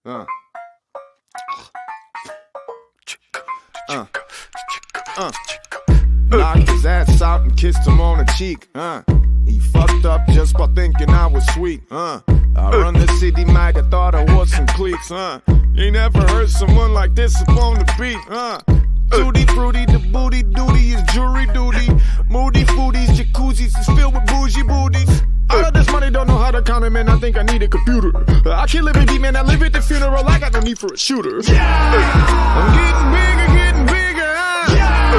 Uh. Knocked his ass out and kissed him on the cheek. He fucked up just by thinking I was sweet. I run the city mag, I thought I was some cliques. You never heard someone like this upon the beat. Tutti fruity, the booty duty is jury duty. Moody foodies, jacuzzis is filled with bougie booties. All of this money, don't know how to count it, man. I think I need a computer. I can't live in deep, man. I live at the funeral. I got no need for a shooter. I'm getting bigger. Do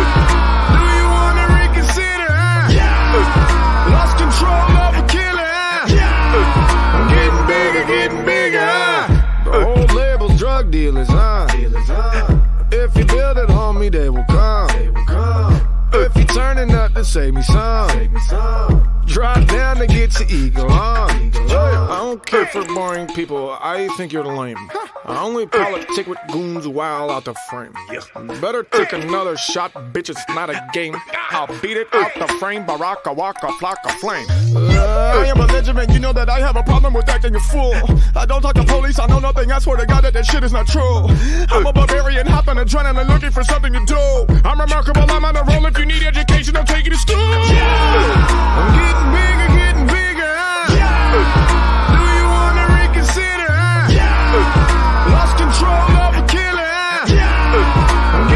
you wanna reconsider? Lost control of a killer. I'm getting bigger. The whole label's drug dealers, If you build it, homie, they will come. If you turning up to save me some. Drop down to get your ego on. I don't care for boring people. I think you're lame. I only politic with goons while out the frame. Better take another shot, bitch. It's not a game. I'll beat it out the frame. Baraka, waka, flock of flame. I am a legend, man. You know that I have a problem with acting a fool. I don't talk to police. I know nothing. I swear to God that shit is not true. I'm a barbarian, hopping adrenaline, looking for something to do. I'm remarkable. I'm on a roll. If you need education, I'll take you to school. I'm getting bigger. Do you wanna reconsider? Lost control of a killer. I'm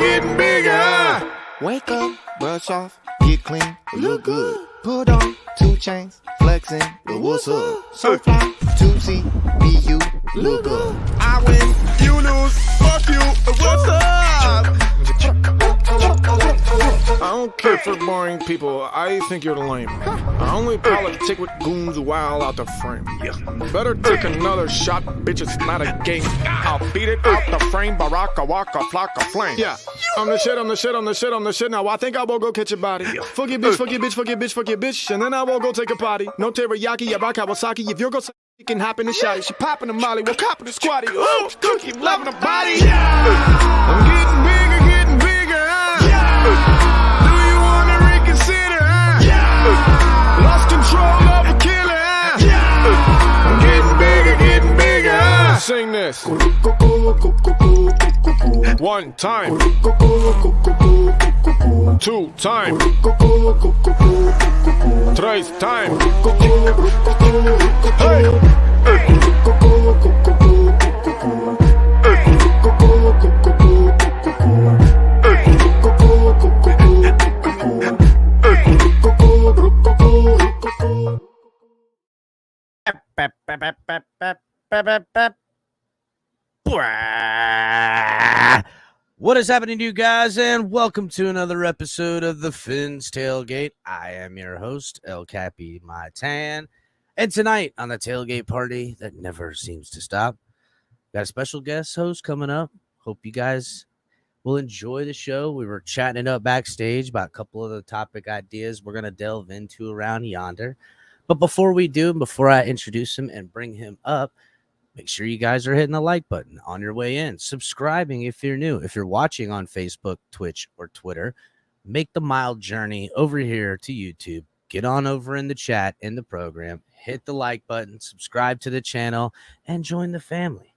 getting bigger. Wake up, brush off, get clean, look good. Put on 2 chains, flexing, but what's up? So fly, 2C, be you, look good. I win, you lose, fuck you, what's up? I don't care for boring people. I think you're lame. I only politic with goons while out the frame. Better take another shot, bitch. It's not a game. I'll beat it out the frame. Baraka, waka, flock of flame. Yeah, I'm the shit. Now I think I will go catch a body. Fuck your bitch. And then I will go take a potty. No teriyaki, ya rock Kawasaki. If you're go you can hop in the shotty. She popping the molly. We'll cop in the squatty. Oh, cookie, loving the body. I'm getting bigger. Do you wanna reconsider? Lost control of a killer. I'm getting bigger. Sing this. 1 time. 2 time. 3 time. Hey. What is happening to you guys, and welcome to another episode of the Finn's Tailgate. I am your host, Capitan, and tonight on the tailgate party that never seems to stop, got a special guest host coming up. Hope you guys will enjoy the show. We were chatting it up backstage about a couple of the topic ideas we're going to delve into around yonder. But before we do, before I introduce him and bring him up, make sure you guys are hitting the like button on your way in, subscribing if you're new. If you're watching on Facebook, Twitch, or Twitter, make the mild journey over here to YouTube. Get on over in the chat in the program, hit the like button, subscribe to the channel, and join the family.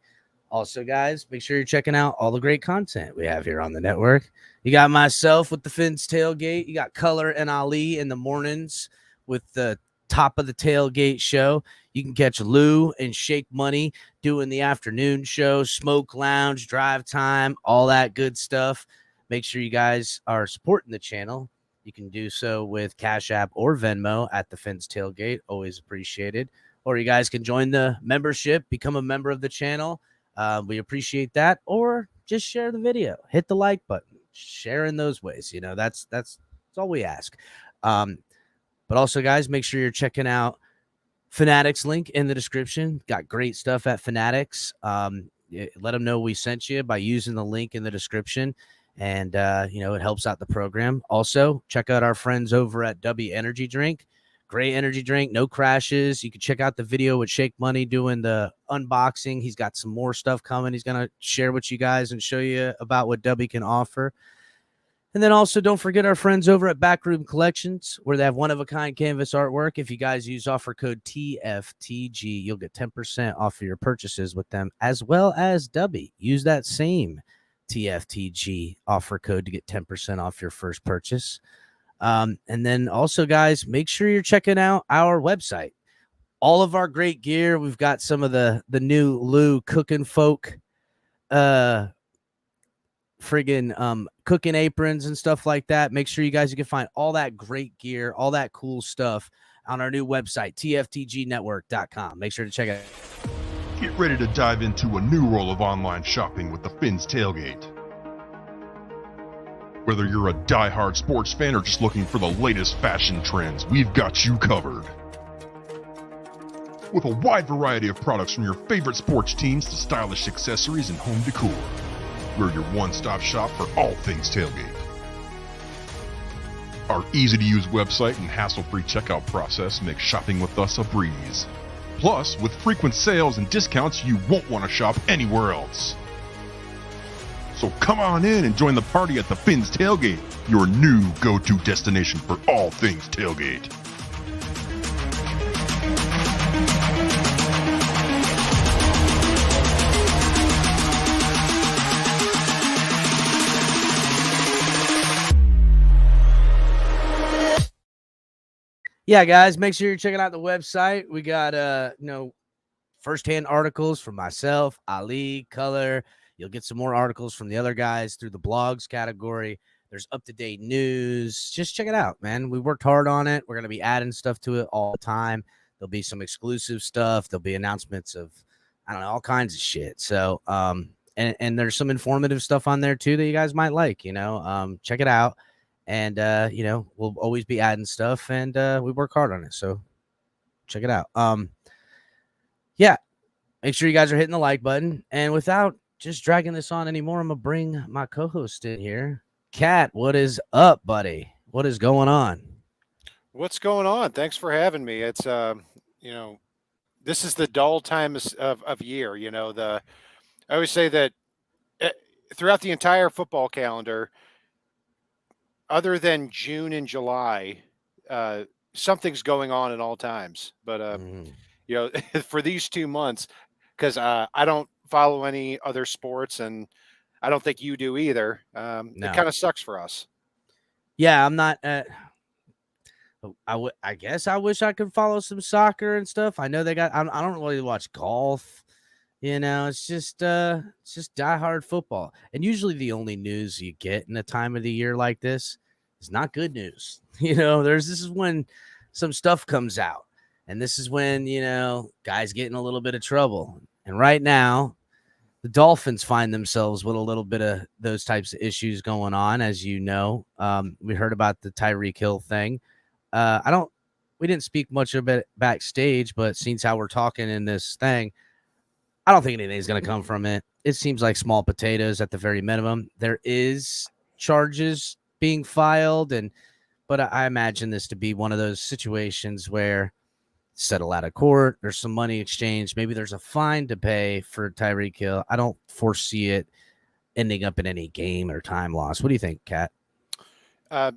Also, guys, make sure you're checking out all the great content we have here on the network. You got myself with the Finn's Tailgate. You got Color and Ali in the mornings with the top of the tailgate show. You can catch Lou and Shake Money doing the afternoon show, Smoke Lounge, Drive Time, all that good stuff. Make sure you guys are supporting the channel. You can do so with Cash App or Venmo at the Finn's Tailgate. Always appreciated. Or you guys can join the membership, become a member of the channel. We appreciate that. Or just share the video. Hit the like button. Share in those ways. You know, that's all we ask. But also, guys, make sure you're checking out Fanatics link in the description. Got great stuff at Fanatics. Let them know we sent you by using the link in the description. And, it helps out the program. Also, check out our friends over at W Energy Drink. Great energy drink, no crashes. You can check out the video with Shake Money doing the unboxing. He's got some more stuff coming. He's going to share with you guys and show you about what W can offer. And then also don't forget our friends over at Backroom Collections, where they have one-of-a-kind canvas artwork. If you guys use offer code TFTG, you'll get 10% off of your purchases with them, as well as Dubby. Use that same TFTG offer code to get 10% off your first purchase. And then also, guys, make sure you're checking out our website. All of our great gear. We've got some of the new Lou Cooking Folk friggin' cooking aprons and stuff like that. Make sure you can find all that great gear, all that cool stuff on our new website, tftgnetwork.com. Make sure to check it out. Get ready to dive into a new role of online shopping with the Fins Tailgate. Whether you're a die-hard sports fan or just looking for the latest fashion trends, we've got you covered. With a wide variety of products from your favorite sports teams to stylish accessories and home decor. We're your one-stop shop for all things tailgate. Our easy-to-use website and hassle-free checkout process make shopping with us a breeze. Plus, with frequent sales and discounts, you won't want to shop anywhere else. So come on in and join the party at the Fins Tailgate, your new go-to destination for all things tailgate. Yeah, guys, make sure you're checking out the website. We got firsthand articles from myself, Ali, Color. You'll get some more articles from the other guys through the blogs category. There's up-to-date news. Just check it out, man. We worked hard on it. We're going to be adding stuff to it all the time. There'll be some exclusive stuff. There'll be announcements of, I don't know, all kinds of shit. So, and there's some informative stuff on there too that you guys might like, check it out. And, we'll always be adding stuff, and we work hard on it. So check it out. Make sure you guys are hitting the like button. And without just dragging this on anymore, I'm going to bring my co-host in here. Cat, what is up, buddy? What is going on? What's going on? Thanks for having me. It's, this is the dull time of year. I always say that throughout the entire football calendar, other than June and July, something's going on at all times. But, for these 2 months, because I don't follow any other sports, and I don't think you do either. No. It kind of sucks for us. Yeah, I'm not. I guess I wish I could follow some soccer and stuff. I know they got. I don't really watch golf. It's just diehard football. And usually the only news you get in a time of the year like this is not good news. This is when some stuff comes out, and this is when, guys get in a little bit of trouble. And right now, the Dolphins find themselves with a little bit of those types of issues going on. As you know, we heard about the Tyreek Hill thing. We didn't speak much about it backstage, but since how we're talking in this thing, I don't think anything's going to come from it. It seems like small potatoes at the very minimum. There is charges being filed, but I imagine this to be one of those situations where settle out of court, there's some money exchanged, maybe there's a fine to pay for Tyreek Hill. I don't foresee it ending up in any game or time loss. What do you think, Kat? I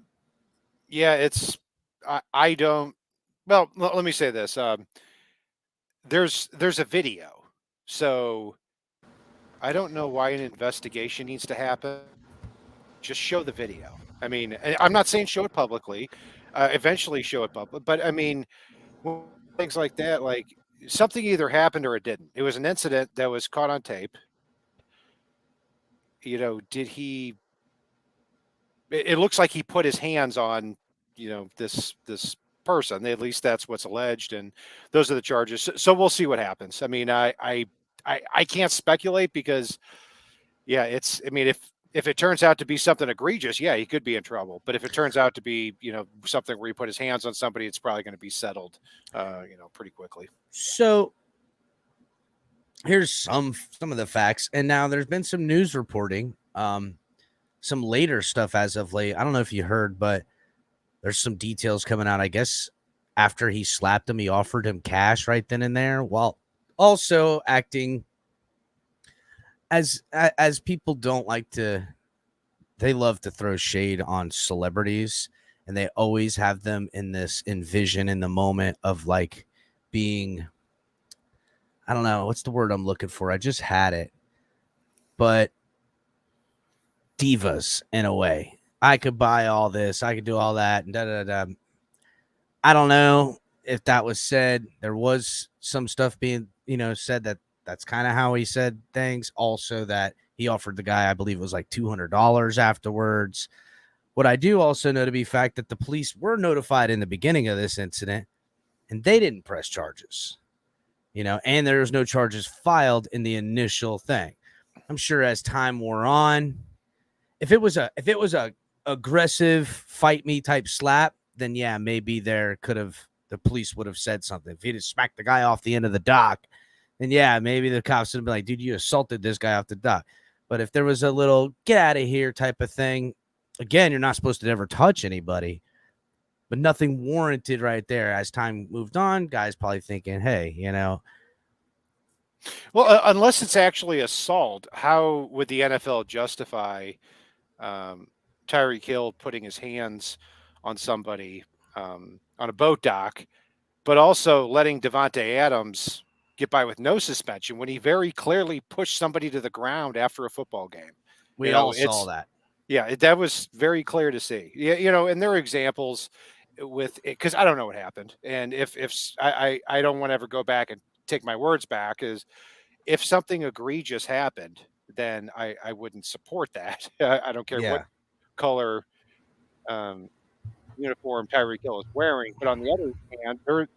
don't. Well, let me say this. There's a video, so I don't know why an investigation needs to happen. Just show the video. I mean, I'm not saying show it publicly. Eventually show it public, but I mean, things like that, like something either happened or it didn't. It was an incident that was caught on tape. Did he? It looks like he put his hands on, this person. At least that's what's alleged, and those are the charges. So we'll see what happens. I mean, I can't speculate because, it's. I mean, if it turns out to be something egregious, he could be in trouble. But if it turns out to be, something where he put his hands on somebody, it's probably going to be settled, pretty quickly. So here's some of the facts. And now there's been some news reporting, some later stuff as of late. I don't know if you heard, but there's some details coming out. I guess after he slapped him, he offered him cash right then and there, while also acting as people don't like to they love to throw shade on celebrities, and they always have them in this envision in the moment of like being, I don't know, what's the word I'm looking for? I just had it, but divas in a way. I could buy all this, I could do all that, and da da da. I don't know if that was said. There was some stuff being, said that's kind of how he said things. Also, that he offered the guy, I believe it was like $200 afterwards. What I do also know to be fact that the police were notified in the beginning of this incident, and they didn't press charges, and there was no charges filed in the initial thing. I'm sure as time wore on, if it was a aggressive fight me type slap, then yeah, maybe the police would have said something. If he just smacked the guy off the end of the dock, then yeah, maybe the cops would have been like, dude, you assaulted this guy off the dock. But if there was a little get out of here type of thing, again, you're not supposed to ever touch anybody, but nothing warranted right there. As time moved on, guys probably thinking, hey, Well, unless it's actually assault, how would the NFL justify Tyreek Hill putting his hands on somebody on a boat dock, but also letting Devontae Adams get by with no suspension when he very clearly pushed somebody to the ground after a football game? We all saw that. Yeah, that was very clear to see. Yeah, and there are examples with it, because I don't know what happened, and if I don't want to ever go back and take my words back, is if something egregious happened, then I wouldn't support that. I don't care what color uniform Tyreek Hill is wearing. But on the other hand, there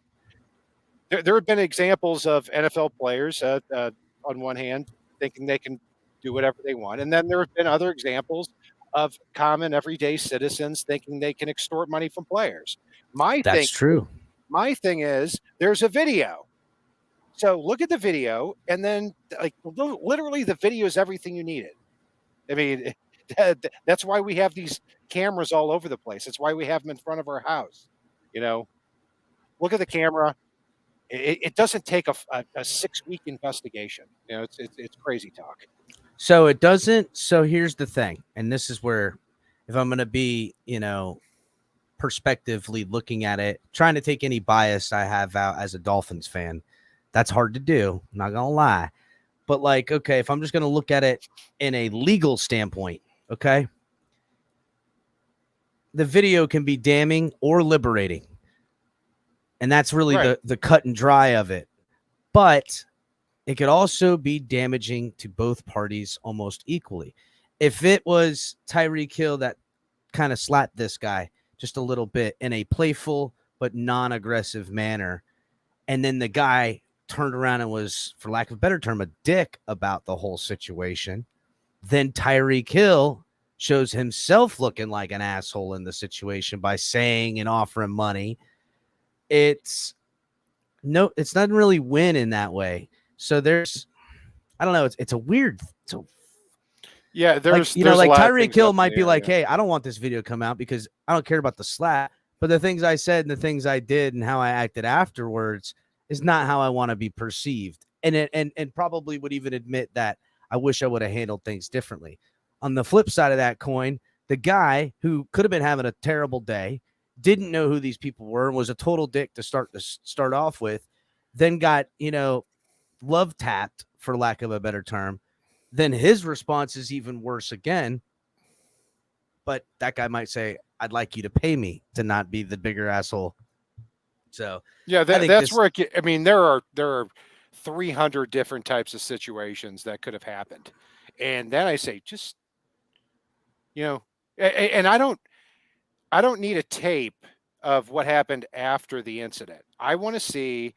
have been examples of NFL players on one hand thinking they can do whatever they want, and then there have been other examples of common everyday citizens thinking they can extort money from players. That's true. My thing is, there's a video. So look at the video, and then like literally the video is everything you needed. I mean, that's why we have these cameras all over the place. That's why we have them in front of our house. Look at the camera. It doesn't take a 6-week investigation. It's crazy talk. So it doesn't. So here's the thing, and this is where, if I'm going to be, perspectively looking at it, trying to take any bias I have out as a Dolphins fan, that's hard to do. I'm not going to lie. But like, okay, if I'm just going to look at it in a legal standpoint, okay, the video can be damning or liberating. And that's really right. the cut and dry of it. But it could also be damaging to both parties almost equally. If it was Tyreek Hill that kind of slapped this guy just a little bit in a playful but non-aggressive manner, and then the guy turned around and was, for lack of a better term, a dick about the whole situation, then Tyreek Hill shows himself looking like an asshole in the situation by saying and offering money. It's not really win in that way. So there's, I don't know. It's a weird. Yeah, there's like Tyreek Hill might be like, hey, I don't want this video to come out because I don't care about the slap, but the things I said and the things I did and how I acted afterwards is not how I want to be perceived. And probably would even admit that I wish I would have handled things differently. On the flip side of that coin, the guy who could have been having a terrible day, didn't know who these people were, and was a total dick to start off with, then got, love tapped, for lack of a better term, then his response is even worse again. But that guy might say, I'd like you to pay me to not be the bigger asshole. So yeah, that's where there are 300 different types of situations that could have happened. And then I say, just, and I don't need a tape of what happened after the incident. I want to see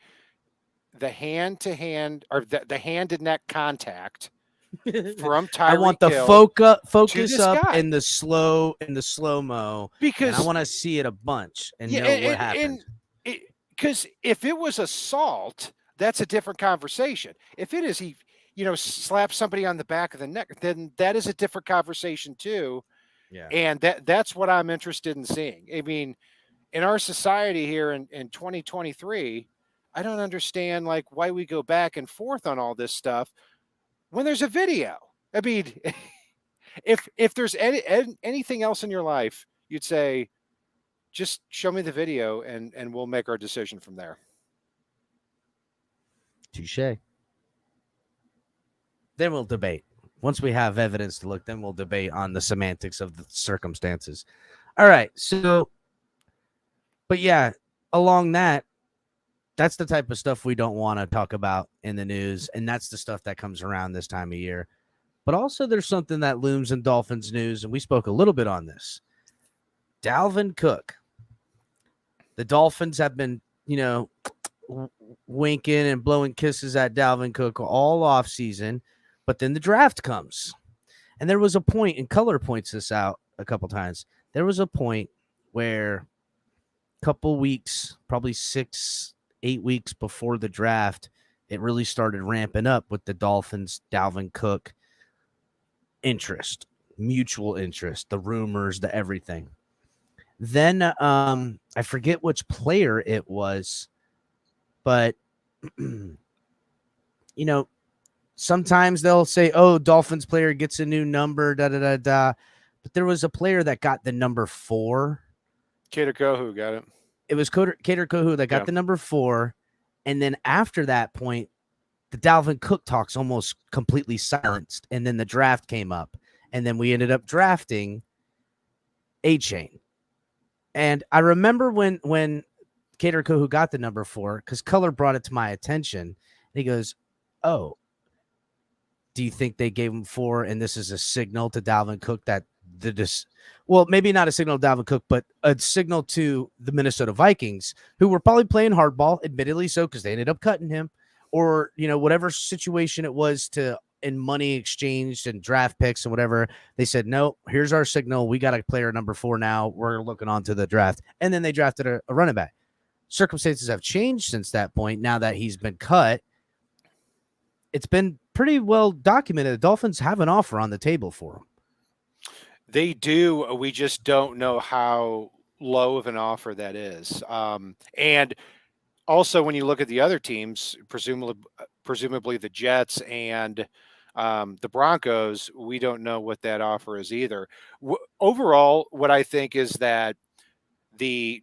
the hand-to-hand or the hand-to-neck contact from Tyreek. I want the focus up guy. in the slow-mo, because I want to see it a bunch and know what happened. Because if it was assault, that's a different conversation. If it is he slaps somebody on the back of the neck, then that is a different conversation too. Yeah. And that's what I'm interested in seeing. I mean, in our society here in 2023, I don't understand why we go back and forth on all this stuff when there's a video. I mean, if there's anything else in your life, you'd say, just show me the video and we'll make our decision from there. Touche. Then we'll debate. Once we have evidence to look, then we'll debate on the semantics of the circumstances. All right. So, but yeah, along that's the type of stuff we don't want to talk about in the news. And that's the stuff that comes around this time of year. But also there's something that looms in Dolphins news. And we spoke a little bit on this. Dalvin Cook. The Dolphins have been, winking and blowing kisses at Dalvin Cook all off season. But then the draft comes. And there was a point, and Color points this out a couple times. There was a point where a couple weeks, probably 6-8 weeks before the draft, it really started ramping up with the Dolphins, Dalvin Cook interest, mutual interest, the rumors, the everything. Then I forget which player it was, but, sometimes they'll say, oh, Dolphins player gets a new number, da-da-da-da. But there was a player that got the number 4. Cater Kohu got it. It was Cater Kohu that got the number 4. And then after that point, the Dalvin Cook talks almost completely silenced. And then the draft came up. And then we ended up drafting A-Chain. And I remember when Cater Kohu got the number 4, because Color brought it to my attention. And he goes, oh, do you think they gave him 4 and this is a signal to Dalvin Cook that maybe not a signal to Dalvin Cook, but a signal to the Minnesota Vikings, who were probably playing hardball, admittedly so, because they ended up cutting him, or, whatever situation it was in money exchanged and draft picks and whatever. They said, no, here's our signal. We got a player number 4 now. We're looking on to the draft. And then they drafted a running back. Circumstances have changed since that point. Now that he's been cut, it's been pretty well documented. The Dolphins have an offer on the table for him. They do. We just don't know how low of an offer that is. And also, when you look at the other teams, presumably the Jets and the Broncos, we don't know what that offer is either. Overall, what I think is that I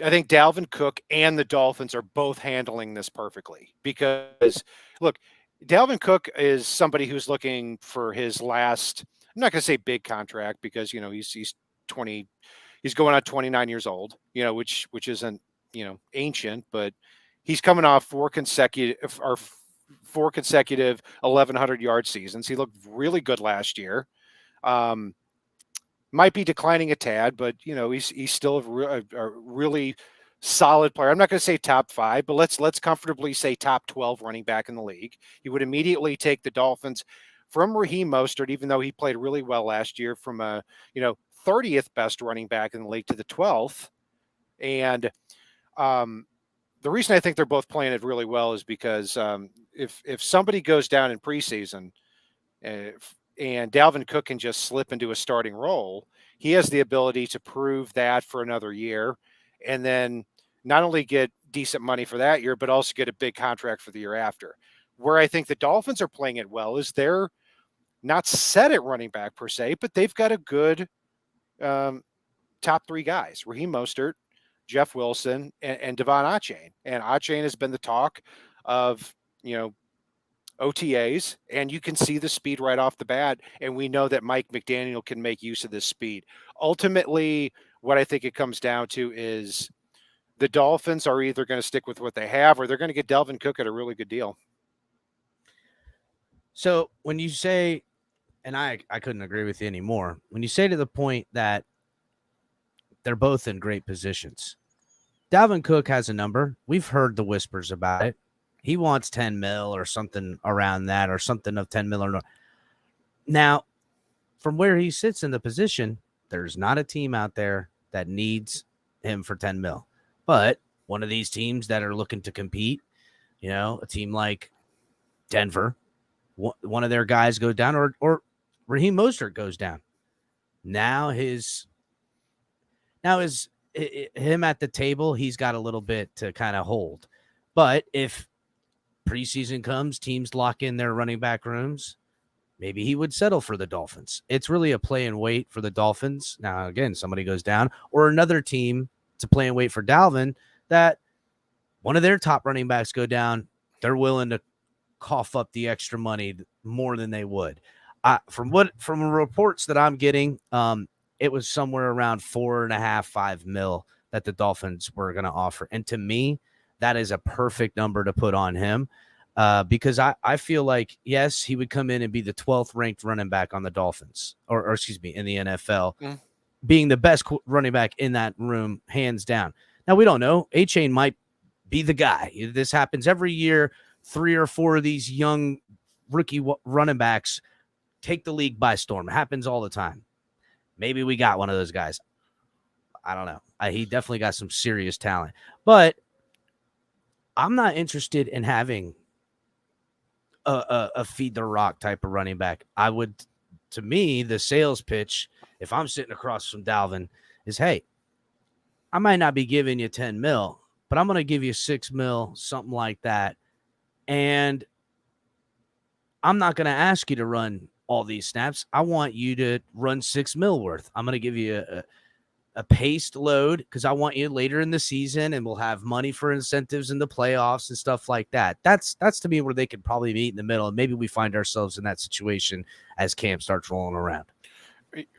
think Dalvin Cook and the Dolphins are both handling this perfectly, because look, Dalvin Cook is somebody who's looking for his last, I'm not going to say big contract, because, he's 20, he's going on 29 years old, which isn't, ancient, but he's coming off 4 consecutive 1,100 yard seasons. He looked really good last year. Might be declining a tad, but he's still a really solid player. I'm not going to say top 5, but let's comfortably say top 12 running back in the league. He would immediately take the Dolphins from Raheem Mostert, even though he played really well last year, from a 30th best running back in the league to the 12th. And the reason I think they're both playing it really well is because if somebody goes down in preseason, and Dalvin Cook can just slip into a starting role, he has the ability to prove that for another year, and then not only get decent money for that year, but also get a big contract for the year after. Where I think the Dolphins are playing it well is they're not set at running back per se, but they've got a good top 3 guys: Raheem Mostert, Jeff Wilson, and Devon Achane. And Achane has been the talk of, OTAs, and you can see the speed right off the bat. And we know that Mike McDaniel can make use of this speed. Ultimately, what I think it comes down to is the Dolphins are either going to stick with what they have, or they're going to get Dalvin Cook at a really good deal. So when you say, and I couldn't agree with you anymore, when you say to the point that they're both in great positions, Dalvin Cook has a number. We've heard the whispers about it. He wants 10 mil or something around that, or something of 10 mil or no. Now, from where he sits in the position, there's not a team out there that needs him for 10 mil. But one of these teams that are looking to compete, a team like Denver, one of their guys go down, or Raheem Mostert goes down. Now him at the table, he's got a little bit to kind of hold. But if preseason comes, teams lock in their running back rooms, maybe he would settle for the Dolphins. It's really a play and wait for the Dolphins. Now, again, somebody goes down or another team to play and wait for Dalvin that one of their top running backs go down. They're willing to cough up the extra money more than they would. From reports that I'm getting, it was somewhere around 4.5, 5 mil that the Dolphins were going to offer. And to me, that is a perfect number to put on him. Because I feel like, yes, he would come in and be the 12th ranked running back on the Dolphins, or excuse me, in the NFL, being the best running back in that room, hands down. Now, we don't know. A-Chain might be the guy. This happens every year. 3 or 4 of these young rookie running backs take the league by storm. It happens all the time. Maybe we got one of those guys. I don't know. He definitely got some serious talent. But I'm not interested in having a feed the rock type of running back. To me, the sales pitch, if I'm sitting across from Dalvin, is, hey, I might not be giving you 10 mil, but I'm going to give you 6 mil, something like that. And I'm not going to ask you to run all these snaps. I want you to run 6 mil worth. I'm going to give you a paced load because I want you later in the season, and we'll have money for incentives in the playoffs and stuff like that. That's to me where they could probably meet in the middle, and maybe we find ourselves in that situation as camp starts rolling around.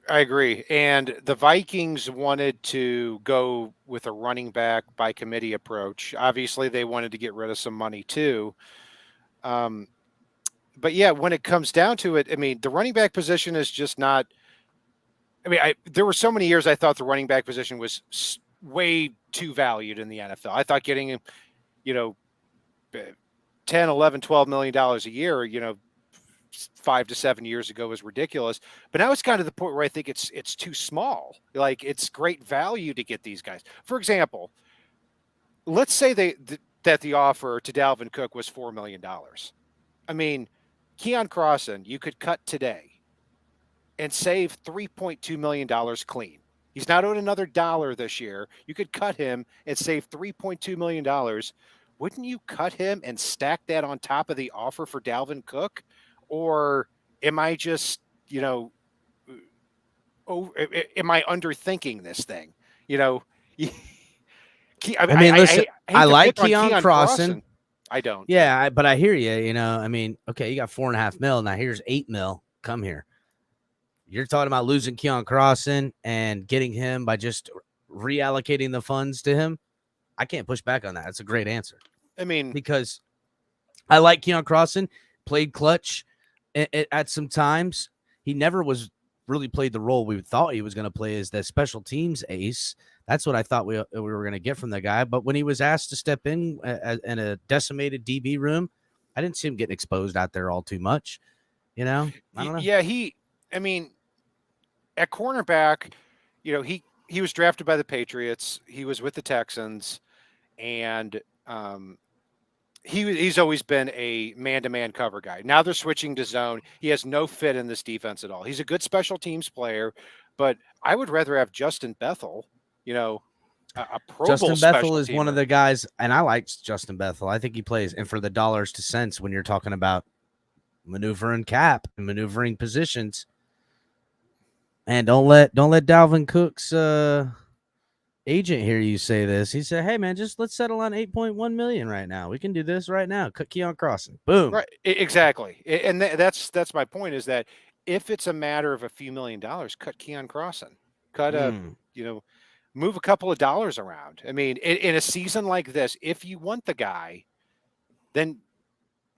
I agree. And the Vikings wanted to go with a running back by committee approach. Obviously, they wanted to get rid of some money too. But yeah, when it comes down to it, I mean, the running back position is just not. I mean, there were so many years I thought the running back position was way too valued in the NFL. I thought getting him, 10, 11, $12 million a year, 5 to 7 years ago was ridiculous. But now it's kind of the point where I think it's too small. Like, it's great value to get these guys. For example, let's say that the offer to Dalvin Cook was $4 million. I mean, Keon Crossan, you could cut today and save $3.2 million clean. He's not owed another dollar this year. You could cut him and save $3.2 million. Wouldn't you cut him and stack that on top of the offer for Dalvin Cook? Or am I just, am I underthinking this thing? I like Keon Crossan. I don't. Yeah, but I hear you. I mean, okay, you got 4.5 mil. Now here's 8 mil. Come here. You're talking about losing Keon Crossan and getting him by just reallocating the funds to him. I can't push back on that. That's a great answer. I mean, because I like Keon Crossan, played clutch at some times. He never was really played the role we thought he was going to play as the special teams ace. That's what I thought we were going to get from the guy. But when he was asked to step in a decimated DB room, I didn't see him getting exposed out there all too much. I don't know. Yeah, at cornerback, he was drafted by the Patriots. He was with the Texans, and he's always been a man-to-man cover guy. Now they're switching to zone. He has no fit in this defense at all. He's a good special teams player, but I would rather have Justin Bethel, a Pro Justin Bowl Bethel is teamer. one of the guys, and I like Justin Bethel. I think he plays, and for the dollars to cents when you're talking about maneuvering cap and maneuvering positions. And don't let Dalvin Cook's agent hear you say this. He said, "Hey man, let's settle on 8.1 million right now. We can do this right now. Cut Keon Crossan. Boom." Right, exactly. And that's my point, is that if it's a matter of a few $1 million, cut Keon Crossan. Move a couple of dollars around. I mean, in a season like this, if you want the guy, then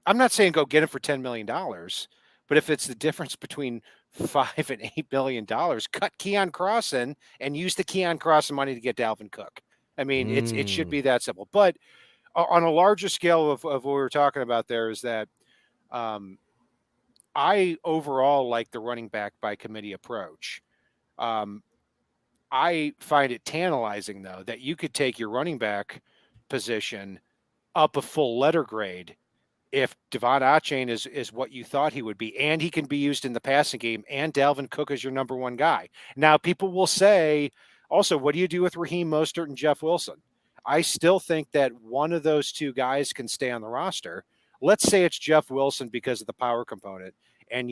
I'm not saying go get him for $10 million, but if it's the difference between $5 and $8 million, cut Keon Crossan and use the Keon Crossan money to get Dalvin Cook. I mean, it should be that simple. But on a larger scale of what we were talking about there is that I overall like the running back by committee approach. I find it tantalizing, though, that you could take your running back position up a full letter grade if Devon Achane is what you thought he would be, and he can be used in the passing game, and Dalvin Cook is your number one guy. Now, people will say, also, what do you do with Raheem Mostert and Jeff Wilson? I still think that one of those two guys can stay on the roster. Let's say it's Jeff Wilson because of the power component, and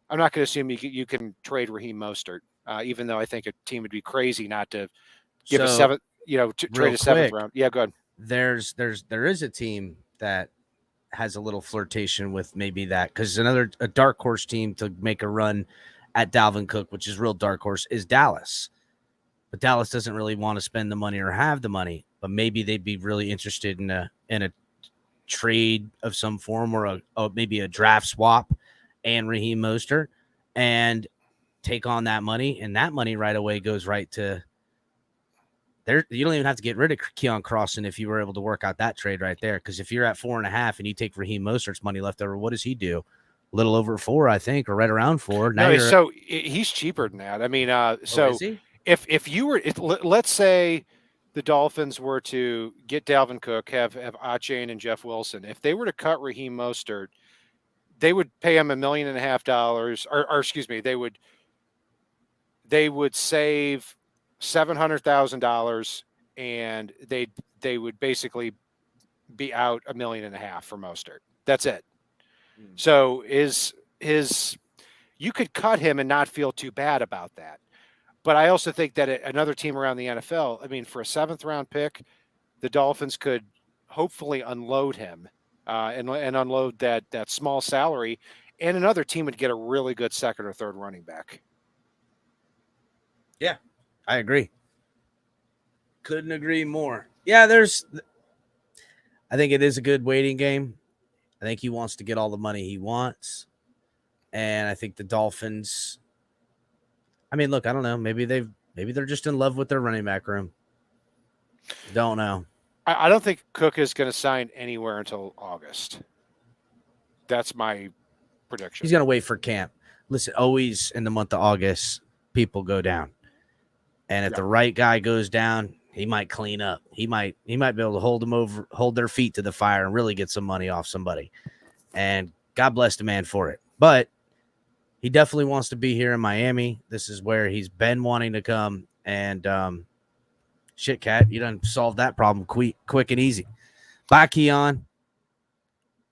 I'm not going to assume you can trade Raheem Mostert, even though I think a team would be crazy not to give a seventh, trade a seventh round. Yeah, go ahead. There is a team that has a little flirtation with maybe that, because a dark horse team to make a run at Dalvin Cook, which is real dark horse, is Dallas. But Dallas doesn't really want to spend the money or have the money, but maybe they'd be really interested in a trade of some form, or maybe a draft swap and Raheem Mostert, and take on that money, and that money right away goes right to there. You don't even have to get rid of Keon Crossan if you were able to work out that trade right there, because if you're at 4.5 and you take Raheem Mostert's money left over, what does he do? A little over 4, I think, or right around 4. Now so he's cheaper than that. I mean, is he? If you were, let's say the Dolphins were to get Dalvin Cook, have Achane and Jeff Wilson, if they were to cut Raheem Mostert, they would pay him $1.5 million, or excuse me, they would save $700,000, and they would basically be out $1.5 million for Mostert. That's it. So you could cut him and not feel too bad about that. But I also think that another team around the NFL, I mean, for a 7th round pick, the Dolphins could hopefully unload him and unload that small salary, and another team would get a really good 2nd or 3rd running back. Yeah, I agree. Couldn't agree more. Yeah, I think it is a good waiting game. I think he wants to get all the money he wants. And I think the Dolphins, I mean, look, I don't know. Maybe they're just in love with their running back room. Don't know. I don't think Cook is going to sign anywhere until August. That's my prediction. He's going to wait for camp. Listen, always in the month of August, people go down. And if the right guy goes down, he might clean up. He might be able to hold their feet to the fire and really get some money off somebody. And God bless the man for it. But he definitely wants to be here in Miami. This is where he's been wanting to come. And shit, Cat, you done solved that problem quick and easy. Bye, Keon.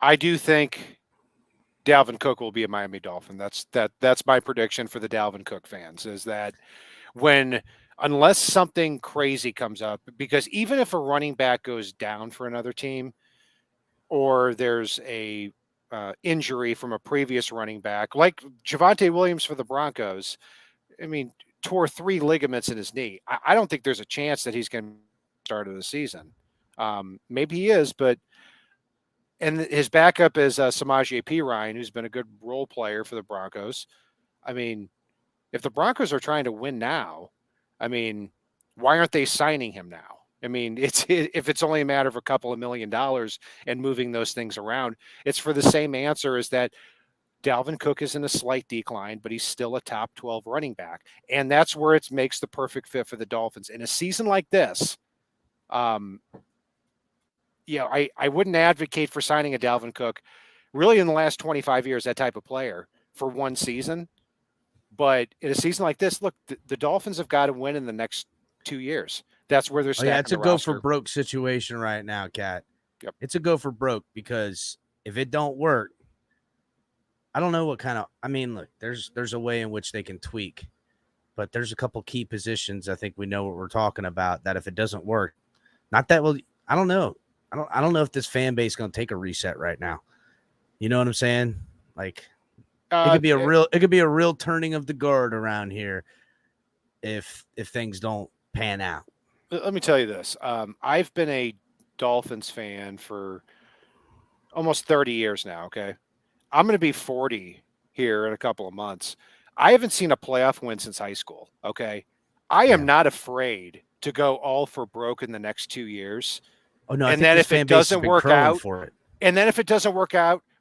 I do think Dalvin Cook will be a Miami Dolphin. That's my prediction for the Dalvin Cook fans, is that unless something crazy comes up, because even if a running back goes down for another team, or there's a injury from a previous running back, like Javonte Williams for the Broncos, I mean, tore 3 ligaments in his knee. I don't think there's a chance that he's going to start of the season. Maybe he is, and his backup is Samaje Perine, who's been a good role player for the Broncos. I mean, if the Broncos are trying to win now, I mean, why aren't they signing him now? I mean, if it's only a matter of a couple of $1 million and moving those things around, it's for the same answer, is that Dalvin Cook is in a slight decline, but he's still a top 12 running back. And that's where it makes the perfect fit for the Dolphins. In a season like this, I wouldn't advocate for signing a Dalvin Cook really in the last 25 years, that type of player, for one season. But in a season like this, look, the Dolphins have got to win in the next 2 years. That's where they're stacking it's a the go roster. for broke situation right now, Cat. Yep. It's a go for broke, because if it don't work, I don't know what kind of, I mean, look, there's a way in which they can tweak, but there's a couple key positions I think we know what we're talking about, that if it doesn't work, not that will, I don't know. I don't know if this fan base is going to take a reset right now. You know what I'm saying? Like, it could be a real turning of the guard around here if things don't pan out. Let me tell you this. I've been a Dolphins fan for almost 30 years now. Okay. I'm going to be 40 here in a couple of months. I haven't seen a playoff win since high school. Okay. I am not afraid to go all for broke in the next 2 years. Oh no. And then if it doesn't work out,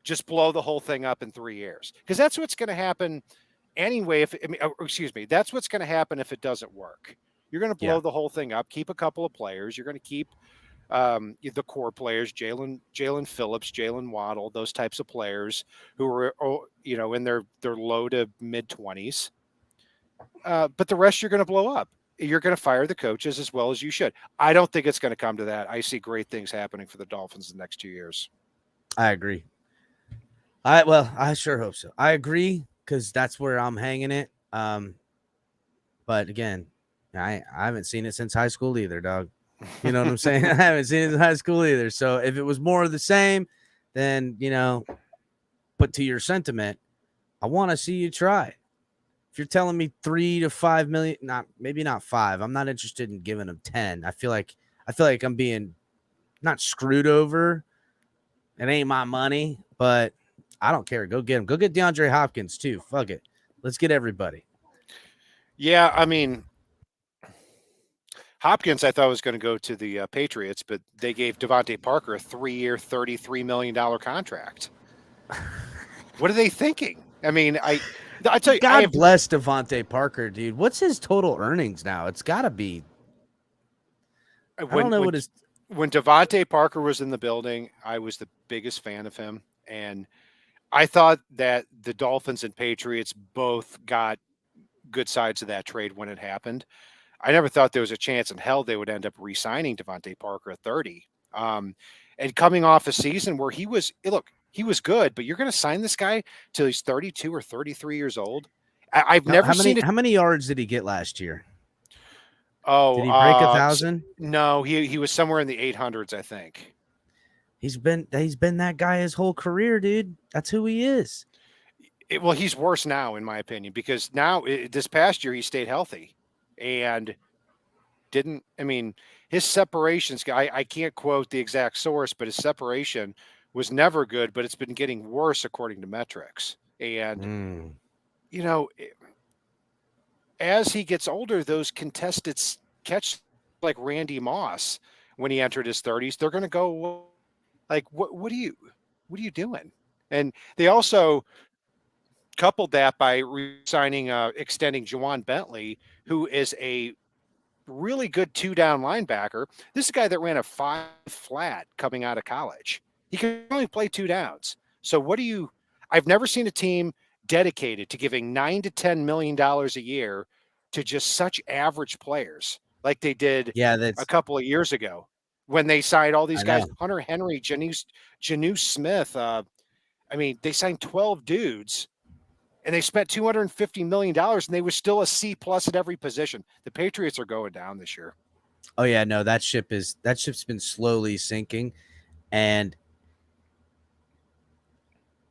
just blow the whole thing up in 3 years. Because that's what's going to happen anyway. That's what's going to happen if it doesn't work. You're going to blow the whole thing up, keep a couple of players. You're going to keep the core players, Jalen Phillips, Jalen Waddle, those types of players who are, in their low to mid 20s. But the rest you're going to blow up. You're going to fire the coaches as well as you should. I don't think it's going to come to that. I see great things happening for the Dolphins the next 2 years. I agree. I sure hope so. I agree because that's where I'm hanging it. But again, I haven't seen it since high school either, dog. You know what I'm saying? I haven't seen it in high school either. So if it was more of the same, then but to your sentiment, I want to see you try. If you're telling me 3 to 5 million, maybe not 5. I'm not interested in giving them 10. I feel like I'm being not screwed over. It ain't my money, but I don't care. Go get him. Go get DeAndre Hopkins too. Fuck it. Let's get everybody. Yeah, I mean, Hopkins, I thought was going to go to the Patriots, but they gave Devontae Parker a 3-year, $33 million contract. What are they thinking? I mean, I tell you, God bless Devontae Parker, dude. What's his total earnings now? It's got to be. I don't know what his. When Devontae Parker was in the building, I was the biggest fan of him, and I thought that the Dolphins and Patriots both got good sides of that trade when it happened. I never thought there was a chance in hell they would end up re-signing Devontae Parker at 30. And coming off a season where he was good, but you're going to sign this guy till he's 32 or 33 years old. I've never seen it. How many yards did he get last year? Oh, did he break 1,000? No, he was somewhere in the 800s, I think. He's been that guy his whole career, dude. That's who he is. Well, he's worse now, in my opinion, because now this past year he stayed healthy and didn't. I mean, his separations. I can't quote the exact source, but his separation was never good. But it's been getting worse according to metrics. And as he gets older, those contested catch like Randy Moss when he entered his 30s, they're going to go like, what are you doing? And they also coupled that by extending Juwan Bentley, who is a really good 2-down linebacker. This is a guy that ran a 5 flat coming out of college. He can only play 2 downs. So I've never seen a team dedicated to giving $9 to $10 million a year to just such average players like they did a couple of years ago when they signed all these guys, Hunter Henry, Janu Smith. I mean, they signed 12 dudes and they spent $250 million and they were still a C+ at every position. The Patriots are going down this year. Oh yeah, no, that ship's been slowly sinking, and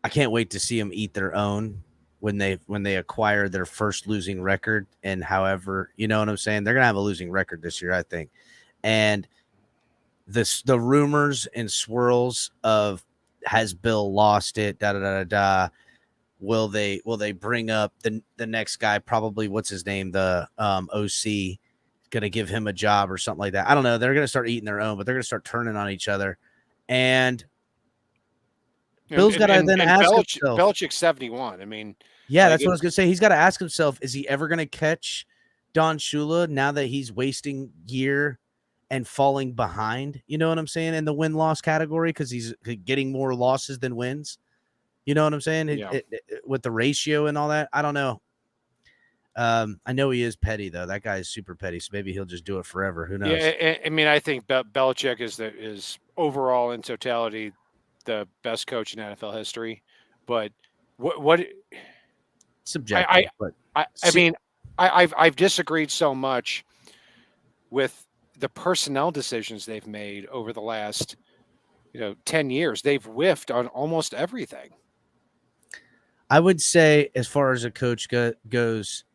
I can't wait to see them eat their own when they acquire their first losing record. And however, you know what I'm saying? They're gonna have a losing record this year, I think. And the rumors and swirls of has Bill lost it? Da da da da. Will they bring up the next guy? Probably what's his name? The OC gonna give him a job or something like that. I don't know. They're gonna start eating their own, but they're gonna start turning on each other. And Bill's got to then ask himself. Belichick's 71. I mean, yeah, that's what I was gonna say. He's got to ask himself: is he ever gonna catch Don Shula now that he's wasting year and falling behind? You know what I'm saying, in the win-loss category, because he's getting more losses than wins. You know what I'm saying? Yeah. With the ratio and all that, I don't know. I know he is petty though. That guy is super petty, so maybe he'll just do it forever. Who knows? Yeah, I mean, I think Belichick is overall in totality the best coach in NFL history. But what subjective? I've disagreed so much with the personnel decisions they've made over the last 10 years. They've whiffed on almost everything. I would say, as far as a coach goes,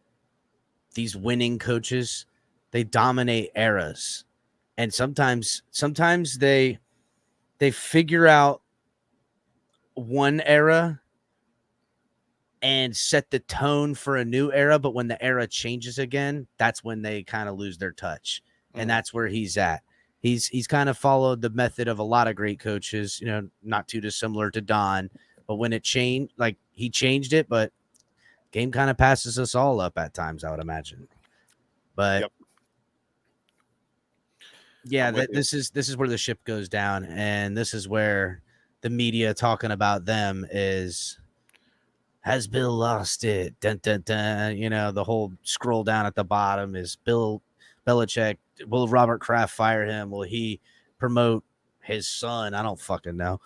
these winning coaches, they dominate eras, and sometimes they figure out one era and set the tone for a new era, but when the era changes again, that's when they kind of lose their touch. And that's where he's at. He's kind of followed the method of a lot of great coaches, not too dissimilar to Don, but when it changed, like he changed it, but game kind of passes us all up at times, I would imagine. But yeah, this is where the ship goes down, and this is where the media talking about them is, has Bill lost it? Dun, dun, dun. The whole scroll down at the bottom is Bill Belichick. Will Robert Kraft fire him? Will he promote his son? I don't fucking know.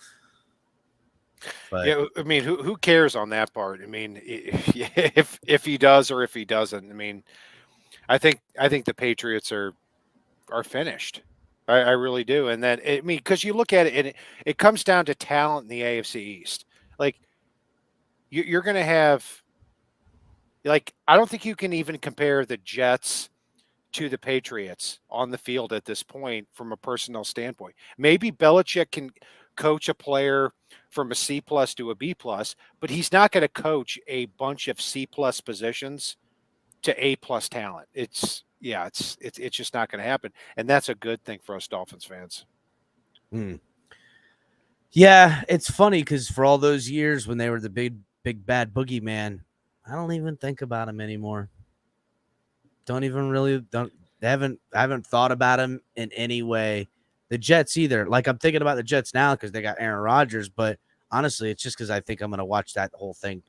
But Yeah, I mean, who cares on that part? I mean, if he does or if he doesn't. I mean, I think the Patriots are finished. I really do. And then I mean, because you look at it, and it comes down to talent in the AFC East. Like you're going to have, like, I don't think you can even compare the Jets to the Patriots on the field at this point from a personnel standpoint. Maybe Belichick can coach a player from a C plus to a B plus, but he's not going to coach a bunch of C plus positions to A plus talent. It's just not going to happen, and that's a good thing for us Dolphins fans. yeah, it's funny because for all those years when they were the big bad boogeyman, I don't even think about him anymore. I haven't thought about him in any way. The Jets either. Like, I'm thinking about the Jets now because they got Aaron Rodgers, but honestly, it's just because I think I'm going to watch that whole thing.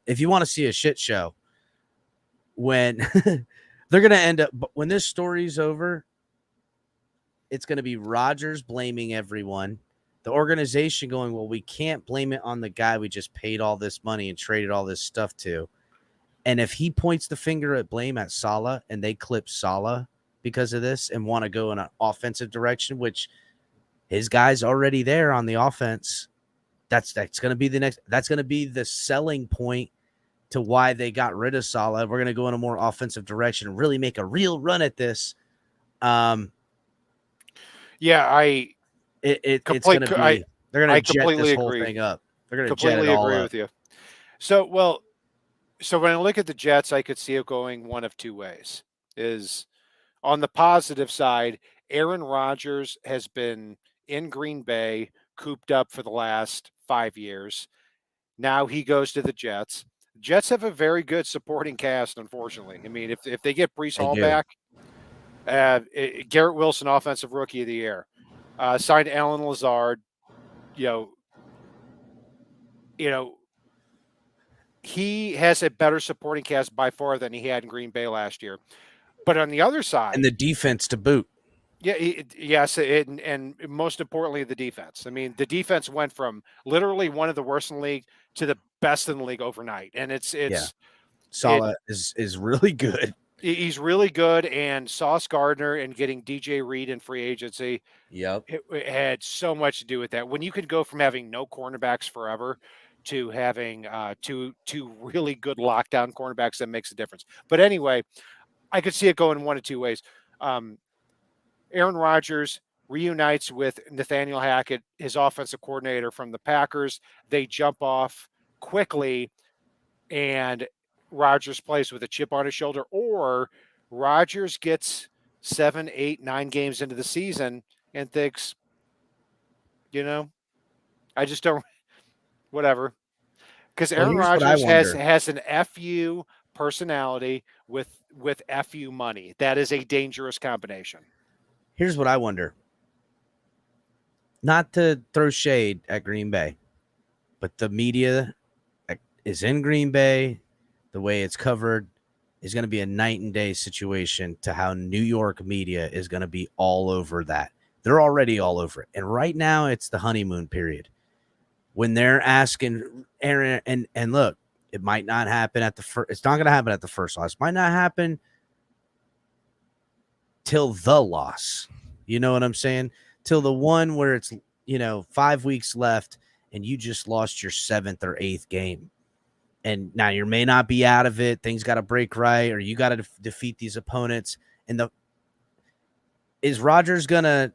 If you want to see a shit show, when they're going to end up, when this story's over, it's going to be Rodgers blaming everyone. The organization going, well, we can't blame it on the guy we just paid all this money and traded all this stuff to. And if he points the finger at blame at Saleh and they clip Saleh because of this and want to go in an offensive direction, which his guy's already there on the offense, that's going to be that's going to be the selling point to why they got rid of Saleh. We're going to go in a more offensive direction and really make a real run at this. It's going to be, they're going to jet this whole thing up. They're going to completely agree with you. So when I look at the Jets, I could see it going one of two ways. Is on the positive side, Aaron Rodgers has been in Green Bay, cooped up for the last 5 years. Now he goes to the Jets. Jets have a very good supporting cast, unfortunately. I mean, if they get Breece Hall back, Garrett Wilson, Offensive Rookie of the Year, signed Alan Lazard, you know, he has a better supporting cast by far than he had in Green Bay last year. But on the other side, and the defense to boot. Yeah, yes, and most importantly, the defense. I mean, the defense went from literally one of the worst in the league to the best in the league overnight, and it's Saleh is really good. He's really good, and Sauce Gardner and getting DJ Reed in free agency. Yep, it had so much to do with that. When you could go from having no cornerbacks forever to having two really good lockdown cornerbacks, that makes a difference. But anyway, I could see it going one of two ways. Aaron Rodgers reunites with Nathaniel Hackett, his offensive coordinator from the Packers. They jump off quickly, and Rodgers plays with a chip on his shoulder, or Rodgers gets 7, 8, 9 games into the season and thinks, I just don't, whatever. Because Aaron Rodgers has an FU personality with FU money. That is a dangerous combination. Here's what I wonder. Not to throw shade at Green Bay, but the media is in Green Bay. The way it's covered is going to be a night and day situation to how New York media is going to be all over that. They're already all over it. And right now it's the honeymoon period. When they're asking Aaron, and look, it might not happen at the first. It's not going to happen at the first loss. It might not happen till the loss. You know what I'm saying? Till the one where it's, 5 weeks left and you just lost your 7th or 8th game. And now you may not be out of it. Things got to break right, or you got to defeat these opponents. And is Rodgers going to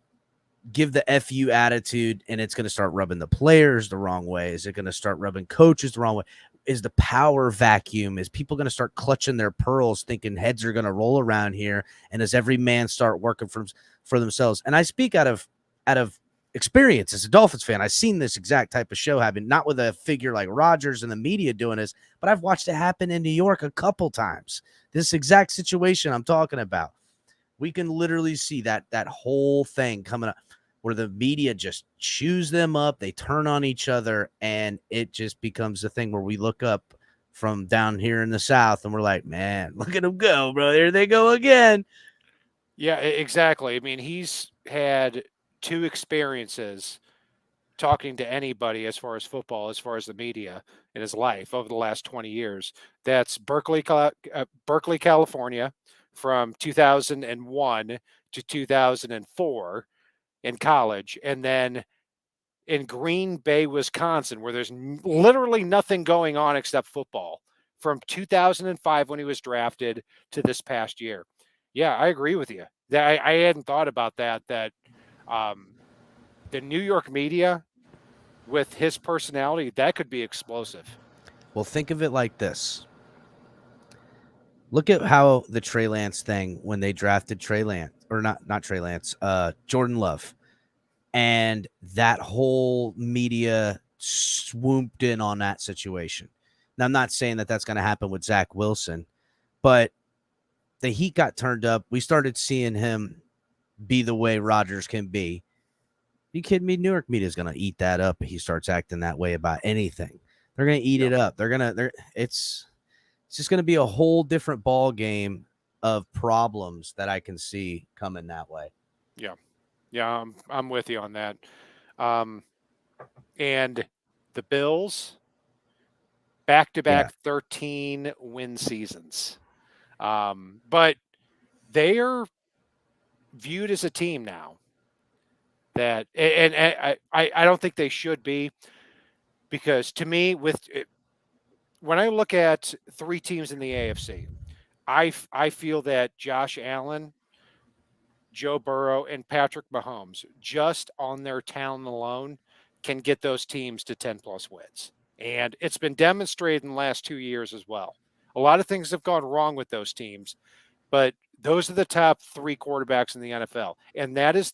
give the FU attitude and it's going to start rubbing the players the wrong way? Is it going to start rubbing coaches the wrong way? Is the power vacuum? Is people going to start clutching their pearls thinking heads are going to roll around here? And does every man start working for themselves? And I speak out of experience as a Dolphins fan. I've seen this exact type of show happen, not with a figure like Rodgers and the media doing this, but I've watched it happen in New York a couple times. This exact situation I'm talking about. We can literally see that whole thing coming up where the media just chews them up. They turn on each other, and it just becomes a thing where we look up from down here in the South and we're like, man, look at them go, bro. There they go again. Yeah, exactly. I mean, he's had 2 experiences talking to anybody as far as football, as far as the media in his life over the last 20 years. That's Berkeley, California from 2001 to 2004 in college. And then in Green Bay, Wisconsin, where there's literally nothing going on except football from 2005 when he was drafted to this past year. Yeah, I agree with you. I hadn't thought about that, the New York media with his personality, that could be explosive. Well, think of it like this. Look at how the Trey Lance thing, when they drafted Trey Lance, or not Trey Lance, Jordan Love, and that whole media swooped in on that situation. Now, I'm not saying that that's going to happen with Zach Wilson, but the heat got turned up. We started seeing him be the way Rodgers can be. You kidding me? New York media is going to eat that up if he starts acting that way about anything. They're going to eat it up. It's just going to be a whole different ball game of problems that I can see coming that way. Yeah, I'm with you on that. And the Bills, back-to-back 13 win seasons. But they are viewed as a team now that, and I don't think they should be, because to me, when I look at three teams in the AFC, I feel that Josh Allen, Joe Burrow, and Patrick Mahomes, just on their talent alone, can get those teams to 10-plus wins. And it's been demonstrated in the last 2 years as well. A lot of things have gone wrong with those teams, but those are the top three quarterbacks in the NFL. And that's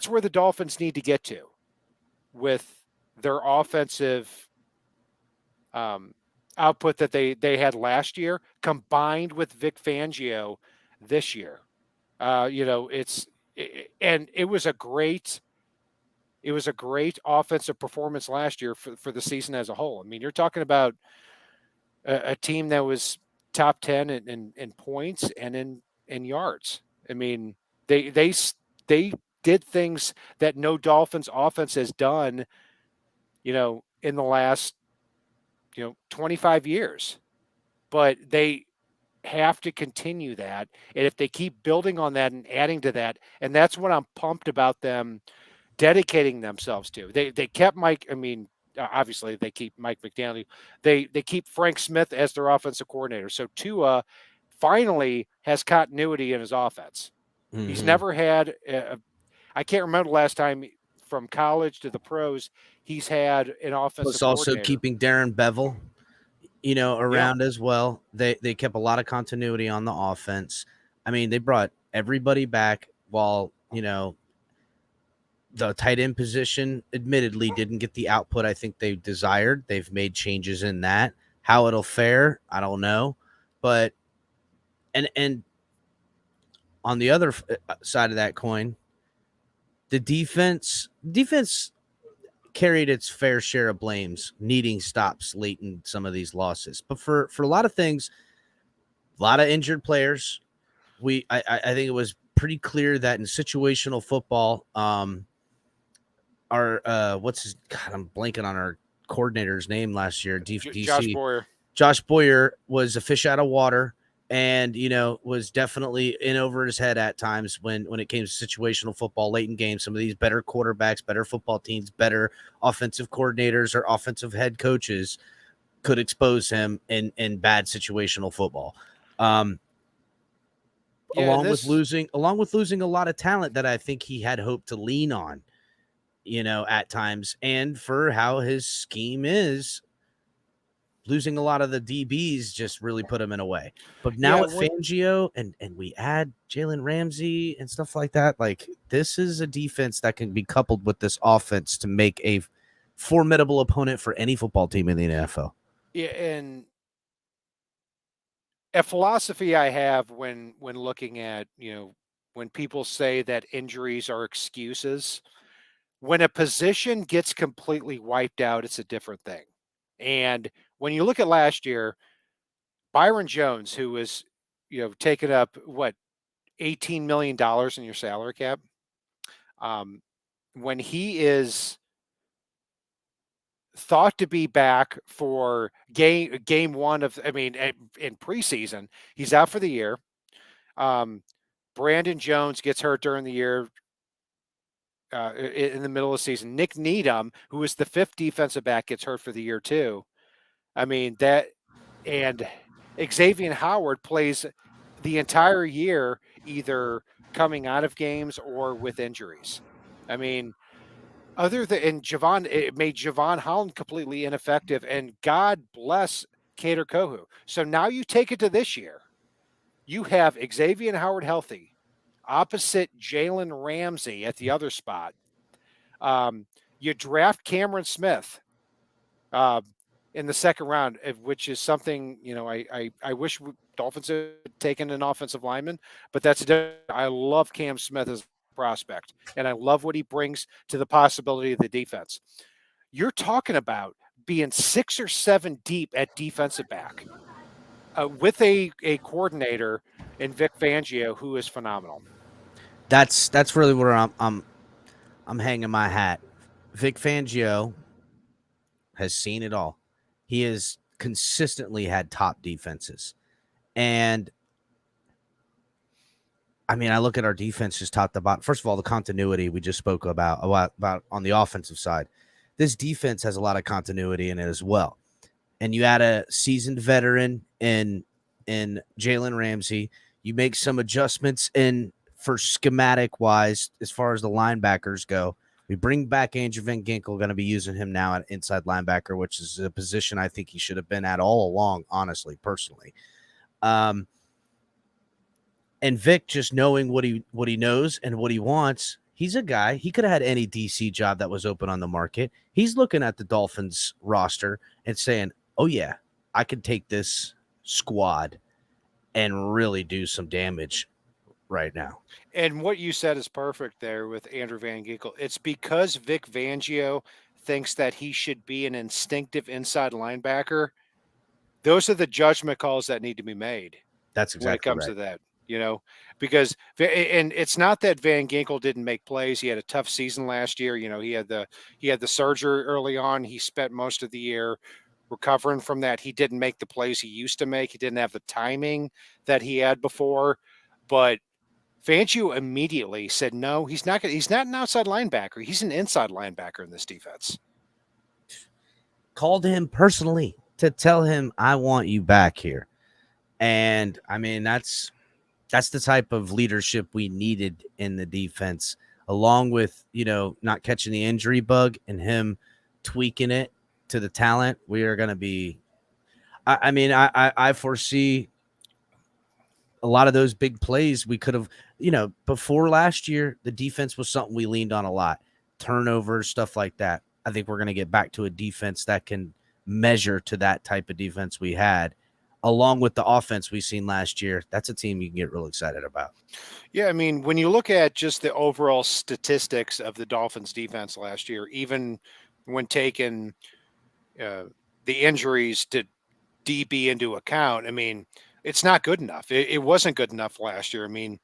where the Dolphins need to get to with their offensive output that they had last year, combined with Vic Fangio this year. It was a great offensive performance last year for the season as a whole. I mean, you're talking about a team that was top 10 in points and in yards. I mean, they did things that no Dolphins offense has done, in the last 25 years. But they have to continue that, and if they keep building on that and adding to that, and that's what I'm pumped about them dedicating themselves to. They kept Mike. I mean, obviously they keep Mike McDaniel. They keep Frank Smith as their offensive coordinator. So Tua finally has continuity in his offense. Mm-hmm. He's never had. I can't remember the last time from college to the pros he's had an offensive. It's also keeping Darren Bevel, around as well. They kept a lot of continuity on the offense. I mean, they brought everybody back while the tight end position admittedly didn't get the output I think they desired. They've made changes in that. How it'll fare, I don't know. But and on the other side of that coin, the defense carried its fair share of blames, needing stops late in some of these losses. But for a lot of things, a lot of injured players, I think it was pretty clear that in situational football, I'm blanking on our coordinator's name last year. DC. Josh Boyer was a fish out of water, and was definitely in over his head at times when it came to situational football late in games. Some of these better quarterbacks, better football teams, better offensive coordinators or offensive head coaches could expose him in bad situational football. Along with losing a lot of talent that I think he had hoped to lean on, at times, and for how his scheme is, losing a lot of the DBs just really put him in a way. But now with Fangio and we add Jalen Ramsey and stuff like that, like this is a defense that can be coupled with this offense to make a formidable opponent for any football team in the NFL. Yeah, and a philosophy I have when looking at, when people say that injuries are excuses, when a position gets completely wiped out, it's a different thing. And when you look at last year, Byron Jones, who was, taking up $18 million in your salary cap, when he is thought to be back for game one of, in preseason, he's out for the year. Brandon Jones gets hurt during the year. In the middle of the season, Nick Needham, who is the 5th defensive back, gets hurt for the year too. I mean that, and Xavier Howard plays the entire year, either coming out of games or with injuries. I mean, other than it made Javon Holland completely ineffective, and God bless Cater Kohu. So now you take it to this year. You have Xavier Howard healthy, opposite Jalen Ramsey at the other spot. You draft Cameron Smith in the second round, which is something, I wish Dolphins had taken an offensive lineman, but I love Cam Smith as a prospect, and I love what he brings to the possibility of the defense. You're talking about being 6 or 7 deep at defensive back with a coordinator in Vic Fangio, who is phenomenal. That's really where I'm hanging my hat. Vic Fangio has seen it all. He has consistently had top defenses. And I mean, I look at our defense just top to bottom. First of all, the continuity we just spoke about on the offensive side. This defense has a lot of continuity in it as well. And you add a seasoned veteran in Jalen Ramsey. You make some adjustments for schematic wise as far as the linebackers go. We bring back Andrew Van Ginkel, going to be using him now at inside linebacker, which is a position I think he should have been at all along, honestly, personally. And Vic, just knowing what he knows and what he wants, he's a guy. He could have had any DC job that was open on the market. He's looking at the Dolphins roster and saying, "Oh yeah, I could take this squad and really do some damage right now." And what you said is perfect there with Andrew Van Ginkel. It's because Vic Fangio thinks that he should be an instinctive inside linebacker. Those are the judgment calls that need to be made. That's exactly when it comes right. to that, because, and it's not that Van Ginkel didn't make plays. He had a tough season last year. He had the surgery early on. He spent most of the year recovering from that. He didn't make the plays he used to make. He didn't have the timing that he had before, but Fangio immediately said, no, he's not an outside linebacker. He's an inside linebacker in this defense. Called him personally to tell him, I want you back here. And I mean, that's the type of leadership we needed in the defense, along with, not catching the injury bug and him tweaking it to the talent. We are going to be, I foresee a lot of those big plays we could have, before last year, the defense was something we leaned on a lot. Turnovers, stuff like that. I think we're going to get back to a defense that can measure to that type of defense we had, along with the offense we've seen last year. That's a team you can get real excited about. Yeah, I mean, when you look at just the overall statistics of the Dolphins defense last year, even when taking the injuries to DB into account, I mean, it's not good enough. It wasn't good enough last year. I mean,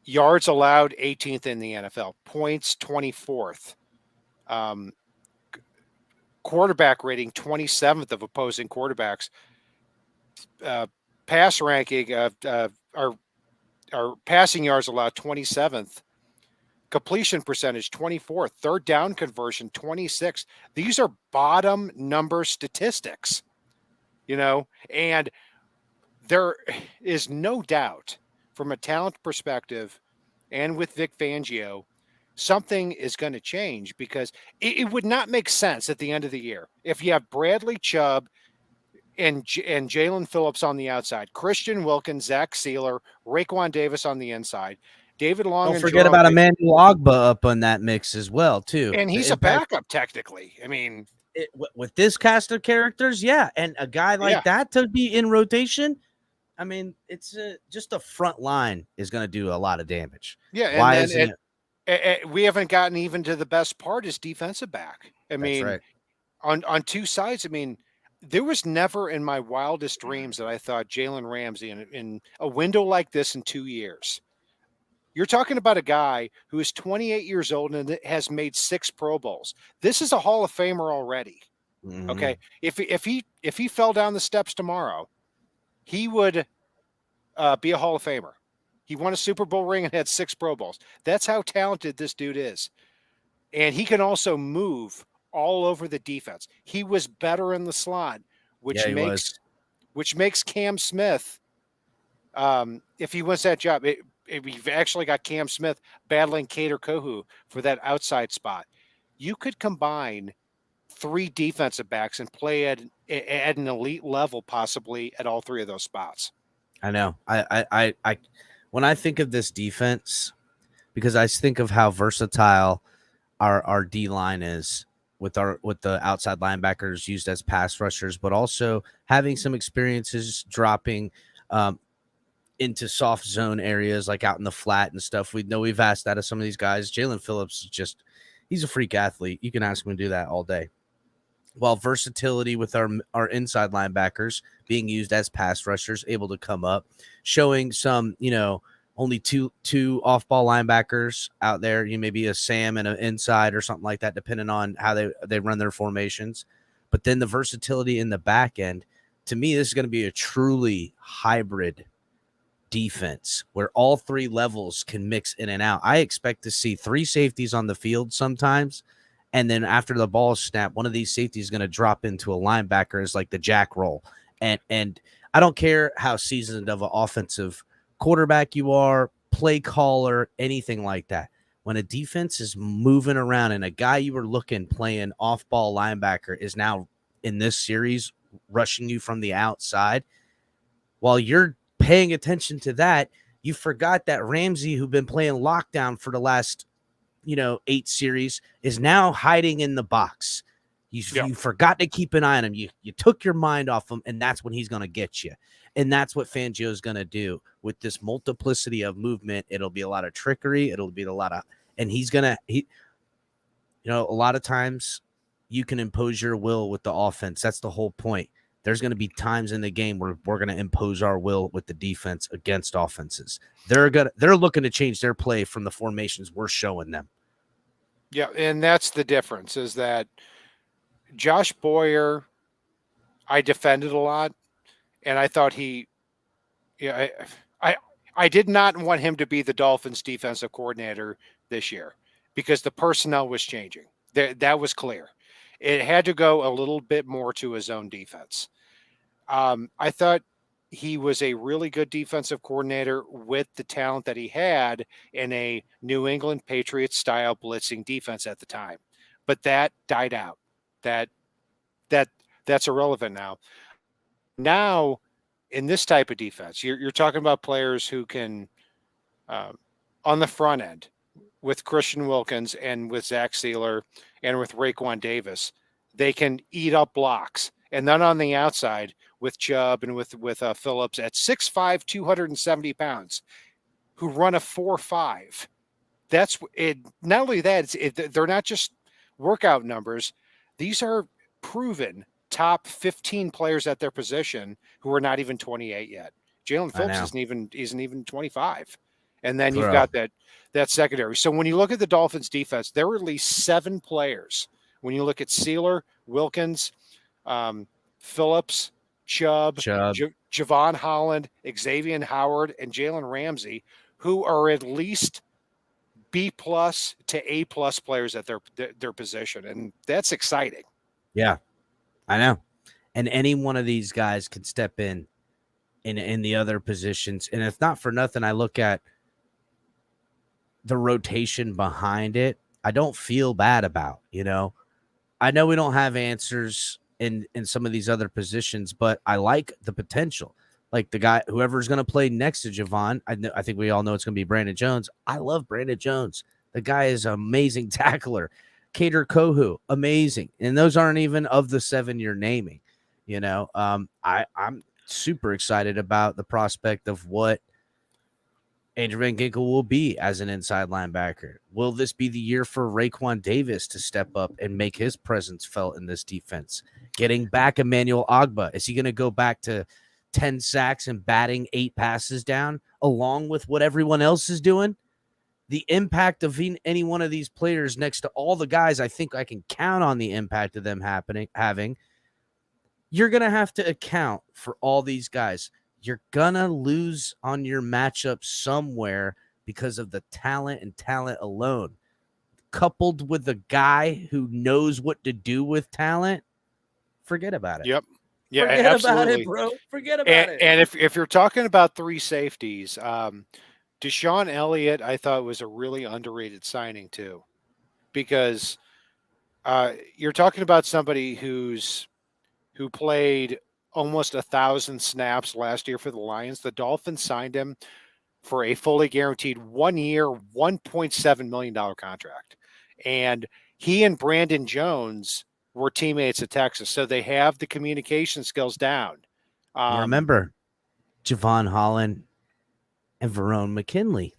yards allowed 18th in the NFL, points 24th, quarterback rating 27th of opposing quarterbacks, pass ranking our passing yards allowed 27th, completion percentage 24th, third down conversion 26th. These are bottom number statistics, and there is no doubt from a talent perspective and with Vic Fangio, something is going to change, because it would not make sense at the end of the year if you have Bradley Chubb and Jalen Phillips on the outside, Christian Wilkins, Zach Sealer, Raekwon Davis on the inside, David Long. Don't forget about Emmanuel Ogbah up on that mix as well, too. And he's a backup technically. I mean, with this cast of characters, yeah, and a guy like that to be in rotation, I mean, it's just the front line is going to do a lot of damage. Yeah, why isn't it? We haven't gotten even to the best part is defensive back. I mean, right. on two sides, I mean, there was never in my wildest dreams that I thought Jalen Ramsey in a window like this in 2 years, You're talking about a guy who is 28 years old and has made 6 Pro Bowls. This is a Hall of Famer already. Mhm. Okay, if he fell down the steps tomorrow, he would be a Hall of Famer. He won a Super Bowl ring and had 6 Pro Bowls. That's how talented this dude is, and he can also move all over the defense. He was better in the slot, which makes Cam Smith. If he wins that job, we've actually got Cam Smith battling Cater Kohu for that outside spot. You could combine 3 defensive backs and play at an elite level, possibly at all 3 of those spots. I know. I when I think of this defense, because I think of how versatile our D line is with the outside linebackers used as pass rushers, but also having some experiences dropping into soft zone areas like out in the flat and stuff. We know we've asked that of some of these guys. Jalen Phillips is he's a freak athlete. You can ask him to do that all day. While versatility with our inside linebackers being used as pass rushers, able to come up, showing some, only two off-ball linebackers out there. Maybe a Sam and an inside or something like that, depending on how they run their formations. But then the versatility in the back end, to me, this is going to be a truly hybrid defense where all 3 levels can mix in and out. I expect to see 3 safeties on the field sometimes. And then after the ball is snapped, one of these safeties is going to drop into a linebacker as like the jack roll. And I don't care how seasoned of an offensive quarterback you are, play caller, anything like that. When a defense is moving around and a guy you were looking playing off-ball linebacker is now in this series rushing you from the outside, while you're paying attention to that, you forgot that Ramsey, who've been playing lockdown for the last 8 series, is now hiding in the box. You forgot to keep an eye on him. You took your mind off him, and that's when he's going to get you. And that's what Fangio is going to do with this multiplicity of movement. It'll be a lot of trickery. It'll be a lot of, and a lot of times you can impose your will with the offense. That's the whole point. There's going to be times in the game where we're going to impose our will with the defense against offenses. They're looking to change their play from the formations we're showing them. Yeah, and that's the difference, is that Josh Boyer, I defended a lot, and I thought I did not want him to be the Dolphins defensive coordinator this year because the personnel was changing. That was clear. It had to go a little bit more to his own defense. I thought he was a really good defensive coordinator with the talent that he had in a New England Patriots style blitzing defense at the time, but that died out. That's irrelevant now. Now, in this type of defense, you're talking about players who can, on the front end, with Christian Wilkins and with Zach Sealer and with Raekwon Davis, they can eat up blocks. And then on the outside with Chubb and with Phillips at 6'5", 270 pounds, who run a 4.5. That's it. Not only that, they're not just workout numbers. These are proven top 15 players at their position who are not even 28 yet. Jalen Phillips isn't even 25. And then you've got that secondary. So when you look at the Dolphins defense, there are at least 7 players. When you look at Sealer, Wilkins, Phillips, Chubb. Javon Holland, Xavier Howard, and Jalen Ramsey, who are at least B+ to A+ players at their position. And that's exciting. Yeah, I know. And any one of these guys can step in the other positions. And if not for nothing, I look at the rotation behind it. I don't feel bad about, I know we don't have answers in some of these other positions, but I like the potential. Like the guy, whoever's going to play next to Javon, I think we all know it's going to be Brandon Jones. I love Brandon Jones. The guy is an amazing tackler. Cater Kohu, amazing. And those aren't even of the 7 you're naming. I'm super excited about the prospect of what Andrew Van Ginkel will be as an inside linebacker. Will this be the year for Raekwon Davis to step up and make his presence felt in this defense? Getting back Emmanuel Ogbah, is he going to go back to 10 sacks and batting 8 passes down along with what everyone else is doing? the impact of any one of these players next to all the guys I think I can count on the impact of them having, you're going to have to account for all these guys. You're going to lose on your matchup somewhere because of the talent and talent alone. Coupled with a guy who knows what to do with talent, forget about it. Yep. Yeah, Forget absolutely. about it, bro. Forget about it. And if you're talking about three safeties, Deshaun Elliott, I thought was a really underrated signing too, because you're talking about somebody who played almost 1,000 snaps last year for the Lions. The Dolphins signed him for a fully guaranteed 1 year, $1.7 million contract. And he and Brandon Jones were teammates at Texas. So they have the communication skills down. Remember, Javon Holland and Verone McKinley.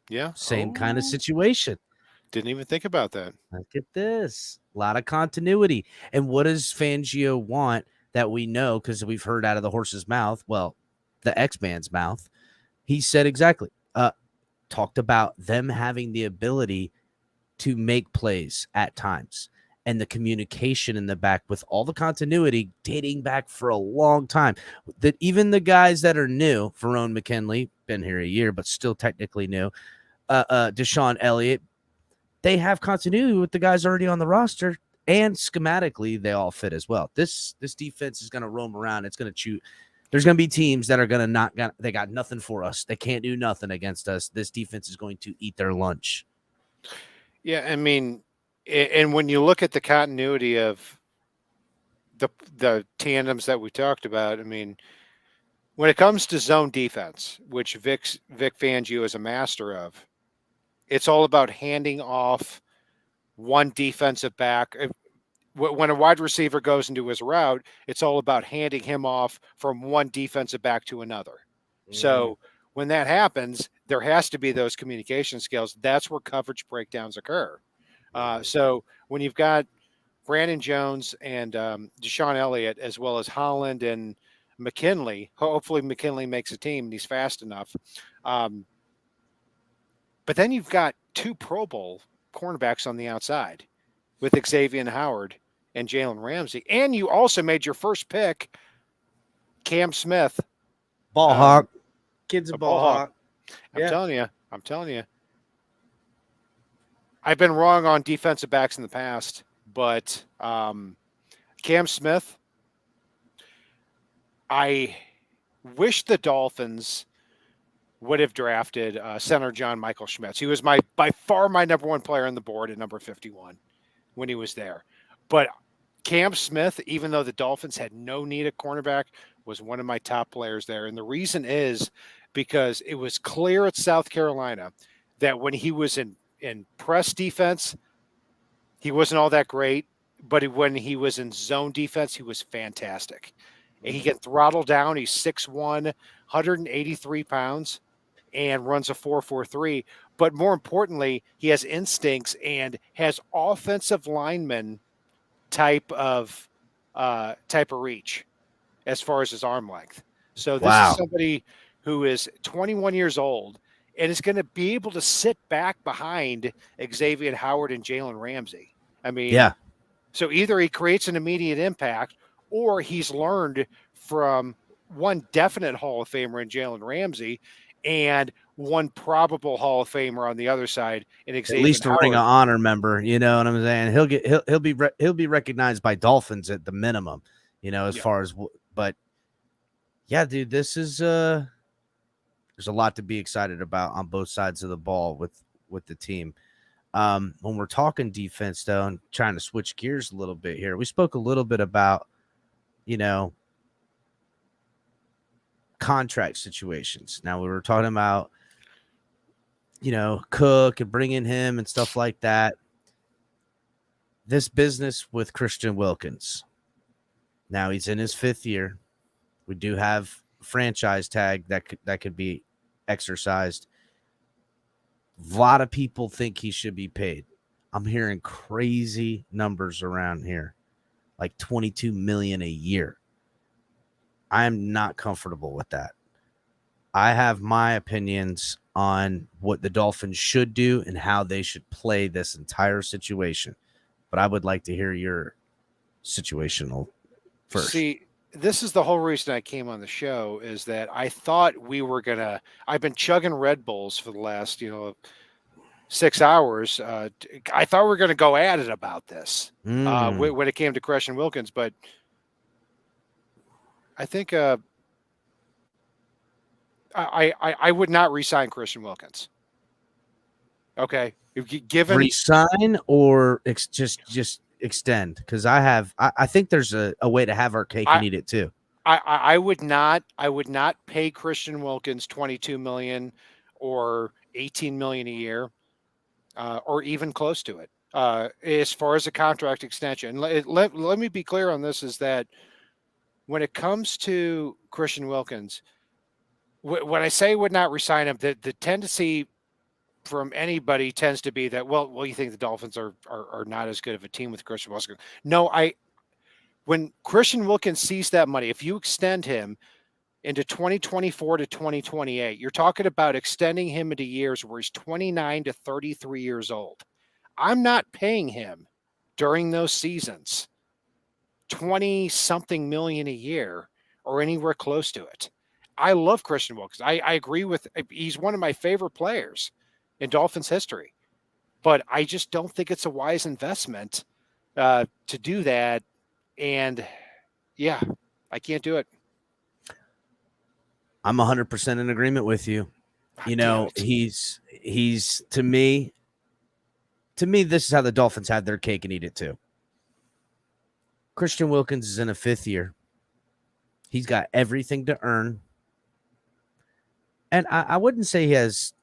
Yeah. Same kind of situation. Didn't even think about that. Look at this. A lot of continuity. And what does Fangio want that we know, because we've heard out of the horse's mouth, well, the X-Man's mouth, he said exactly, talked about them having the ability to make plays at times and the communication in the back with all the continuity dating back for a long time. That even the guys that are new, Verone McKinley, been here a year, but still technically new, Deshaun Elliott, they have continuity with the guys already on the roster, and schematically they all fit as well. This defense is going to roam around. It's going to chew. There's going to be teams that are going to they got nothing for us. They can't do nothing against us. This defense is going to eat their lunch. Yeah, I mean, and when you look at the continuity of the tandems that we talked about, I mean, when it comes to zone defense, which Vic Fangio is a master of, it's all about handing off one defensive back. When a wide receiver goes into his route, it's all about handing him off from one defensive back to another. Mm-hmm. So when that happens, there has to be those communication skills. That's where coverage breakdowns occur. So when you've got Brandon Jones and Deshaun Elliott, as well as Holland and McKinley, hopefully McKinley makes a team and he's fast enough. But then you've got two Pro Bowl cornerbacks on the outside with Xavier Howard and Jalen Ramsey. And you also made your first pick, Cam Smith. Ball hawk. Kid's a ball hawk. I'm telling you. I've been wrong on defensive backs in the past, but Cam Smith, I wish the Dolphins would have drafted center John Michael Schmitz. He was by far my number one player on the board at number 51 when he was there. But Cam Smith, even though the Dolphins had no need at cornerback, was one of my top players there. And the reason is because it was clear at South Carolina that when he was in press defense, he wasn't all that great. But when he was in zone defense, he was fantastic. And he can throttle down. He's 6'1", 183 pounds, and runs a 4.43. But more importantly, he has instincts and has offensive lineman type of reach as far as his arm length. So this is somebody who is 21 years old and is going to be able to sit back behind Xavier Howard and Jalen Ramsey. I mean, yeah. So either he creates an immediate impact, or he's learned from one definite Hall of Famer in Jalen Ramsey and one probable Hall of Famer on the other side in Xavier at least a Howard. Ring of Honor member. You know what I'm saying? He'll be recognized by Dolphins at the minimum. You know, as far as, but yeah, dude, this is there's a lot to be excited about on both sides of the ball with the team. When we're talking defense, though, and trying to switch gears a little bit here, we spoke a little bit about, contract situations. Now, we were talking about, Cook and bringing him and stuff like that. This business with Christian Wilkins. Now, he's in his 5th year. We do have a franchise tag that could be exercised. A lot of people think he should be paid. I'm hearing crazy numbers around here, like $22 million a year. I'm not comfortable with that. I have my opinions on what the Dolphins should do and how they should play this entire situation. But I would like to hear your situational first. See, this is the whole reason I came on the show, is that I thought we were gonna. I've been chugging Red Bulls for the last 6 hours. I thought we were going to go at it about this when it came to Christian Wilkins, but I think I would not re-sign Christian Wilkins. Okay, given resign or just extend, because I think there's a way to have our cake and eat it too. I would not pay Christian Wilkins $22 million or $18 million a year. Or even close to it, as far as a contract extension. Let me be clear on this, is that when it comes to Christian Wilkins, when I say would not resign him, the tendency from anybody tends to be that, well, you think the Dolphins are not as good of a team with Christian Wilkins. No, when Christian Wilkins sees that money, if you extend him into 2024 to 2028, you're talking about extending him into years where he's 29 to 33 years old. I'm not paying him during those seasons 20-something million a year or anywhere close to it. I love Christian Wilkins. I agree with, he's one of my favorite players in Dolphins history, but I just don't think it's a wise investment to do that. And yeah, I can't do it. I'm 100% in agreement with you. He's to me, this is how the Dolphins had their cake and eat it too. Christian Wilkins is in a 5th year. He's got everything to earn. And I wouldn't say he has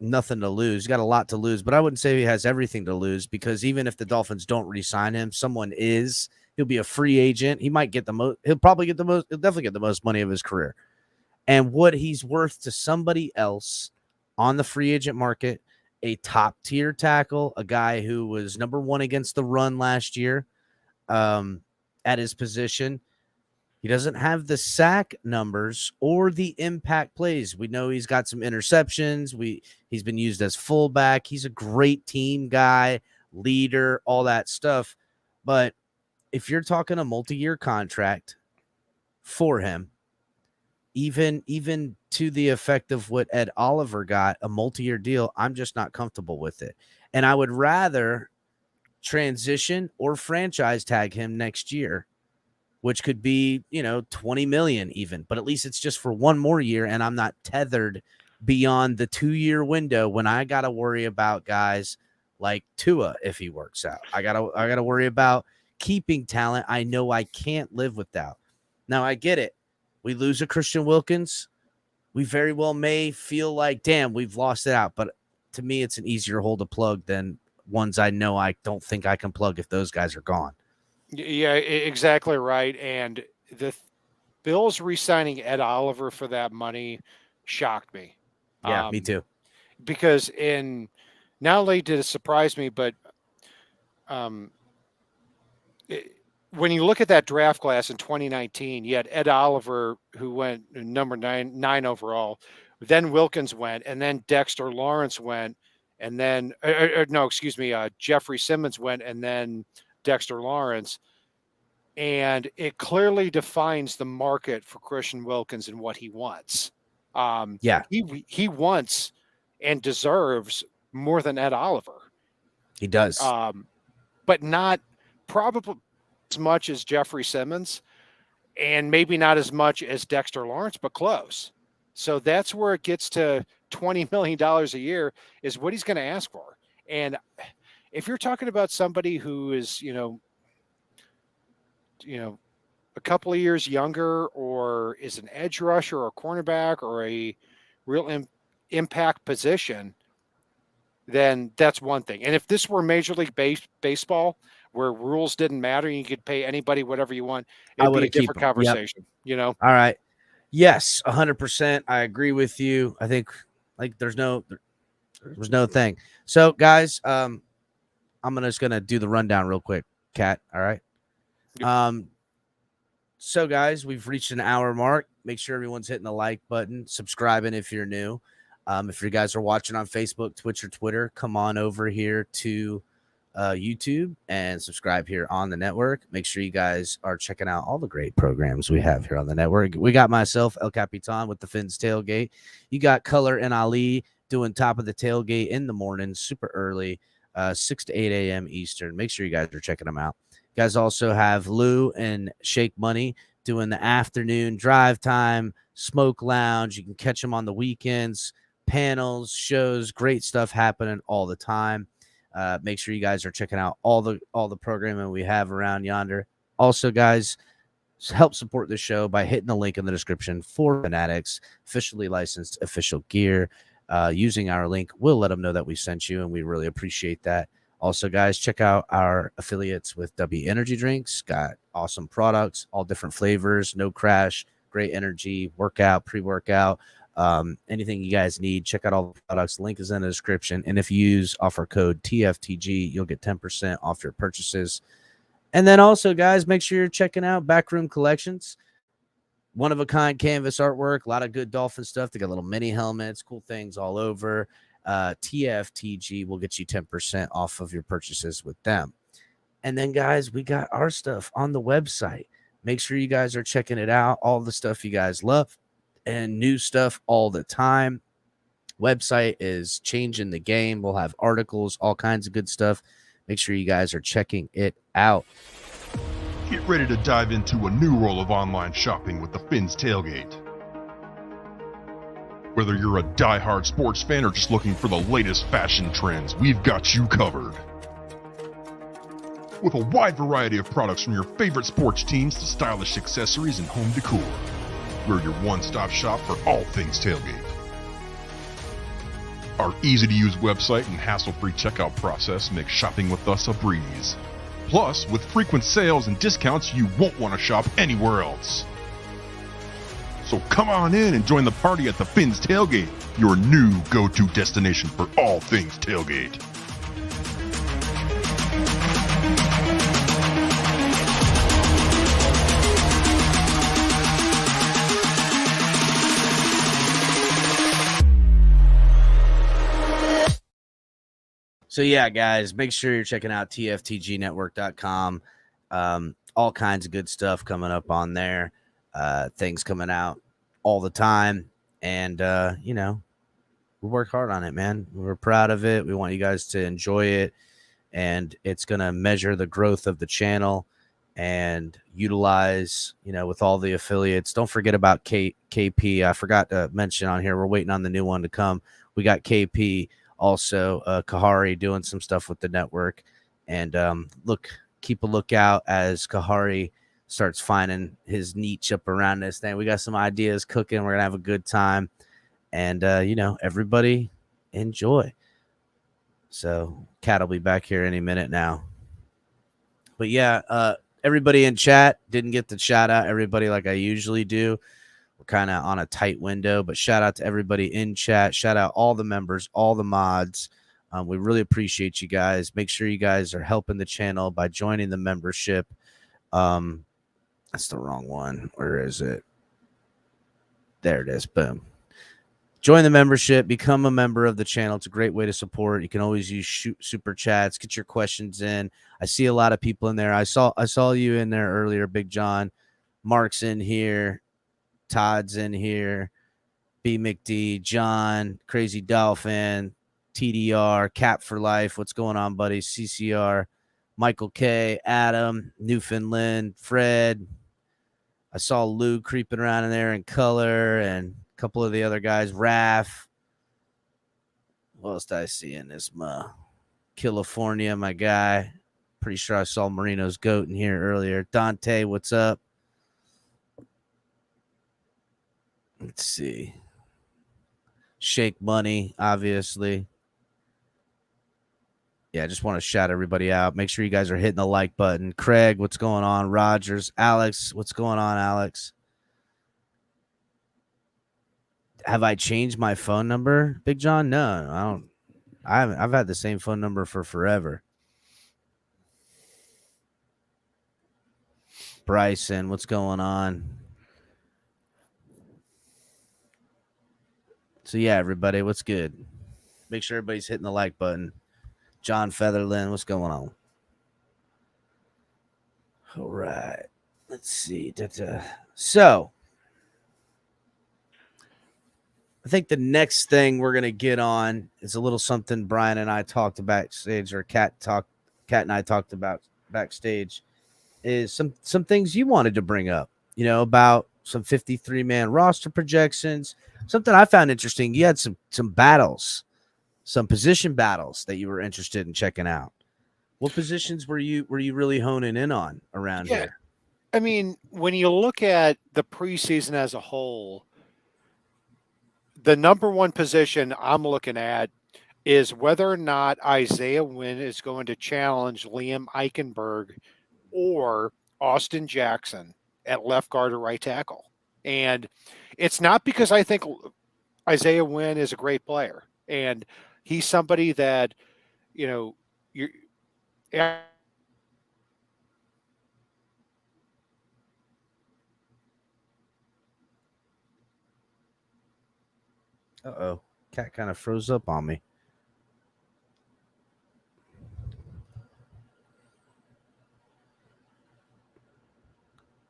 nothing to lose. He's got a lot to lose, but I wouldn't say he has everything to lose, because even if the Dolphins don't re-sign him, someone is. He'll be a free agent. He might get the most. He'll definitely get the most money of his career. And what he's worth to somebody else on the free agent market, a top tier tackle, a guy who was number 1 against the run last year at his position. He doesn't have the sack numbers or the impact plays. We know he's got some interceptions. He's been used as fullback. He's a great team guy, leader, all that stuff. But if you're talking a multi-year contract for him, even to the effect of what Ed Oliver got, a multi-year deal, I'm just not comfortable with it. And I would rather transition or franchise tag him next year, which could be, 20 million even, but at least it's just for one more year. And I'm not tethered beyond the 2-year window when I got to worry about guys like Tua. If he works out, I gotta worry about keeping talent I know I can't live without. Now I get it. We lose a Christian Wilkins, we very well may feel like, damn, we've lost it out. But to me, it's an easier hole to plug than ones I know I don't think I can plug if those guys are gone. Yeah, exactly right. And the Bills re-signing Ed Oliver for that money shocked me. Yeah, me too. Because not only did it surprise me, but when you look at that draft class in 2019, you had Ed Oliver, who went number 9 overall. Then Wilkins went, and then Dexter Lawrence went, and then Jeffrey Simmons went, and then Dexter Lawrence. And it clearly defines the market for Christian Wilkins and what he wants. He wants and deserves more than Ed Oliver. He does, but not probably as much as Jeffrey Simmons, and maybe not as much as Dexter Lawrence, but close. So that's where it gets to $20 million a year is what he's going to ask for. And if you're talking about somebody who is, a couple of years younger, or is an edge rusher or a cornerback or a real impact position, then that's one thing. And if this were Major League Baseball, where rules didn't matter, you could pay anybody whatever you want, it'd be a different conversation. Yep. All right. Yes, 100%. I agree with you. I think there's no thing. So guys, I'm just gonna do the rundown real quick, Kat. All right. Yep. So guys, we've reached an hour mark. Make sure everyone's hitting the like button, subscribing if you're new. If you guys are watching on Facebook, Twitch, or Twitter, come on over here to YouTube and subscribe here on the network. Make sure you guys are checking out all the great programs we have here on the network. We got myself, El Capitan, with the Fins Tailgate. You got Color and Ali doing Top of the Tailgate in the morning, super early, 6 to 8 a.m. Eastern. Make sure you guys are checking them out. You guys also have Lou and Shake Money doing the afternoon drive time, smoke lounge. You can catch them on the weekends, panels, shows, great stuff happening all the time. Make sure you guys are checking out all the programming we have around yonder. Also, guys, help support the show by hitting the link in the description for Fanatics, officially licensed official gear. Using our link will let them know that we sent you, and we really appreciate that. Also, guys, check out our affiliates with W Energy Drinks. Got awesome products, all different flavors, no crash, great energy, workout, pre-workout. Anything you guys need, check out all the products. Link is in the description. And if you use offer code TFTG, you'll get 10% off your purchases. And then also, guys, make sure you're checking out Backroom Collections. One-of-a-kind canvas artwork, a lot of good Dolphin stuff. They got little mini helmets, cool things all over. TFTG will get you 10% off of your purchases with them. And then, guys, we got our stuff on the website. Make sure you guys are checking it out. All the stuff you guys love and new stuff all the time. Website is changing the game. We'll have articles, all kinds of good stuff. Make sure you guys are checking it out. Get ready to dive into a new world of online shopping with the Fins Tailgate. Whether you're a die-hard sports fan or just looking for the latest fashion trends, we've got you covered. With a wide variety of products from your favorite sports teams to stylish accessories and home decor, we're your one-stop shop for all things tailgate. Our easy-to-use website and hassle-free checkout process make shopping with us a breeze. Plus, with frequent sales and discounts, you won't want to shop anywhere else. So come on in and join the party at the Fins Tailgate, your new go-to destination for all things tailgate. So, yeah, guys, make sure you're checking out tftgnetwork.com. All kinds of good stuff coming up on there. Things coming out all the time. And, we work hard on it, man. We're proud of it. We want you guys to enjoy it. And it's going to measure the growth of the channel and utilize, with all the affiliates. Don't forget about KP. I forgot to mention on here, we're waiting on the new one to come. We got KP. Also, Kahari doing some stuff with the network. And keep a lookout as Kahari starts finding his niche up around this thing. We got some ideas cooking. We're going to have a good time. And, everybody enjoy. So, Cat will be back here any minute now. But, yeah, everybody in chat, didn't get the shout out everybody like I usually do. We're kind of on a tight window, but shout out to everybody in chat. Shout out all the members, all the mods. We really appreciate you guys. Make sure you guys are helping the channel by joining the membership. That's the wrong one. Where is it? There it is. Boom. Join the membership. Become a member of the channel. It's a great way to support. You can always use super chats. Get your questions in. I see a lot of people in there. I saw you in there earlier, Big John. Mark's in here. Todd's in here, B. McD, John, Crazy Dolphin, TDR, Cap for Life. What's going on, buddy? CCR, Michael K, Adam, Newfoundland, Fred. I saw Lou creeping around in there in color and a couple of the other guys. Raph. What else did I see in this? California, my guy. Pretty sure I saw Marino's goat in here earlier. Dante, what's up? Let's see. Shake Money, obviously. Yeah, I just want to shout everybody out. Make sure you guys are hitting the like button. Craig, what's going on? Rodgers. Alex, what's going on, Alex? Have I changed my phone number, Big John? No, I don't. I've had the same phone number for forever. Bryson, what's going on? Let's So yeah, everybody, what's good? Make sure everybody's hitting the like button. John Featherland, what's going on? All right. Let's see. So I think the next thing we're gonna get on is a little something Brian and I talked backstage, or Cat and I talked about backstage, is some things you wanted to bring up, about some 53-man roster projections. Something I found interesting. You had some battles, some position battles that you were interested in checking out. What positions were you really honing in on around here? I mean, when you look at the preseason as a whole, the number one position I'm looking at is whether or not Isaiah Wynn is going to challenge Liam Eichenberg or Austin Jackson at left guard or right tackle. And it's not because I think Isaiah Wynn is a great player and he's somebody that, you're Uh-oh. Cat kind of froze up on me.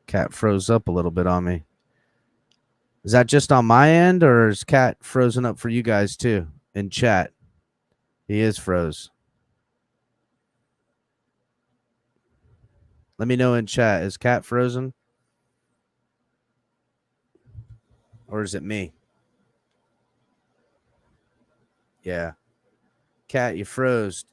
Cat froze up a little bit on me. Is that just on my end, or is Cat frozen up for you guys too in chat? He is froze. Let me know in chat. Is Cat frozen? Or is it me? Yeah. Cat, you froze.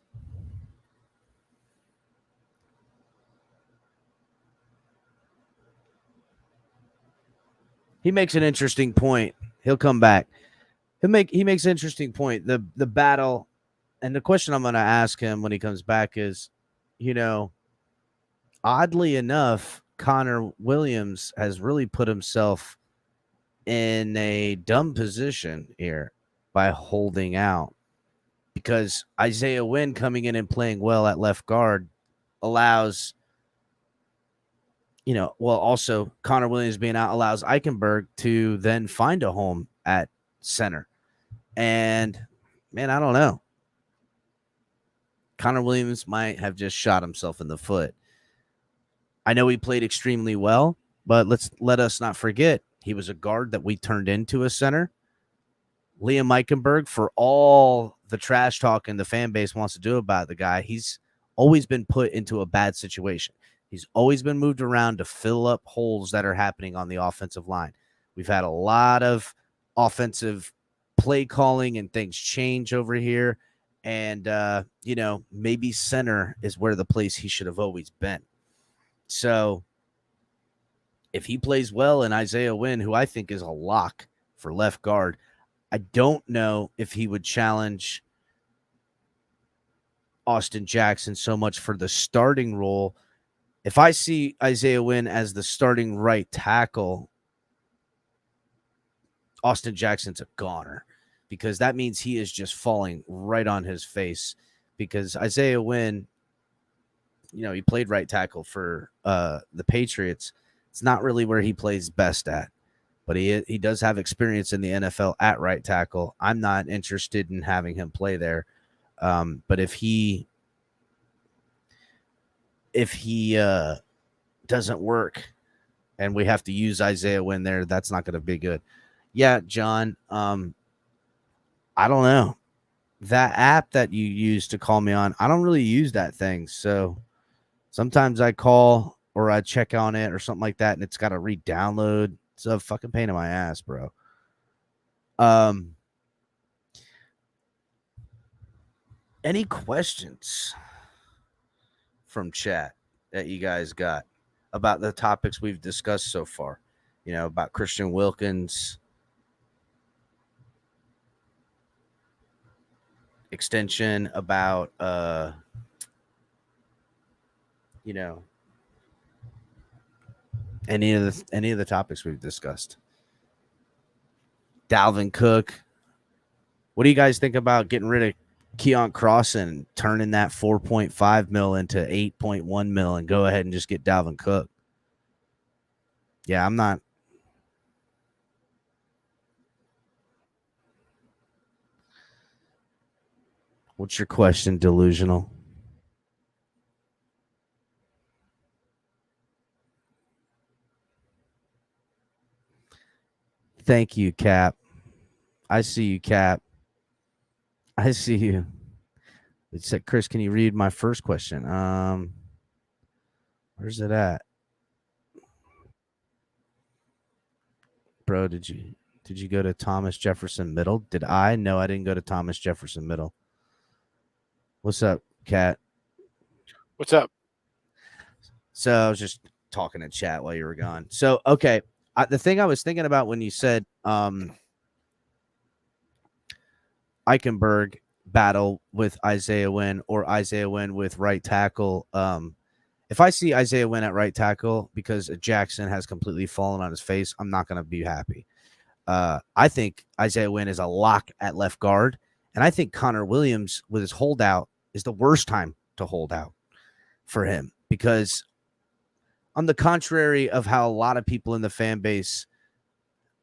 He makes an interesting point. He'll come back. He makes an interesting point. The battle, and the question I'm going to ask him when he comes back is, oddly enough, Connor Williams has really put himself in a dumb position here by holding out, because Isaiah Wynn coming in and playing well at left guard allows, also Connor Williams being out allows Eichenberg to then find a home at center. And, man, I don't know. Connor Williams might have just shot himself in the foot. I know he played extremely well, but let us not forget, he was a guard that we turned into a center. Liam Eichenberg, for all the trash talk and the fan base wants to do about the guy, he's always been put into a bad situation. He's always been moved around to fill up holes that are happening on the offensive line. We've had a lot of offensive play calling and things change over here. And, maybe center is where the place he should have always been. So if he plays well, and Isaiah Wynn, who I think is a lock for left guard, I don't know if he would challenge Austin Jackson so much for the starting role. If I see Isaiah Wynn as the starting right tackle, Austin Jackson's a goner, because that means he is just falling right on his face, because Isaiah Wynn, he played right tackle for the Patriots. It's not really where he plays best at, but he does have experience in the NFL at right tackle. I'm not interested in having him play there. But if he doesn't work and we have to use Isaiah Wynn there, that's not going to be good. Yeah, John, I don't know. That app that you use to call me on, I don't really use that thing. So sometimes I call or I check on it or something like that, and it's got to re-download. It's a fucking pain in my ass, bro. Any questions from chat that you guys got about the topics we've discussed so far? About Christian Wilkins, extension, about any of the topics we've discussed. Dalvin Cook. What do you guys think about getting rid of Keon Cross and turning that 4.5 mil into 8.1 mil and go ahead and just get Dalvin Cook? Yeah, I'm not. What's your question, delusional? Thank you, Cap. I see you, Cap. I see you. It said, Chris, can you read my first question? Where's it at? Bro, did you go to Thomas Jefferson Middle? Did I? No, I didn't go to Thomas Jefferson Middle. What's up, Cat? What's up? So I was just talking in chat while you were gone. So, okay. The thing I was thinking about when you said Eichenberg battle with Isaiah Wynn or Isaiah Wynn with right tackle. If I see Isaiah Wynn at right tackle because Jackson has completely fallen on his face, I'm not going to be happy. I think Isaiah Wynn is a lock at left guard, and I think Connor Williams with his holdout is the worst time to hold out for him because on the contrary of how a lot of people in the fan base,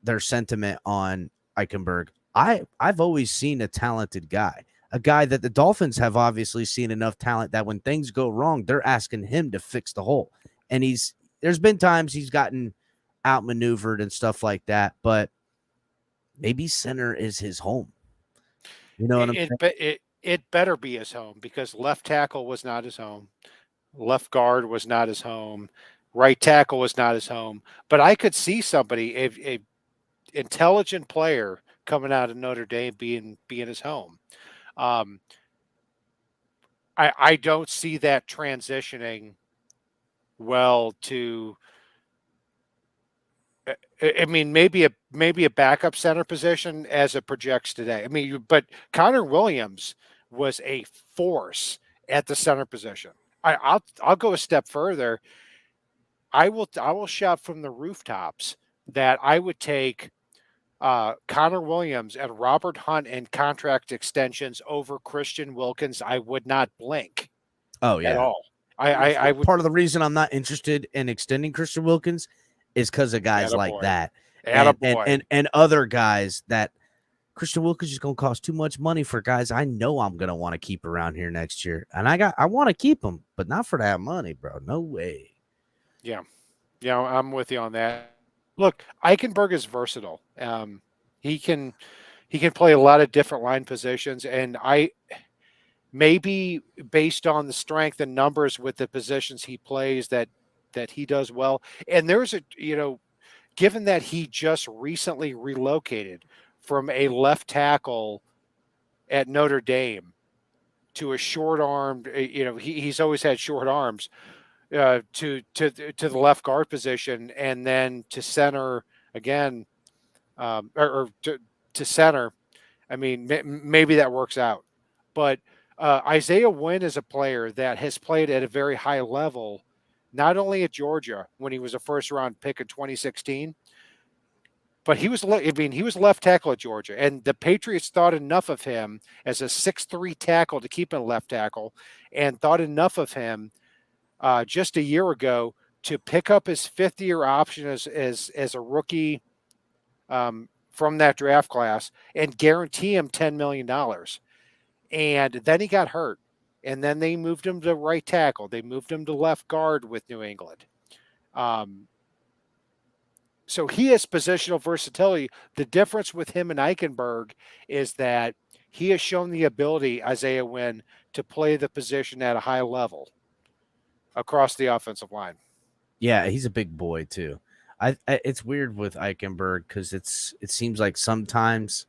their sentiment on Eichenberg, I've always seen a talented guy, a guy that the Dolphins have obviously seen enough talent that when things go wrong, they're asking him to fix the hole. And there's been times he's gotten outmaneuvered and stuff like that, but maybe center is his home. You know what I'm saying? It better be his home because left tackle was not his home. Left guard was not his home. Right tackle was not his home. But I could see somebody, a intelligent player coming out of Notre Dame being his home. I don't see that transitioning well to. I mean, maybe a backup center position as it projects today. I mean, but Connor Williams was a force at the center position. I'll go a step further. I will shout from the rooftops that I would take Connor Williams and Robert Hunt in contract extensions over Christian Wilkins. I would not blink. Oh yeah, at all. I would. Part of the reason I'm not interested in extending Christian Wilkins is because of guys like that and other guys that Christian Wilkins is going to cost too much money for guys I know I'm going to want to keep around here next year. And I want to keep him, but not for that money, bro. No way. Yeah. Yeah, I'm with you on that. Look, Eichenberg is versatile. He can play a lot of different line positions, and maybe based on the strength and numbers with the positions he plays that he does well. And there's given that he just recently relocated from a left tackle at Notre Dame to a short-armed, he's always had short arms, to the left guard position, and then to center again, or to center. I mean, maybe that works out. But Isaiah Wynn is a player that has played at a very high level, not only at Georgia when he was a first-round pick in 2016, but he was left tackle at Georgia, and the Patriots thought enough of him as a 6'3" tackle to keep him left tackle, and thought enough of him just a year ago to pick up his fifth-year option as a rookie from that draft class and guarantee him $10 million. And then he got hurt, and then they moved him to right tackle. They moved him to left guard with New England. So he has positional versatility. The difference with him and Eichenberg is that he has shown the ability, Isaiah Wynn, to play the position at a high level across the offensive line. Yeah, he's a big boy too. It's weird with Eichenberg because it seems like sometimes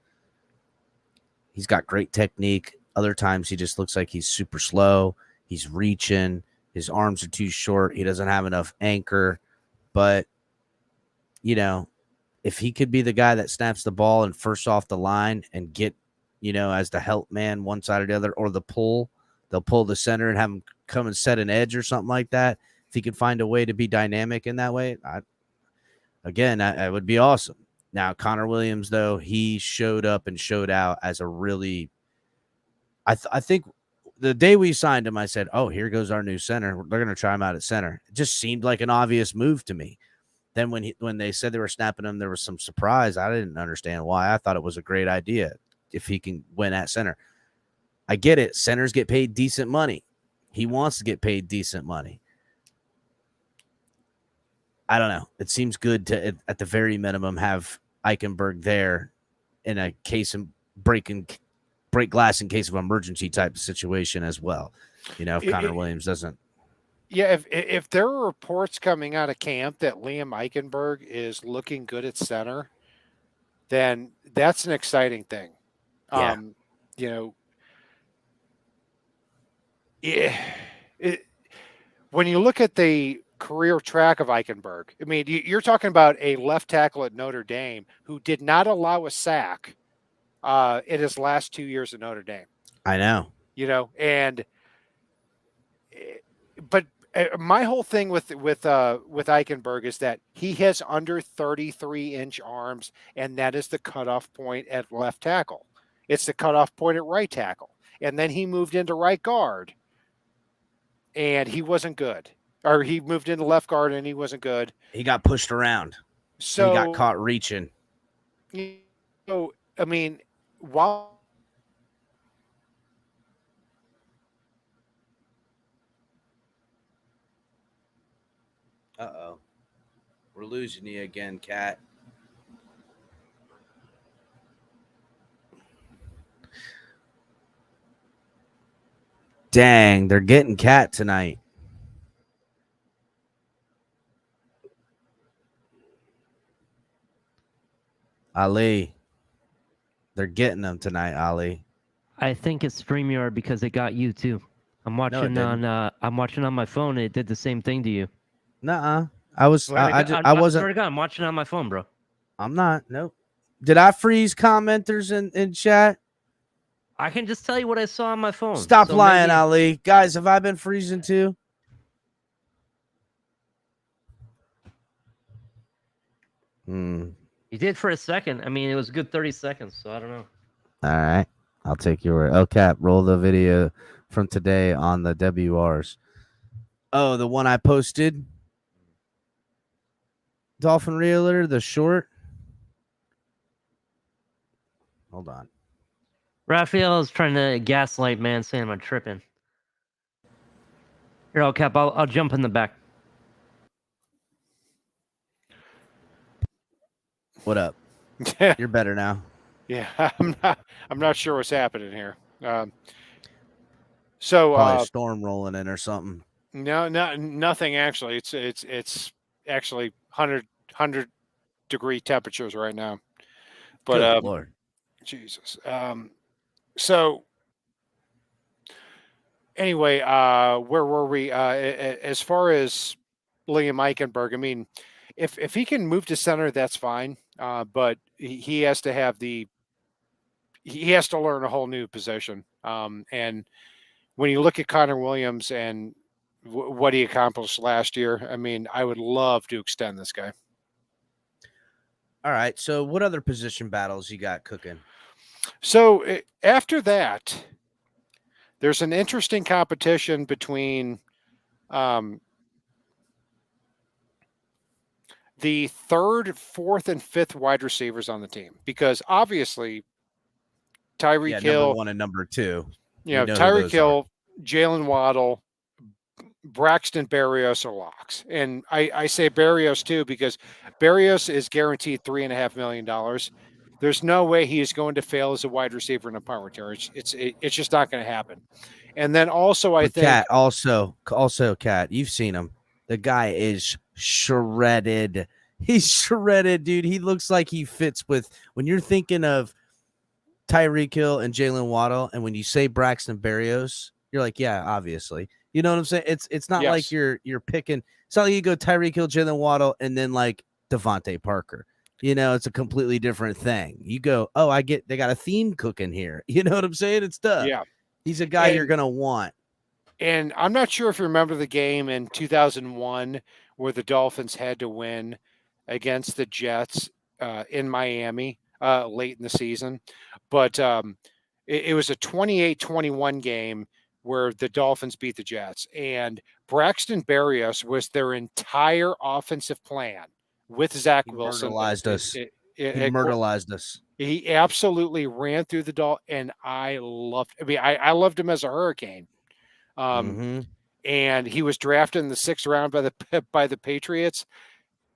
he's got great technique. Other times he just looks like he's super slow. He's reaching. His arms are too short. He doesn't have enough anchor. But, if he could be the guy that snaps the ball and first off the line and get, as the help man one side or the other, or they'll pull the center and have him come and set an edge or something like that. If he could find a way to be dynamic in that way, that would be awesome. Now, Connor Williams, though, he showed up and showed out as a really I think the day we signed him, I said, oh, here goes our new center. They're going to try him out at center. It just seemed like an obvious move to me. Then when they said they were snapping him, there was some surprise. I didn't understand why. I thought it was a great idea if he can win at center. I get it. Centers get paid decent money. He wants to get paid decent money. I don't know. It seems good to, at the very minimum, have Eichenberg there in a case of break glass in case of emergency type of situation as well. If Connor Williams doesn't. Yeah, if there are reports coming out of camp that Liam Eichenberg is looking good at center, then that's an exciting thing. Yeah. When you look at the career track of Eichenberg, I mean, you're talking about a left tackle at Notre Dame who did not allow a sack in his last 2 years at Notre Dame. I know. But my whole thing with Eichenberg is that he has under 33-inch arms, and that is the cutoff point at left tackle. It's the cutoff point at right tackle. And then he moved into right guard, and he wasn't good. Or he moved into left guard, and he wasn't good. He got pushed around. So he got caught reaching. I mean, while Uh-oh. We're losing you again, Cat. Dang, they're getting Cat tonight. Ali. They're getting them tonight, Ali. I think it's StreamYard because it got you too. I'm watching on my phone. It did the same thing to you. Nuh-uh. I wasn't. I'm watching on my phone, bro. I'm not. Nope. Did I freeze commenters in chat? I can just tell you what I saw on my phone. Stop lying, Ali. Guys, have I been freezing too? You did for a second. I mean, it was a good 30 seconds, so I don't know. All right. I'll take your word. Oh, Cap, roll the video from today on the WRs. Oh, the one I posted? Dolphin Realtor, the short? Hold on. Raphael is trying to gaslight man, saying I'm tripping. Here, I'll Cap. I'll jump in the back. What up? You're better now. Yeah, I'm not sure what's happening here. Probably a storm rolling in or something. No, nothing actually. It's actually 100 degree temperatures right now. But Good Lord. Jesus. So anyway, where were we? As far as Liam Eichenberg, I mean, if he can move to center, that's fine. But he has to have he has to learn a whole new position. And when you look at Connor Williams and what he accomplished last year, I mean, I would love to extend this guy. All right. So what other position battles you got cooking? So after that, there's an interesting competition between the third, fourth, and fifth wide receivers on the team, because obviously Tyreek Hill, number 1 and number 2. Tyreek Hill, Jalen Waddle, Braxton Berrios are locks. And I say Berrios too, because Berrios is guaranteed $3.5 million. There's no way he is going to fail as a wide receiver in a punt return. It's just not going to happen. And then also, I think Cat, also Cat, you've seen him. The guy is shredded. He's shredded, dude. He looks like he fits with, when you're thinking of Tyreek Hill and Jalen Waddle, and when you say Braxton Berrios, you're like, yeah, obviously. You know what I'm saying? It's not like you're picking. It's not like you go Tyreek Hill, Jalen Waddle, and then like Devontae Parker. It's a completely different thing. You go, oh, I get, they got a theme cooking here. You know what I'm saying? It's tough. Yeah. He's a guy you're going to want. And I'm not sure if you remember the game in 2001 where the Dolphins had to win against the Jets in Miami late in the season. But it was a 28-21 game where the Dolphins beat the Jets. And Braxton Berrios was their entire offensive plan with Zach Wilson. Myrtleized us. He myrtleized us. He absolutely ran through the doll, and I loved him as a Hurricane. Mm-hmm. And he was drafted in the 6th round by the Patriots.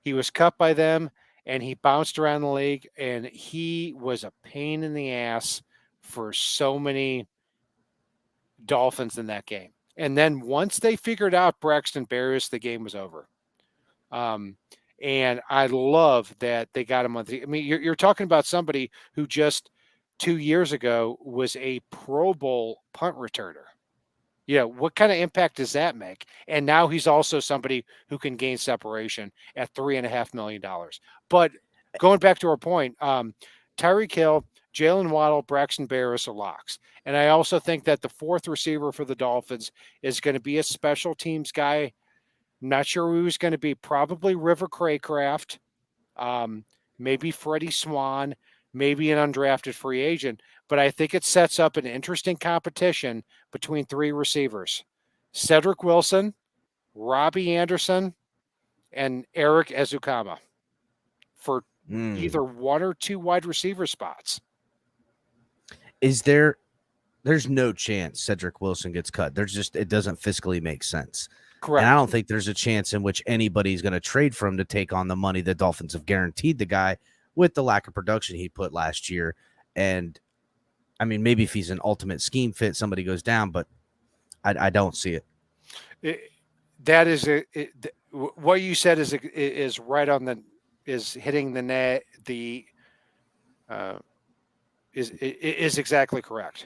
He was cut by them, and he bounced around the league, and he was a pain in the ass for so many Dolphins in that game. And then once they figured out Braxton Berrios, the game was over. And I love that they got him on the. I mean, you're talking about somebody who just 2 years ago was a Pro Bowl punt returner. Yeah, what kind of impact does that make? And now he's also somebody who can gain separation at $3.5 million. But going back to our point, Tyreek Hill, Jalen Waddle, Braxton Berrios are locks. And I also think that the 4th receiver for the Dolphins is going to be a special teams guy. Not sure who's going to be. Probably River Craycraft, maybe Freddie Swan, maybe an undrafted free agent. But I think it sets up an interesting competition between 3 receivers: Cedric Wilson, Robbie Anderson, and Eric Ezukama for either 1 or 2 wide receiver spots. There's no chance Cedric Wilson gets cut. It doesn't fiscally make sense. Correct. And I don't think there's a chance in which anybody's going to trade for him to take on the money the Dolphins have guaranteed the guy with the lack of production he put last year. And I mean, maybe if he's an ultimate scheme fit, somebody goes down, but I don't see it. What you said is right on is hitting the net. Is exactly correct.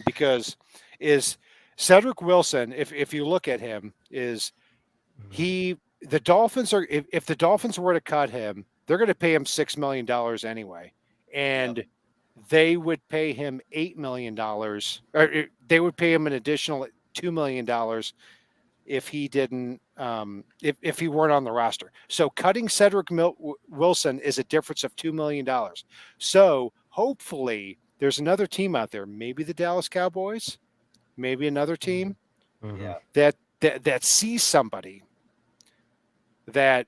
Because is Cedric Wilson, if you look at him, the Dolphins are, if the Dolphins were to cut him, they're going to pay him $6 million anyway. And they would pay him $8 million, or they would pay him an additional $2 million if he didn't, if he weren't on the roster. So cutting Cedric Wilson is a difference of $2 million. So hopefully there's another team out there, maybe the Dallas Cowboys, maybe another team that sees somebody that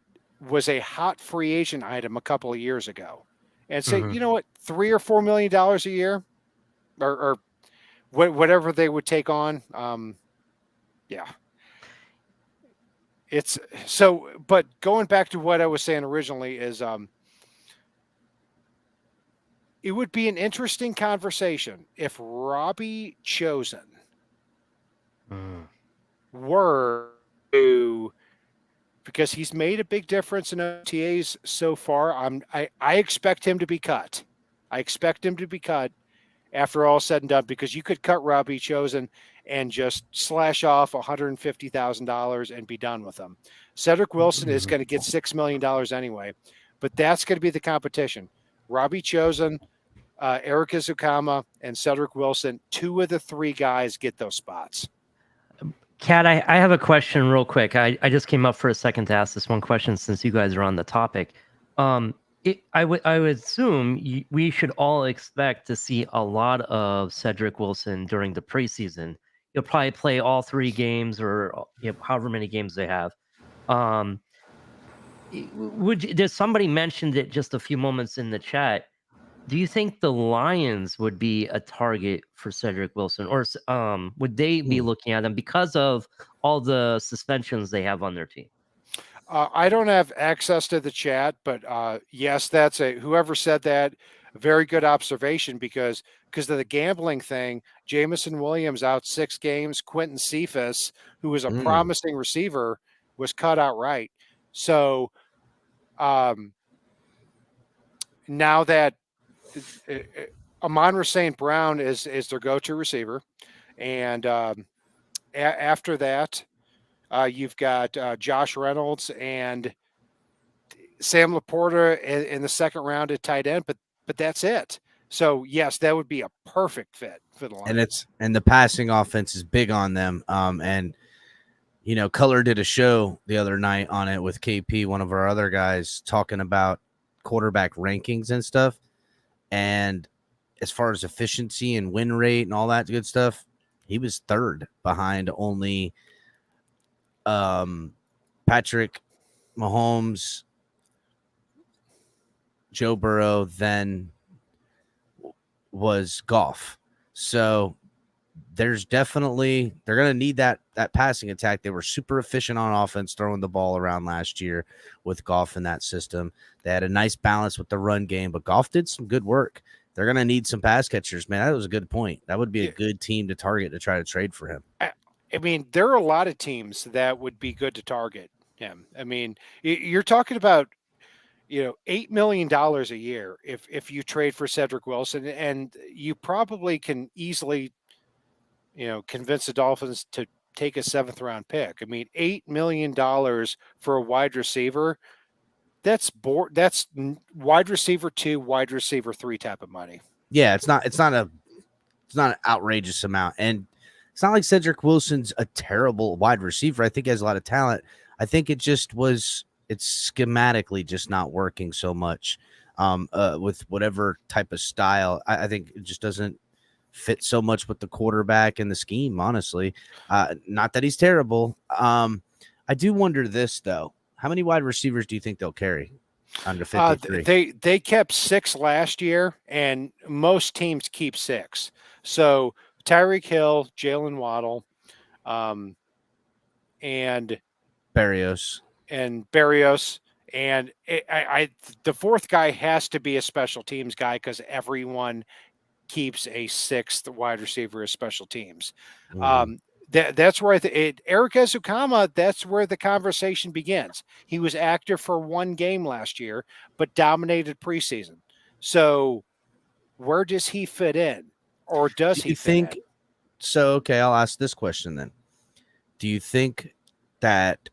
was a hot free agent item a couple of years ago and say, you know what, $3 or $4 million a year or whatever they would take on. It's so, but going back to what I was saying originally is, it would be an interesting conversation if Robbie Chosen were to, because he's made a big difference in OTAs so far. I expect him to be cut. I expect him to be cut after all said and done, because you could cut Robbie Chosen and just slash off $150,000 and be done with him. Cedric Wilson is going to get $6 million anyway, but that's going to be the competition. Robbie Chosen, Eric Izukama, and Cedric Wilson, 2 of the 3 guys get those spots. Kat, I have a question real quick. I just came up for a second to ask this one question since you guys are on the topic. I would assume we should all expect to see a lot of Cedric Wilson during the preseason. He'll probably play all 3 games or however many games they have. There's somebody mentioned it just a few moments in the chat. Do you think the Lions would be a target for Cedric Wilson, or would they be looking at him because of all the suspensions they have on their team? I don't have access to the chat, but yes, that's whoever said that, very good observation, because of the gambling thing. Jamison Williams out 6 games. Quentin Cephas, who was a promising receiver, was cut outright. So now that Amon-Ra St. Brown is their go-to receiver, and after that, you've got Josh Reynolds and Sam Laporta in the 2nd round at tight end, but that's it. So yes, that would be a perfect fit for the Lions. And the passing offense is big on them. And Color did a show the other night on it with KP, one of our other guys, talking about quarterback rankings and stuff. And as far as efficiency and win rate and all that good stuff, he was 3rd behind only Patrick Mahomes, Joe Burrow, then was Goff. So there's definitely they're going to need that passing attack. They were super efficient on offense throwing the ball around last year with Goff in that system. They had a nice balance with the run game, but Goff did some good work. They're going to need some pass catchers, man. That was a good point. That would be a good team to target to try to trade for him. I mean, there are a lot of teams that would be good to target him. I mean, you're talking about, $8 million a year if you trade for Cedric Wilson, and you probably can easily, convince the Dolphins to take a 7th round pick. I mean, $8 million for a wide receiver. That's wide receiver 2, wide receiver 3 type of money. Yeah, it's not an outrageous amount. And it's not like Cedric Wilson's a terrible wide receiver. I think he has a lot of talent. I think it's schematically just not working so much with whatever type of style. I think it just doesn't fit so much with the quarterback and the scheme, honestly. Not that he's terrible. I do wonder this, though. How many wide receivers do you think they'll carry under 53? They kept 6 last year, and most teams keep 6. So Tyreek Hill, Jalen Waddle, and Barrios. And the 4th guy has to be a special teams guy because everyone keeps a 6th wide receiver as special teams. Mm-hmm. That's where Eric Ezukama, that's where the conversation begins. He was active for 1 game last year, but dominated preseason. So where does he fit in? Or does he fit in? So, okay, I'll ask this question then. Do you think that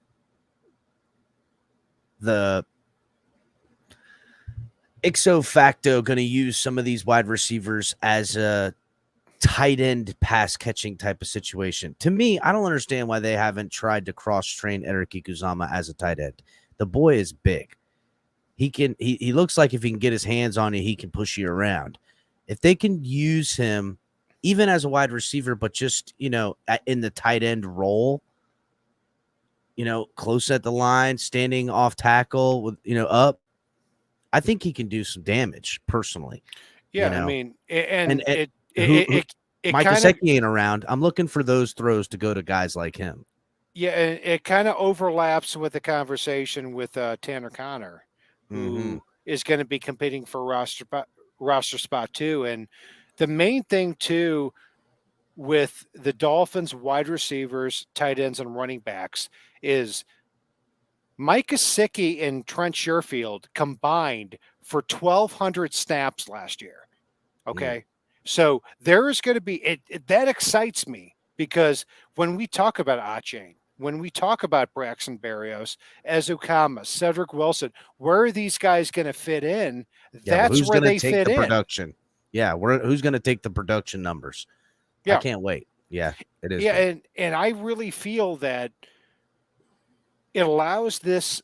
the ixo facto going to use some of these wide receivers as a tight end pass catching type of situation? To me, I don't understand why they haven't tried to cross train Eric Ikuzama as a tight end. The boy is big. He looks like if he can get his hands on you, he can push you around. If they can use him even as a wide receiver, but just, in the tight end role, close at the line, standing off tackle with, up, I think he can do some damage personally. Yeah. I mean, and Mike Gesicki ain't around. I'm looking for those throws to go to guys like him. Yeah, and it kind of overlaps with the conversation with Tanner Connor, who is going to be competing for roster spot 2. And the main thing too with the Dolphins wide receivers, tight ends, and running backs is Mike Gesicki and Trent Sherfield combined for 1,200 snaps last year. Okay. So there is going to be that excites me, because when we talk about Achane, when we talk about Braxton Berrios, Ezukama, Cedric Wilson, where are these guys going to fit in? That's where they fit in. Production. Yeah, who's going to take the production numbers? Yeah. I can't wait. Yeah, it is. Yeah, and I really feel that it allows this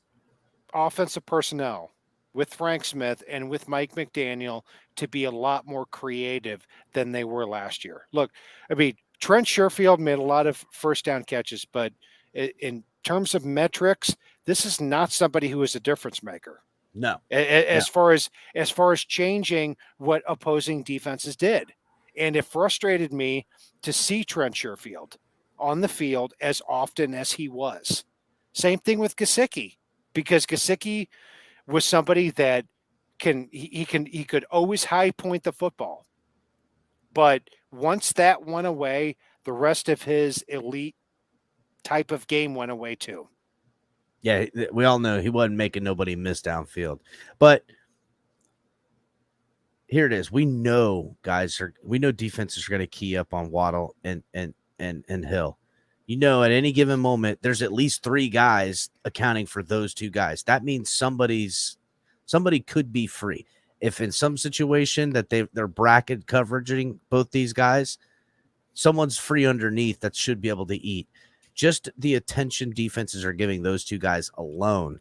offensive personnel with Frank Smith and with Mike McDaniel to be a lot more creative than they were last year. Look, I mean, Trent Sherfield made a lot of first down catches, but in terms of metrics, this is not somebody who is a difference maker. No. As far as changing what opposing defenses did. And it frustrated me to see Trent Sherfield on the field as often as he was. Same thing with Gesicki, because Gesicki was somebody that he could always high point the football. But once that went away, the rest of his elite type of game went away too. Yeah, we all know he wasn't making nobody miss downfield. But here it is. We know defenses are going to key up on Waddle and Hill. At any given moment, there's at least 3 guys accounting for those 2 guys. That means somebody could be free. If in some situation that they're bracket coveraging both these guys, someone's free underneath that should be able to eat. Just the attention defenses are giving those 2 guys alone.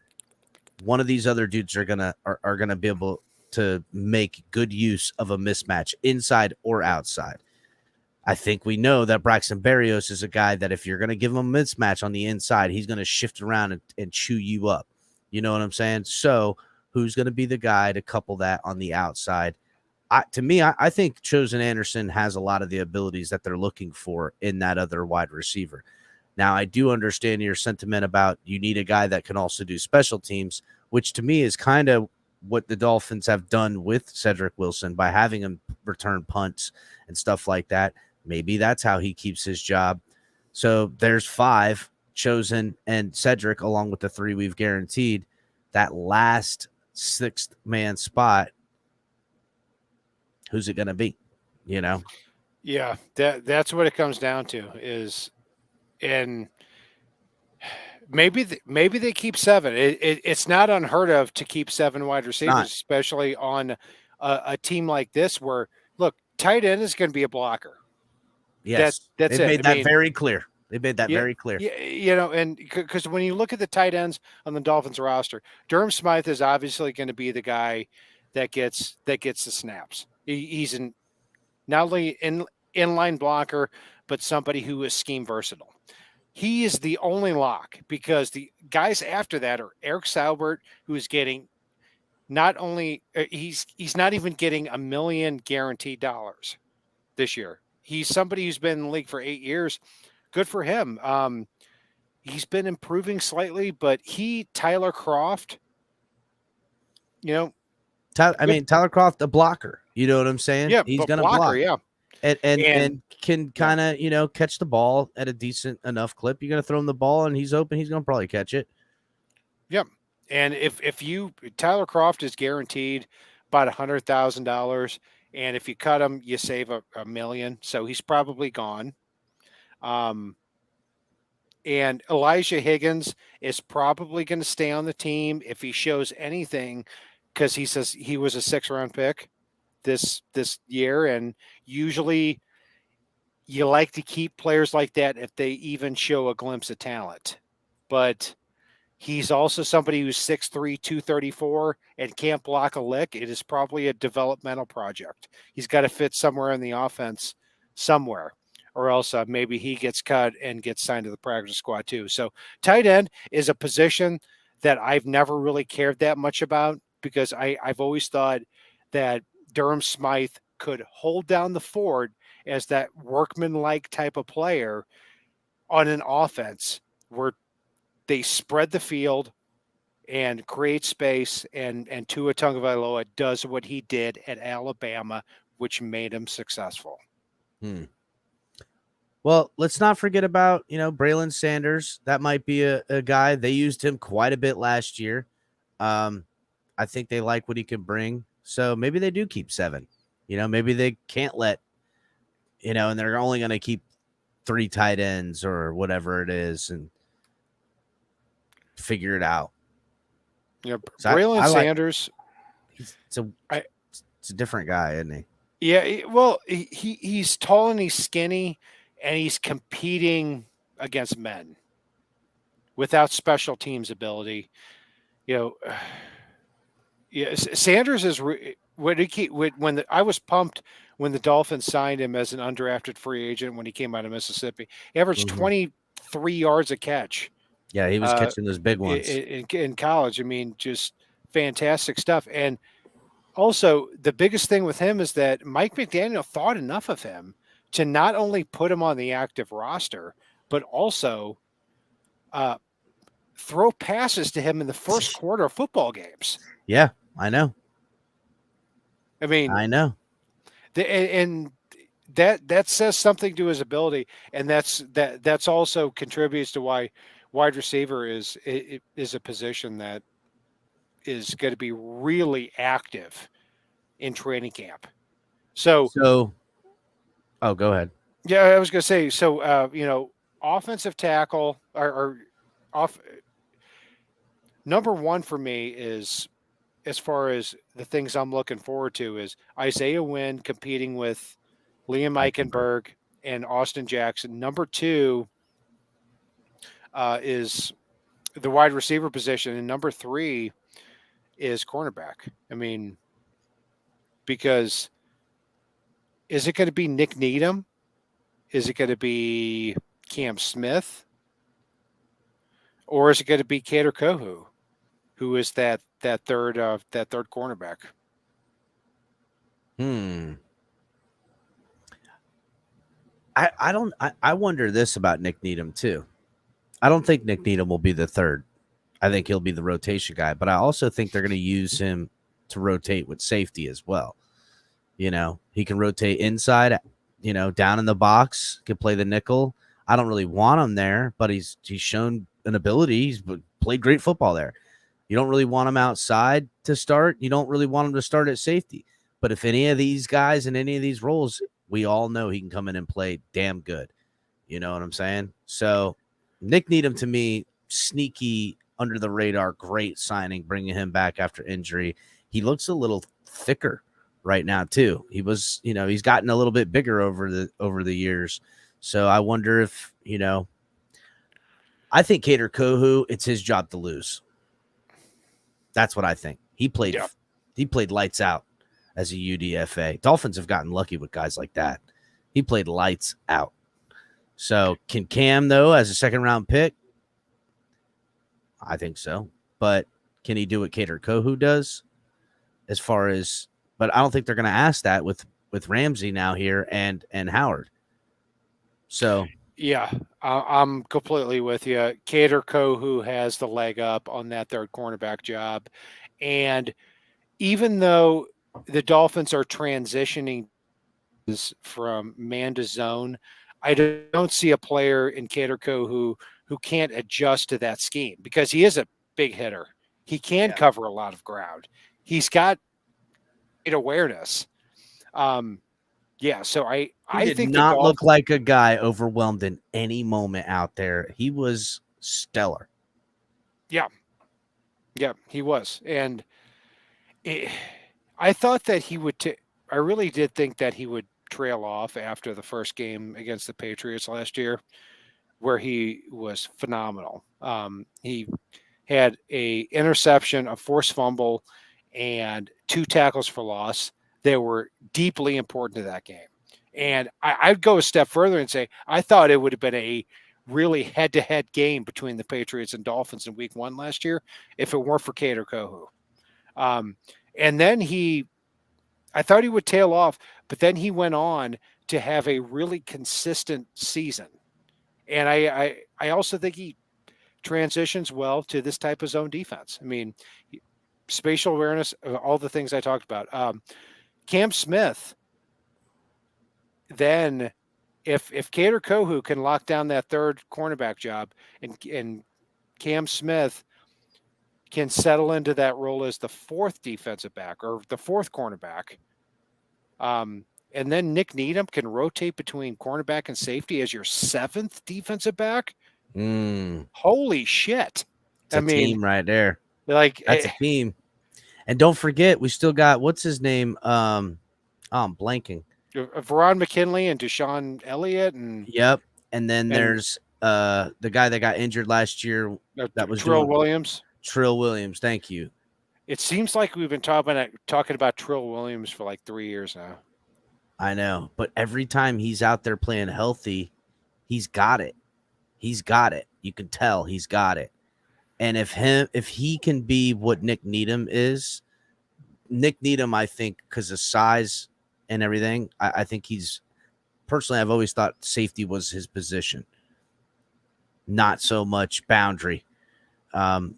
One of these other dudes are gonna be able to make good use of a mismatch inside or outside. I think we know that Braxton Berrios is a guy that if you're going to give him a mismatch on the inside, he's going to shift around and chew you up. You know what I'm saying? So who's going to be the guy to couple that on the outside? to me, I think Chosen Anderson has a lot of the abilities that they're looking for in that other wide receiver. Now, I do understand your sentiment about you need a guy that can also do special teams, which to me is kind of what the Dolphins have done with Cedric Wilson by having him return punts and stuff like that. Maybe that's how he keeps his job. So there's 5, Chosen and Cedric, along with the 3 we've guaranteed. That last 6th man spot, who's it going to be? You know? Yeah, that's what it comes down to is, and maybe they keep 7. It's not unheard of to keep 7 wide receivers, especially on a team like this where, look, tight end is going to be a blocker. Yes, that's They've it. made that very clear. They made that very clear. Yeah, and because when you look at the tight ends on the Dolphins roster, Durham Smythe is obviously going to be the guy that gets the snaps. He's not only inline blocker, but somebody who is scheme versatile. He is the only lock because the guys after that are Eric Saubert, who is getting not only he's not even getting $1 million guaranteed dollars this year. He's somebody who's been in the league for 8 years. Good for him. He's been improving slightly, but Tyler Croft, Tyler Croft, a blocker. You know what I'm saying? Yeah, he's going to blocker, block. yeah. And can kind of, catch the ball at a decent enough clip. You're going to throw him the ball and he's open. He's going to probably catch it. Yep. And if Tyler Croft is guaranteed about $100,000, and if you cut him, you save $1 million. So he's probably gone. And Elijah Higgins is probably going to stay on the team if he shows anything, because he says he was a 6th-round pick this year, and usually you like to keep players like that if they even show a glimpse of talent. But he's also somebody who's 6'3", 234, and can't block a lick. It is probably a developmental project. He's got to fit somewhere in the offense somewhere, or else maybe he gets cut and gets signed to the practice squad too. So tight end is a position that I've never really cared that much about, because I've always thought that Durham Smythe could hold down the fort as that workman-like type of player on an offense where they spread the field and create space, and Tua Tagovailoa does what he did at Alabama, which made him successful. Well, let's not forget about, Braylon Sanders. That might be a guy. They used him quite a bit last year. I think they like what he can bring. So maybe they do keep 7. Maybe they can't let, and they're only going to keep 3 tight ends or whatever it is and figure it out. Yeah, Braylon Sanders. It's a different guy, isn't he? Yeah, well, he's tall and he's skinny, and he's competing against men without special teams ability. Sanders is I was pumped when the Dolphins signed him as an undrafted free agent when he came out of Mississippi. He averaged 23 yards a catch. Yeah, he was catching those big ones in college. I mean, just fantastic stuff. And also, the biggest thing with him is that Mike McDaniel thought enough of him to not only put him on the active roster, but also throw passes to him in the first quarter of football games. Yeah, I know. I mean, I know. And that says something to his ability, and that's also contributes to why wide receiver is a position that is going to be really active in training camp. So oh, go ahead. Yeah, I was going to say, so, offensive tackle or off. Number one for me is, as far as the things I'm looking forward to, is Isaiah Wynn competing with Liam Eichenberg and Austin Jackson. Number 2 is the wide receiver position. And number 3 is cornerback. I mean, because is it going to be Nick Needham? Is it going to be Cam Smith? Or is it going to be Kader Kohou, who is that third cornerback? I wonder this about Nick Needham too. I don't think Nick Needham will be the third. I think he'll be the rotation guy, but I also think they're going to use him to rotate with safety as well. You know, he can rotate inside, down in the box, can play the nickel. I don't really want him there, but he's shown an ability. He's played great football there. You don't really want him outside to start. You don't really want him to start at safety. But if any of these guys in any of these roles, we all know he can come in and play damn good. You know what I'm saying? So Nick Needham, to me, sneaky, under the radar, great signing, bringing him back after injury. He looks a little thicker right now too. He was, he's gotten a little bit bigger over the years. So I wonder if, I think Cater Kohu, it's his job to lose. That's what I think. He played lights out as a UDFA. Dolphins have gotten lucky with guys like that. He played lights out. So can Cam, though, as a second round pick? I think so. But can he do what Cater Kohu does? But I don't think they're going to ask that with Ramsey now here and Howard. So yeah, I'm completely with you. Cater Kohu has the leg up on that third cornerback job. And even though the Dolphins are transitioning from man to zone, I don't see a player in Cater Kohu who can't adjust to that scheme because he is a big hitter. He can cover a lot of ground. He's got awareness. So I think not look like a guy overwhelmed in any moment out there. He was stellar. Yeah, he was, and I thought that he would. I really did think that he would trail off after the first game against the Patriots last year, where he was phenomenal. He had a interception, a forced fumble, and 2 tackles for loss. They were deeply important to that game. And I'd go a step further and say, I thought it would have been a really head-to-head game between the Patriots and Dolphins in week 1 last year if it weren't for Cater Kohu. And then I thought he would tail off, but then he went on to have a really consistent season. And I also think he transitions well to this type of zone defense. I mean, spatial awareness, all the things I talked about. Cam Smith, then if Cater Kohu can lock down that third cornerback job and Cam Smith can settle into that role as the 4th defensive back or the 4th cornerback, and then Nick Needham can rotate between cornerback and safety as your 7th defensive back. Holy shit. It's a team right there. Like that's a team. And don't forget, we still got, what's his name? I'm blanking. Veron McKinley and Deshaun Elliott. Yep. And then there's the guy that got injured last year. That was Trill Williams. Trill Williams. Thank you. It seems like we've been talking about Trill Williams for like 3 years now. I know. But every time he's out there playing healthy, he's got it. He's got it. You can tell he's got it. And if he can be what Nick Needham is, I think, because of size and everything, I think I've always thought safety was his position, not so much boundary. I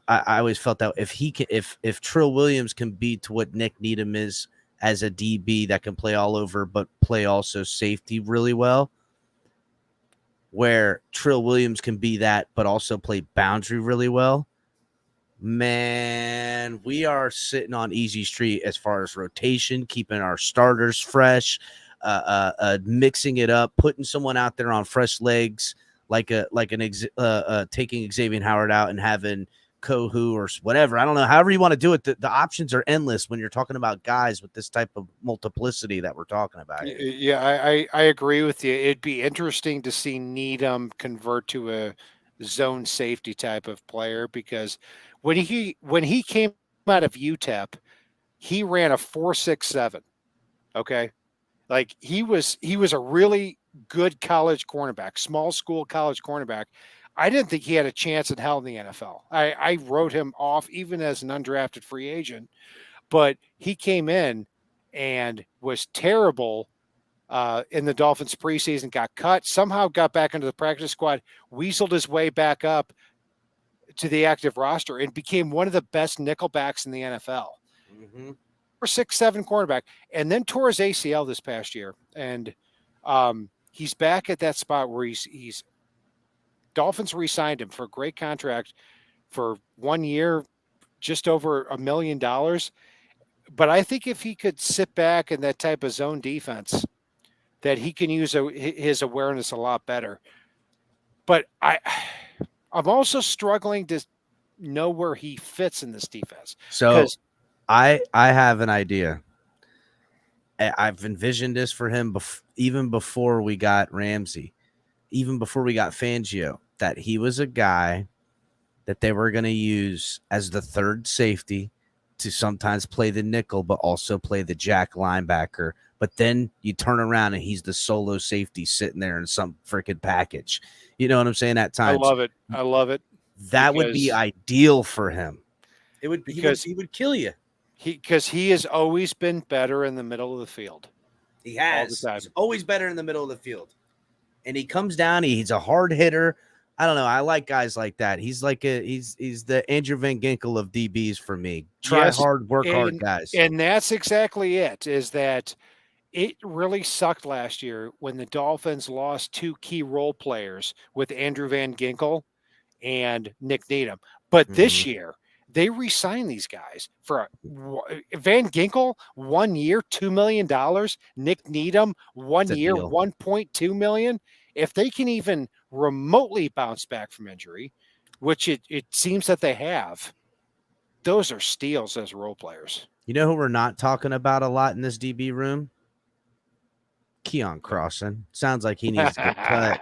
always felt that if Trill Williams can be to what Nick Needham is as a DB that can play all over but play also safety really well, where Trill Williams can be that, but also play boundary really well, man, we are sitting on easy street as far as rotation, keeping our starters fresh, mixing it up, putting someone out there on fresh legs, taking Xavier Howard out and having Kohu or whatever. I don't know. However you want to do it. The options are endless when you're talking about guys with this type of multiplicity that we're talking about. Yeah, I agree with you. It'd be interesting to see Needham convert to a zone safety type of player because when he came out of UTEP, he ran a 4.67. Okay. Like he was a really good college cornerback, small school college cornerback. I didn't think he had a chance in hell in the NFL. I wrote him off even as an undrafted free agent. but he came in and was terrible in the Dolphins preseason, got cut, somehow got back into the practice squad, weaseled his way back up to the active roster, and became one of the best nickelbacks in the NFL. Mm-hmm. For 6'7" cornerback, and then tore his ACL this past year. And he's back at that spot where he's Dolphins re-signed him for a great contract for 1 year, just over $1 million. But I think if he could sit back in that type of zone defense, that he can use his awareness a lot better. But I'm also struggling to know where he fits in this defense. So I have an idea. I've envisioned this for him even before we got Ramsey, even before we got Fangio, that he was a guy that they were going to use as the third safety to sometimes play the nickel, but also play the jack linebacker. But then you turn around and he's the solo safety sitting there in some freaking package. You know what I'm saying? At times, I love it. That would be ideal for him. It would because he would kill you. Because he has always been better in the middle of the field. He has. He's always better in the middle of the field. And he comes down. He's a hard hitter. I don't know. I like guys like that. He's like he's the Andrew Van Ginkel of DBs for me. Try hard, work hard guys. And that's exactly it, is that it really sucked last year when the Dolphins lost two key role players with Andrew Van Ginkel and Nick Needham. But this year, they re-signed these guys for Van Ginkel 1 year, $2 million. Nick Needham 1 year, $1.2 million. If they can even remotely bounce back from injury, which it seems that they have, those are steals as role players. You know who we're not talking about a lot in this DB room? Keon Crossan. Sounds like he needs to get cut.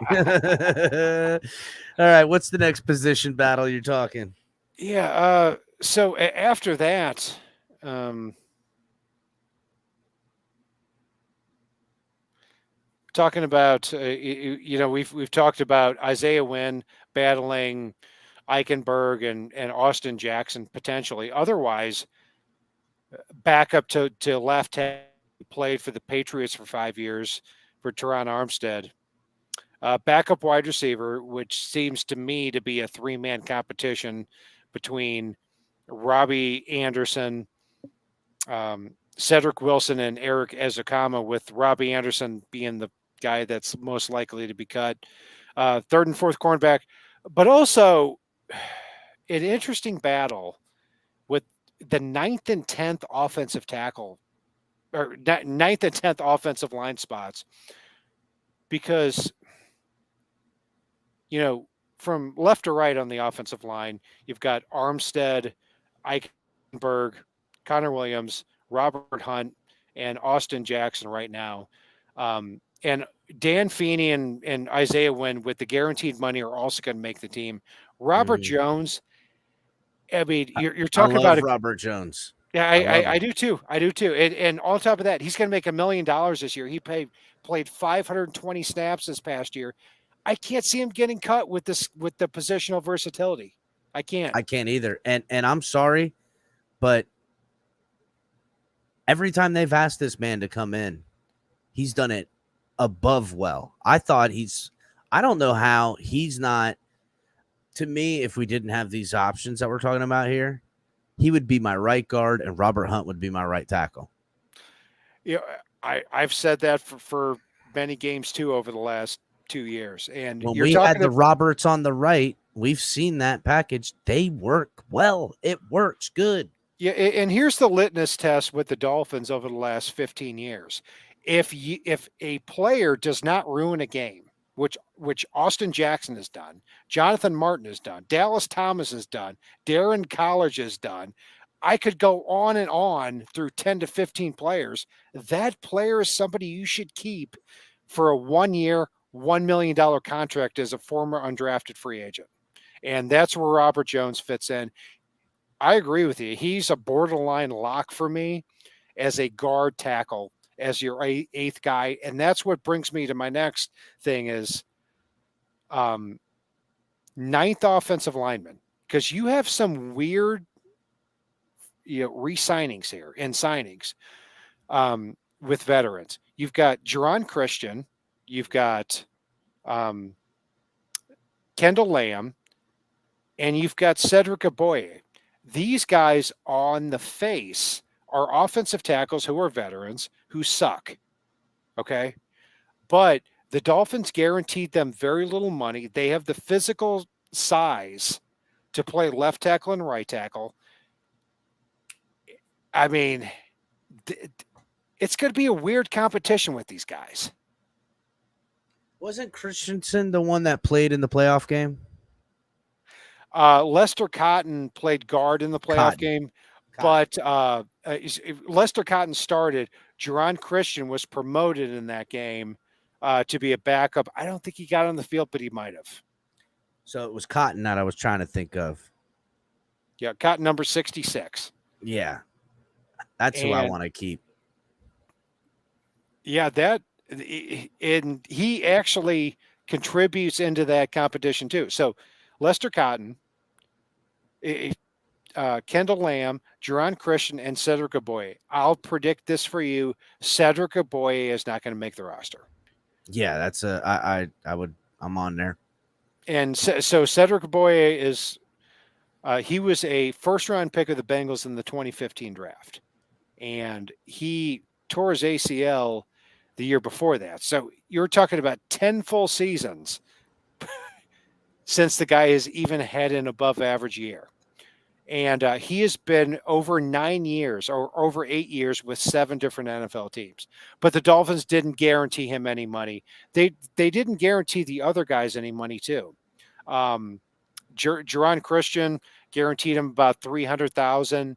All right, what's the next position battle you're talking? Yeah, so after that, talking about we've talked about Isaiah Wynn battling Eichenberg and Austin Jackson potentially. Otherwise, back up to left hand, played for the Patriots for 5 years for Teron Armstead. Backup wide receiver, which seems to me to be a three-man competition between Robbie Anderson, Cedric Wilson, and Eric Ezekama, with Robbie Anderson being the guy that's most likely to be cut. Third and fourth cornerback, but also an interesting battle with the 9th and 10th offensive tackle, or 9th and 10th offensive line spots, because, from left to right on the offensive line, you've got Armstead, Eichenberg, Connor Williams, Robert Hunt, and Austin Jackson right now. And Dan Feeney and Isaiah Wynn, with the guaranteed money, are also going to make the team. Robert Jones, I mean, you're talking about Robert Jones. Yeah, I do too. I do too. And on top of that, he's going to make $1 million this year. He played 520 snaps this past year. I can't see him getting cut with the positional versatility. I can't either. And I'm sorry, but every time they've asked this man to come in, he's done it above well. I don't know how he's not. To me, if we didn't have these options that we're talking about here, he would be my right guard and Robert Hunt would be my right tackle. Yeah, I've said that for many games too over the last 2 years. And when we had the Roberts on the right, we've seen that package. They work well. It works good. Yeah, and here's the litmus test with the Dolphins over the last 15 years. If a player does not ruin a game, which Austin Jackson has done, Jonathan Martin has done, Dallas Thomas has done, Darren College has done, I could go on and on through 10 to 15 players. That player is somebody you should keep for a 1 year, $1 million contract as a former undrafted free agent. And that's where Robert Jones fits in. I agree with you. He's a borderline lock for me as a guard tackle, as your eighth guy. And that's what brings me to my next thing is 9th offensive lineman, because you have some weird re-signings here and signings with veterans. You've got Jerron Christian, you've got Kendall Lamb, and you've got Cedric Aboye. These guys on the face are offensive tackles who are veterans who suck. Okay. But the Dolphins guaranteed them very little money. They have the physical size to play left tackle and right tackle. I mean, it's going to be a weird competition with these guys. Wasn't Christensen the one that played in the playoff game? Lester Cotton played guard in the playoff game, but Lester Cotton started. Jerron Christian was promoted in that game to be a backup. I don't think he got on the field, but he might have. So it was Cotton that I was trying to think of. Yeah, Cotton number 66. Yeah, that's who I want to keep. Yeah, and he actually contributes into that competition too. So Lester Cotton, Kendall Lamb, Jerron Christian, and Cedric Aboye. I'll predict this for you. Cedric Aboye is not going to make the roster. Yeah, that's I'm on there. And so Cedric Aboye is he was a first-round pick of the Bengals in the 2015 draft. And he tore his ACL the year before that. So you're talking about 10 full seasons since the guy has even had an above-average year. And he has been over 9 years or over 8 years with 7 different NFL teams. But the Dolphins didn't guarantee him any money. They didn't guarantee the other guys any money too. Jerron Christian guaranteed him about $300,000.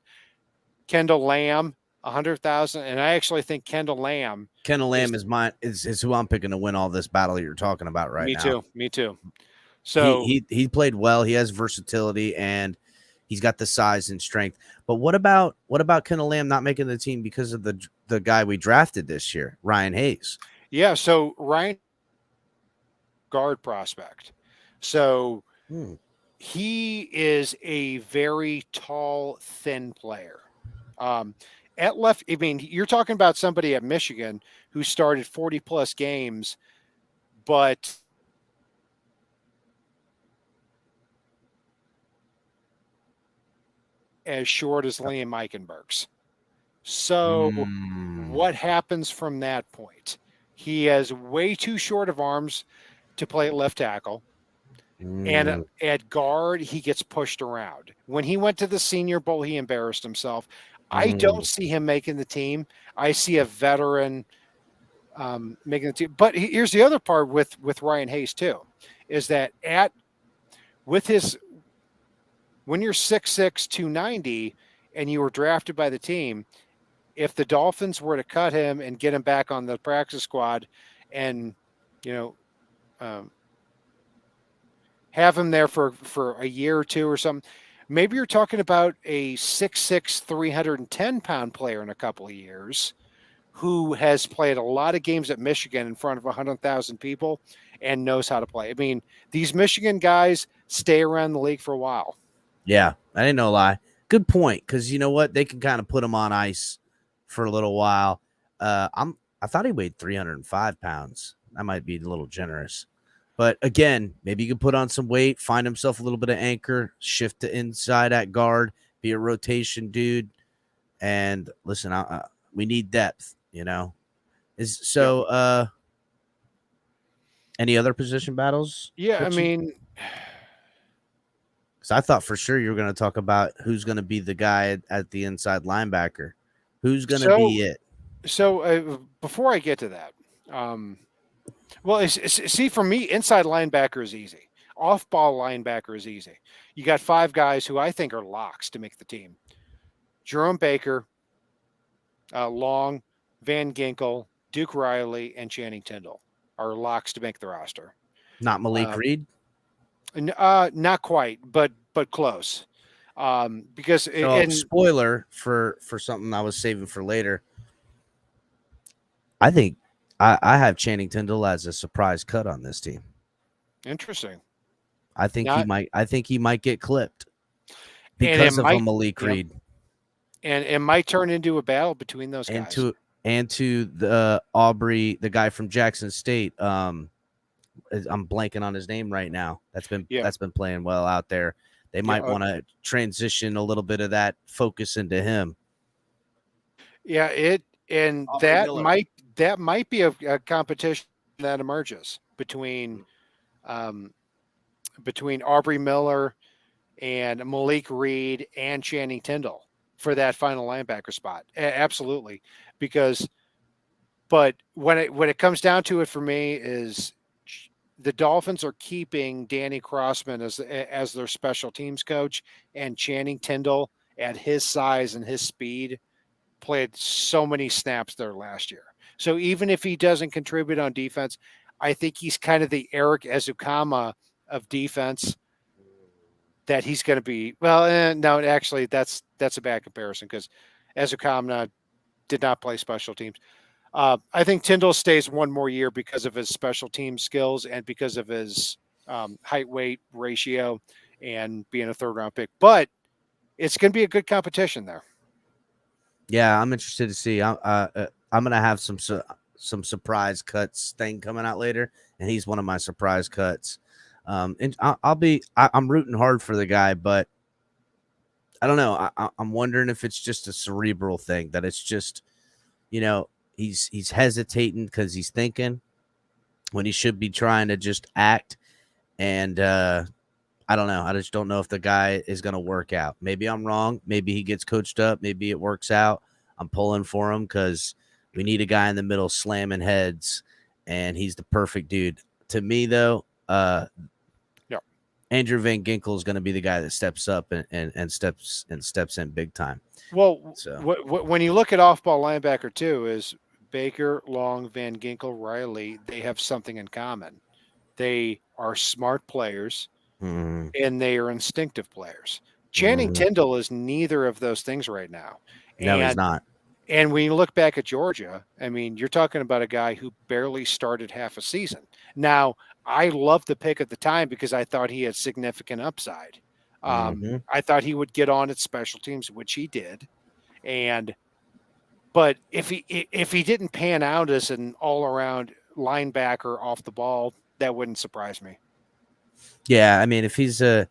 Kendall Lamb, $100,000. And I actually think Kendall Lamb is who I'm picking to win all this battle you're talking about right now. Me too. So he played well. He has versatility and he's got the size and strength. But what about Kendall Lamb not making the team because of the guy we drafted this year, Ryan Hayes? Yeah, so Ryan, guard prospect. So he is a very tall, thin player. At left, I mean, you're talking about somebody at Michigan who started 40 plus games, but as short as Liam Eichenberg's. So what happens from that point? He has way too short of arms to play at left tackle. And at guard, he gets pushed around. When he went to the Senior Bowl, he embarrassed himself. I don't see him making the team. I see a veteran making the team. But here's the other part with Ryan Hayes too, is that when you're 6'6", 290, and you were drafted by the team, if the Dolphins were to cut him and get him back on the practice squad, and have him there for a year or two or something, maybe you're talking about a 6'6", 310-pound player in a couple of years who has played a lot of games at Michigan in front of 100,000 people and knows how to play. I mean, these Michigan guys stay around the league for a while. Yeah, I didn't know lie. Good point, because you know what? They can kind of put him on ice for a little while. I thought he weighed 305 pounds. That might be a little generous. But again, maybe you could put on some weight, find himself a little bit of anchor, shift to inside at guard, be a rotation dude. And listen, we need depth, any other position battles? Yeah, I mean, because I thought for sure you were going to talk about who's going to be the guy at the inside linebacker. Who's going to be it? So before I get to that, well, see, for me, inside linebacker is easy. Off-ball linebacker is easy. You got 5 guys who I think are locks to make the team. Jerome Baker, Long, Van Ginkel, Duke Riley, and Channing Tindall are locks to make the roster. Not Malik Reed? Not quite, but close. Because spoiler for something I was saving for later. I think I have Channing Tindall as a surprise cut on this team. Interesting. I think he might get clipped because of a Malik Reed. and it might turn into a battle between those and guys. to the Aubrey, the guy from Jackson State. I'm blanking on his name right now. That's been playing well out there. They might want to transition a little bit of that focus into him. Yeah, Aubrey that might be a competition that emerges between Aubrey Miller and Malik Reed and Channing Tindall for that final linebacker spot. Absolutely, but when it comes down to it for me is the Dolphins are keeping Danny Crossman as their special teams coach, and Channing Tindall at his size and his speed played so many snaps there last year. So even if he doesn't contribute on defense, I think he's kind of the Eric Ezukama of defense. That he's going to be no, actually that's a bad comparison because Ezukama did not play special teams. I think Tindall stays one more year because of his special team skills and because of his height weight ratio and being a 3rd round pick. But it's going to be a good competition there. Yeah, I'm interested to see. I'm going to have some surprise cuts thing coming out later, and he's one of my surprise cuts. And I'm rooting hard for the guy, but I don't know. I'm wondering if it's just a cerebral thing, that it's just, he's hesitating because he's thinking when he should be trying to just act. And I don't know. I just don't know if the guy is going to work out. Maybe I'm wrong. Maybe he gets coached up. Maybe it works out. I'm pulling for him because we need a guy in the middle slamming heads, and he's the perfect dude. To me, though, Andrew Van Ginkel is going to be the guy that steps up and steps in big time. Well, so when you look at off-ball linebacker too, is Baker, Long, Van Ginkel, Riley, they have something in common. They are smart players, and they are instinctive players. Channing Tindall is neither of those things right now. No, he's not. And when you look back at Georgia, I mean, you're talking about a guy who barely started half a season. Now, I loved the pick at the time because I thought he had significant upside. I thought he would get on at special teams, which he did. But if he didn't pan out as an all-around linebacker off the ball, that wouldn't surprise me. Yeah, I mean, if he's a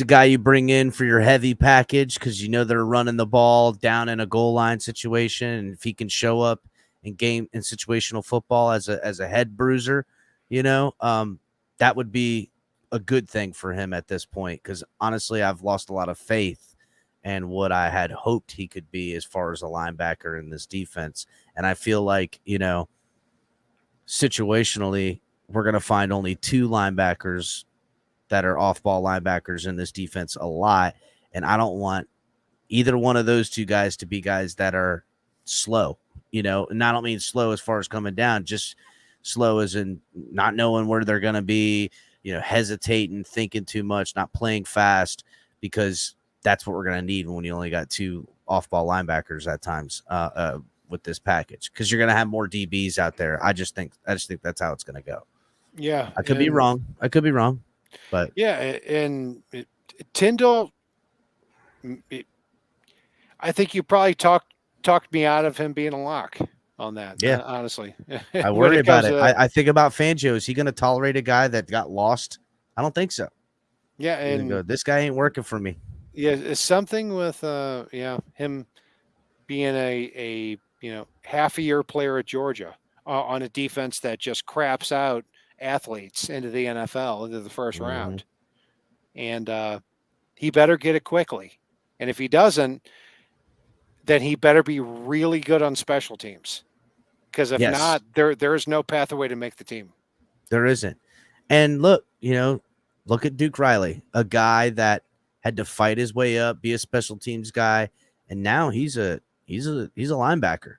guy you bring in for your heavy package because they're running the ball down in a goal line situation, and if he can show up in situational football as a head bruiser, that would be a good thing for him at this point. Because honestly, I've lost a lot of faith in what I had hoped he could be as far as a linebacker in this defense. And I feel like, situationally, we're going to find only 2 linebackers that are off-ball linebackers in this defense a lot. And I don't want either one of those 2 guys to be guys that are slow, and I don't mean slow as far as coming down, just slow as in not knowing where they're going to be, hesitating, thinking too much, not playing fast, because that's what we're going to need when you only got 2 off-ball linebackers at times with this package, because you're going to have more DBs out there. I just think that's how it's going to go. Yeah. I could be wrong. But yeah, and Tindall, I think you probably talked me out of him being a lock on that. Yeah, honestly, I worry about it. I think about Fangio. Is he going to tolerate a guy that got lost? I don't think so. Yeah, and this guy ain't working for me. Yeah, it's something with him being a half a year player at Georgia on a defense that just craps out athletes into the NFL, into the first round. And he better get it quickly. And if he doesn't, then he better be really good on special teams. Because if not, there is no pathway to make the team. There isn't. And look at Duke Riley, a guy that had to fight his way up, be a special teams guy, and now he's a linebacker.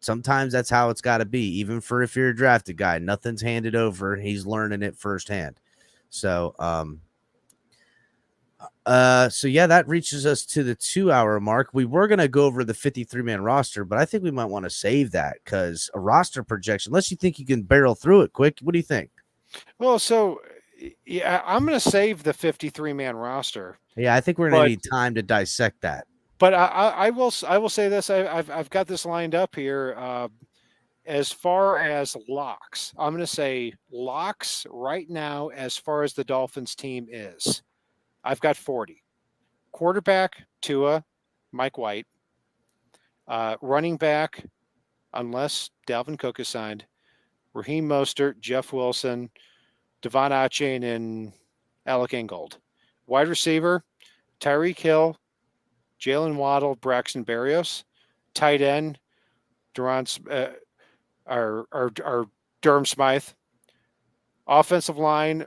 Sometimes that's how it's got to be, even for if you're a drafted guy. Nothing's handed over. He's learning it firsthand. So, that reaches us to the 2-hour mark. We were going to go over the 53-man roster, but I think we might want to save that because a roster projection, unless you think you can barrel through it quick. What do you think? Well, so Yeah, I'm going to save the 53-man roster. Yeah, I think we're going But- to need time to dissect that. But I will say this. I've got this lined up here. As far as locks, I'm going to say locks right now. As far as the Dolphins team is, I've got 40. Quarterback Tua, Mike White. Running back, unless Dalvin Cook is signed, Raheem Mostert, Jeff Wilson, Devon Achane, and Alec Ingold. Wide receiver, Tyreek Hill, Jalen Waddle, Braxton Berrios. Tight end, Durham Smythe. Offensive line,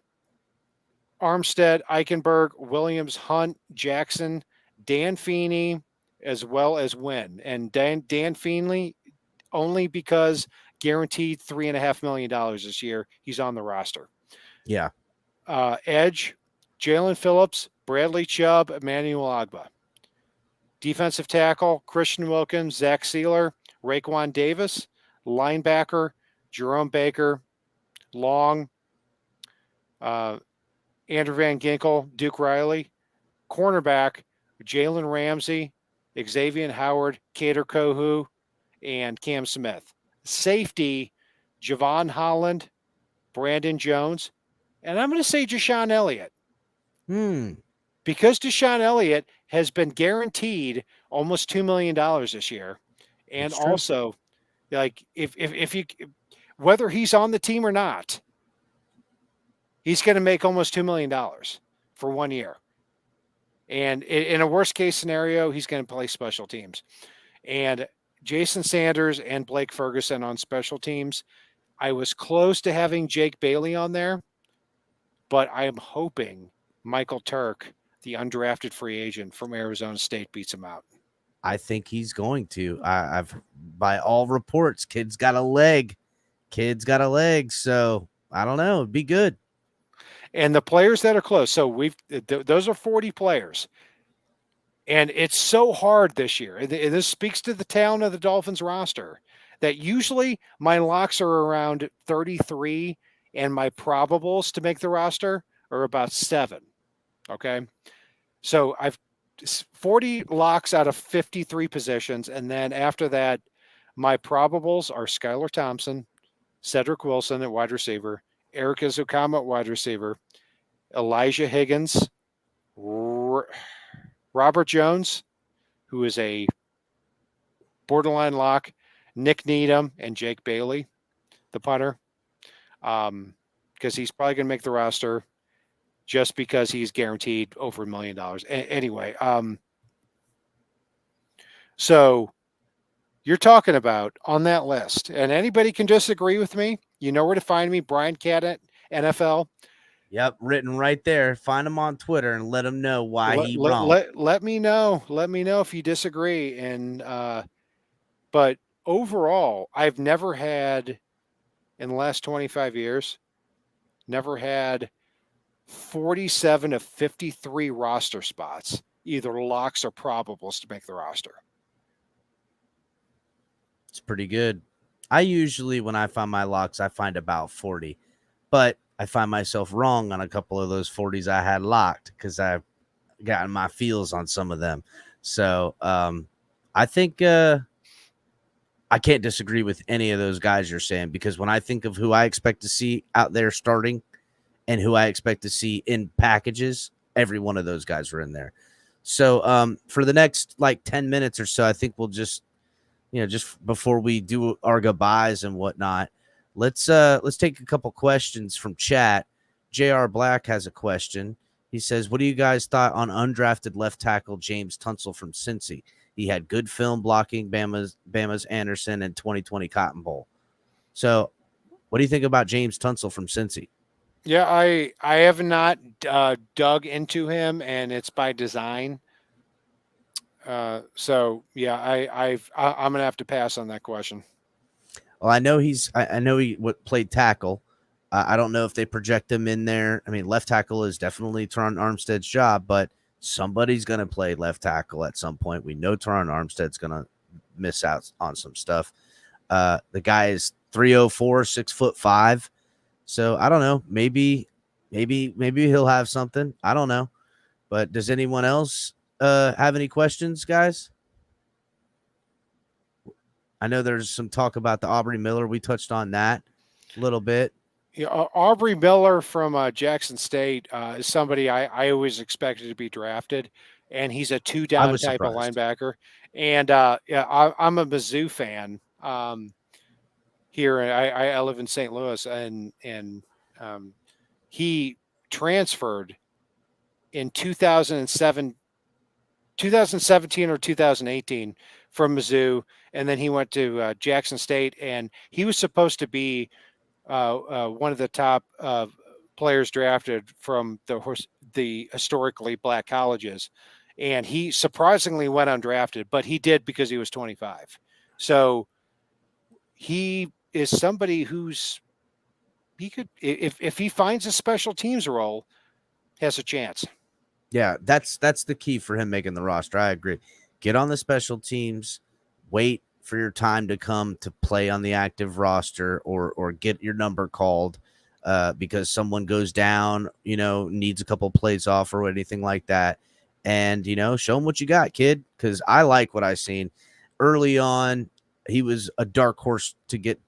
Armstead, Eichenberg, Williams, Hunt, Jackson, Dan Feeney, as well as Wynn. And Dan Feeney, only because guaranteed $3.5 million this year, he's on the roster. Yeah. Edge, Jalen Phillips, Bradley Chubb, Emmanuel Ogbah. Defensive tackle, Christian Wilkins, Zach Sealer, Raekwon Davis. Linebacker, Jerome Baker, Long, Andrew Van Ginkel, Duke Riley. Cornerback, Jalen Ramsey, Xavier Howard, Kader Kohu, and Cam Smith. Safety, Javon Holland, Brandon Jones, and I'm going to say Deshaun Elliott. Because Deshaun Elliott has been guaranteed almost $2 million this year. And also, like, if you, whether he's on the team or not, he's going to make almost $2 million for 1 year. And in a worst case scenario, he's going to play special teams. And Jason Sanders and Blake Ferguson on special teams. I was close to having Jake Bailey on there, but I am hoping Michael Turk, the undrafted free agent from Arizona State, beats him out. I think he's going to. I've by all reports, kid's got a leg. So I don't know. It'd be good. And the players that are close. So those are 40 players. And it's so hard this year. And this speaks to the talent of the Dolphins roster that usually my locks are around 33 and my probables to make the roster are about 7. Okay. So I've 40 locks out of 53 positions. And then after that, my probables are Skylar Thompson, Cedric Wilson at wide receiver, Eric Izukama at wide receiver, Elijah Higgins, Robert Jones, who is a borderline lock, Nick Needham, and Jake Bailey, the punter, because he's probably going to make the roster just because he's guaranteed over $1 million. Anyway, so you're talking about on that list, and anybody can disagree with me. You know where to find me, Brian Cadet, NFL. Yep, written right there. Find him on Twitter and let him know why he wrong. Let me know. Let me know if you disagree. And but overall, I've never had in the last 25 years, never had 47 of 53 roster spots, either locks or probables to make the roster. It's pretty good. I usually, when I find my locks, I find about 40, but I find myself wrong on a couple of those 40s I had locked because I've gotten my feels on some of them. So I think I can't disagree with any of those guys you're saying, because when I think of who I expect to see out there starting and who I expect to see in packages, every one of those guys are in there. So for the next like 10 minutes or so, I think we'll just, just before we do our goodbyes and whatnot, let's take a couple questions from chat. JR Black has a question. He says, what do you guys thought on undrafted left tackle James Tunsil from Cincy? He had good film blocking Bama's Anderson and 2020 Cotton Bowl. So what do you think about James Tunsil from Cincy? Yeah, I have not dug into him, and it's by design. So yeah, I'm gonna have to pass on that question. Well, I know he played tackle. I don't know if they project him in there. I mean, left tackle is definitely Teron Armstead's job, but somebody's going to play left tackle at some point. We know Teron Armstead's going to miss out on some stuff. The guy is 304, 6'5". So I don't know. Maybe maybe he'll have something. I don't know. But does anyone else have any questions, guys? I know there's some talk about the Aubrey Miller. We touched on that a little bit. Yeah, Aubrey Miller from Jackson State is somebody I always expected to be drafted, and he's a two I down was type of surprised. linebacker. And I'm a Mizzou fan. Here I live in St. Louis, and he transferred in 2017 or 2018 from Mizzou, and then he went to Jackson State, and he was supposed to be one of the top players drafted from the historically black colleges, and he surprisingly went undrafted, but he did because he was 25. So he is somebody who's he could if he finds a special teams role, has a chance. Yeah, that's the key for him making the roster. I agree. Get on the special teams, wait for your time to come to play on the active roster or get your number called because someone goes down, needs a couple plays off or anything like that. And, show him what you got, kid, because I like what I've seen. Early on, he was a dark horse to get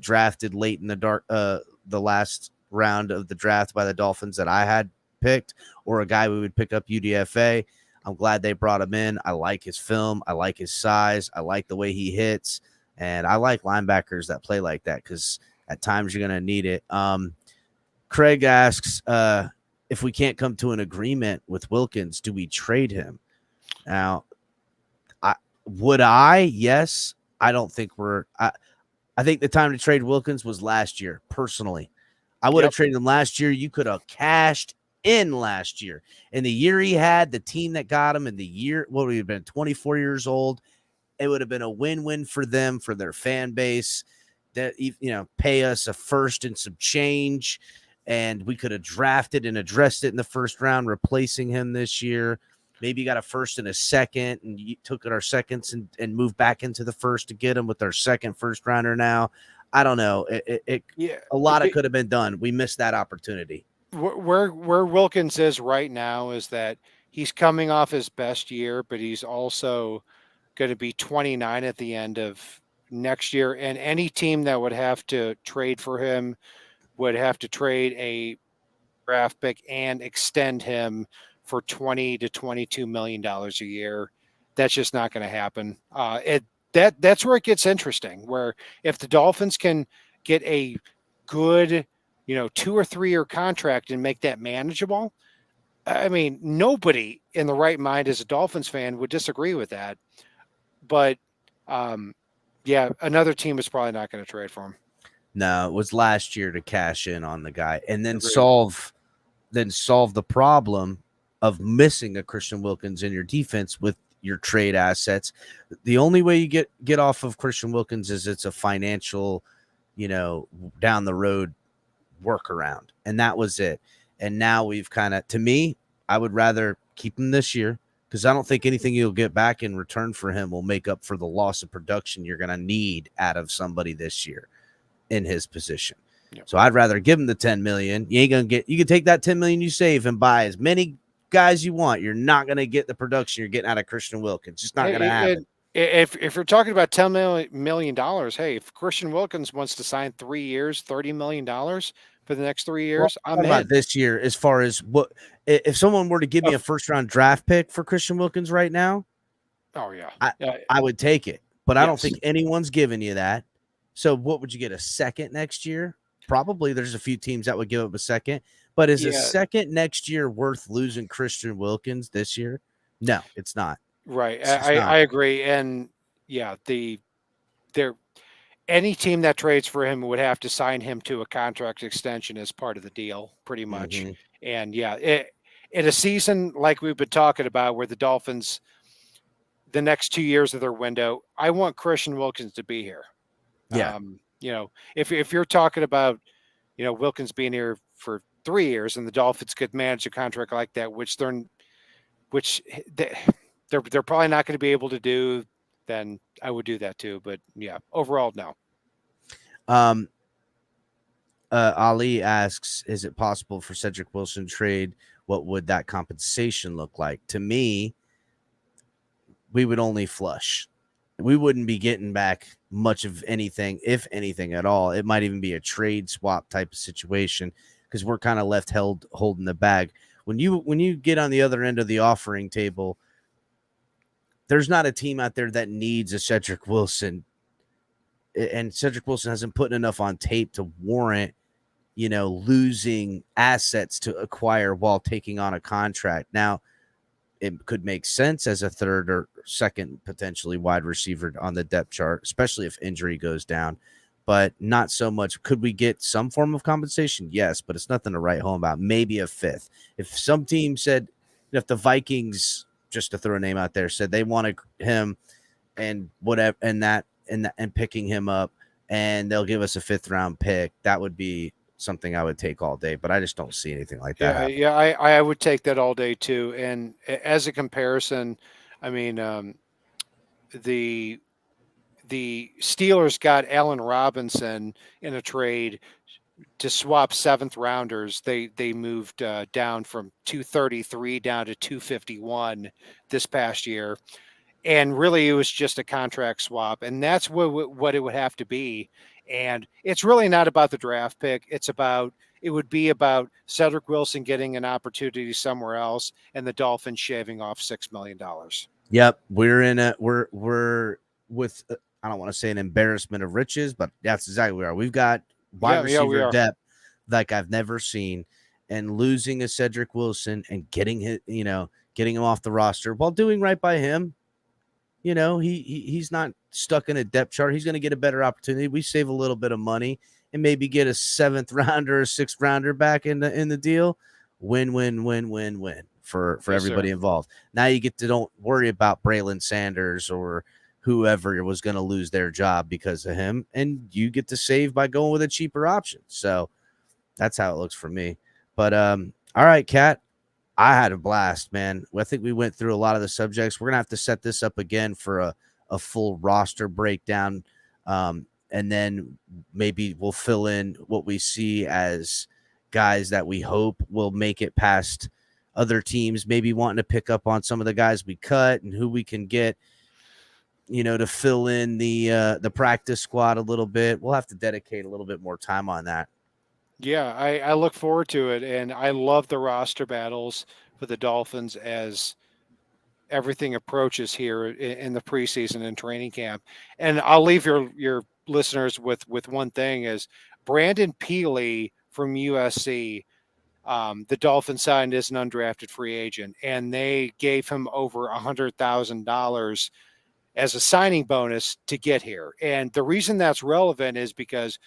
drafted late in the last round of the draft by the Dolphins that I had picked, or a guy we would pick up UDFA. I'm glad they brought him in. I like his film. I like his size. I like the way he hits. And I like linebackers that play like that because at times you're going to need it. Craig asks, if we can't come to an agreement with Wilkins, do we trade him? Now, yes. I don't think I think the time to trade Wilkins was last year, personally. I would have traded him last year. You could have cashed in last year. And the year he had, the team that got him, in the year, what would he have been, 24 years old? It would have been a win-win for them, for their fan base. That, pay us a first and some change, and we could have drafted and addressed it in the first round, replacing him this year. Maybe you got a first and a second, and you took our seconds and moved back into the first to get him with our second first rounder now. I don't know. A lot could have been done. We missed that opportunity. Where Wilkins is right now is that he's coming off his best year, but he's also going to be 29 at the end of next year. And any team that would have to trade for him would have to trade a draft pick and extend him for $20 to $22 million a year. That's just not going to happen. That's where it gets interesting, where if the Dolphins can get a good, 2 or 3 year contract and make that manageable, I mean, nobody in the right mind as a Dolphins fan would disagree with that. But another team is probably not going to trade for him. No, it was last year to cash in on the guy and then solve the problem of missing a Christian Wilkins in your defense with your trade assets. The only way you get off of Christian Wilkins is it's a financial, down the road workaround. And that was it. And now we've to me, I would rather keep him this year because I don't think anything you'll get back in return for him will make up for the loss of production you're going to need out of somebody this year in his position. Yep. So I'd rather give him the $10 million. You can take that $10 million you save and buy as many guys you want. You're not going to get the production you're getting out of Christian Wilkins. It's just not going to happen. If you're talking about $10 million, hey, if Christian Wilkins wants to sign 3 years, $30 million for the next 3 years, I'm in. About this year, as far as what if someone were to give me a first round draft pick for Christian Wilkins right now? Oh yeah, I would take it, but I don't think anyone's giving you that. So what would you get, a second next year? Probably there's a few teams that would give up a second, but is a second next year worth losing Christian Wilkins this year? No, it's not. Right. I agree. And any team that trades for him would have to sign him to a contract extension as part of the deal, pretty much. Mm-hmm. And in a season like we've been talking about, where the Dolphins, the next 2 years of their window, I want Christian Wilkins to be here. Yeah. If you're talking about, Wilkins being here for 3 years and the Dolphins could manage a contract like that, which they're probably not going to be able to do, then I would do that too. But overall, no. Ali asks, is it possible for Cedric Wilson trade? What would that compensation look like? To me, we would only flush. We wouldn't be getting back much of anything, if anything at all. It might even be a trade swap type of situation because we're kind of left holding the bag. When you get on the other end of the offering table, there's not a team out there that needs a Cedric Wilson, and Cedric Wilson hasn't put enough on tape to warrant, losing assets to acquire while taking on a contract. Now, it could make sense as a third or second potentially wide receiver on the depth chart, especially if injury goes down, but not so much. Could we get some form of compensation? Yes, but it's nothing to write home about. Maybe a fifth. If some team said, if the Vikings, just to throw a name out there, said they wanted him and whatever, and picking him up, and they'll give us a 5th round pick, that would be something I would take all day, but I just don't see anything like that. Yeah, I would take that all day too. And as a comparison, I mean, the Steelers got Allen Robinson in a trade to swap 7th rounders. They moved down from 233 down to 251 this past year. And really, it was just a contract swap. And that's what it would have to be. And it's really not about the draft pick. It would be about Cedric Wilson getting an opportunity somewhere else and the Dolphins shaving off $6 million. Yep. We're with, I don't want to say an embarrassment of riches, but that's exactly where we are. We've got wide receiver depth like I've never seen, and losing a Cedric Wilson and getting him off the roster while doing right by him. He's not stuck in a depth chart. He's going to get a better opportunity. We save a little bit of money and maybe get a 7th rounder, a 6th rounder back in the deal. Win for everybody involved. Now you get to don't worry about Braylon Sanders or whoever was going to lose their job because of him, and you get to save by going with a cheaper option. So that's how it looks for me. But all right, Kat. I had a blast, man. I think we went through a lot of the subjects. We're going to have to set this up again for a full roster breakdown. And then maybe we'll fill in what we see as guys that we hope will make it past other teams, maybe wanting to pick up on some of the guys we cut and who we can get, to fill in the practice squad a little bit. We'll have to dedicate a little bit more time on that. Yeah, I look forward to it, and I love the roster battles for the Dolphins as everything approaches here in the preseason and training camp. And I'll leave your listeners with one thing: is Brandon Peely from USC. The Dolphins signed as an undrafted free agent, and they gave him over $100,000 as a signing bonus to get here. And the reason that's relevant is because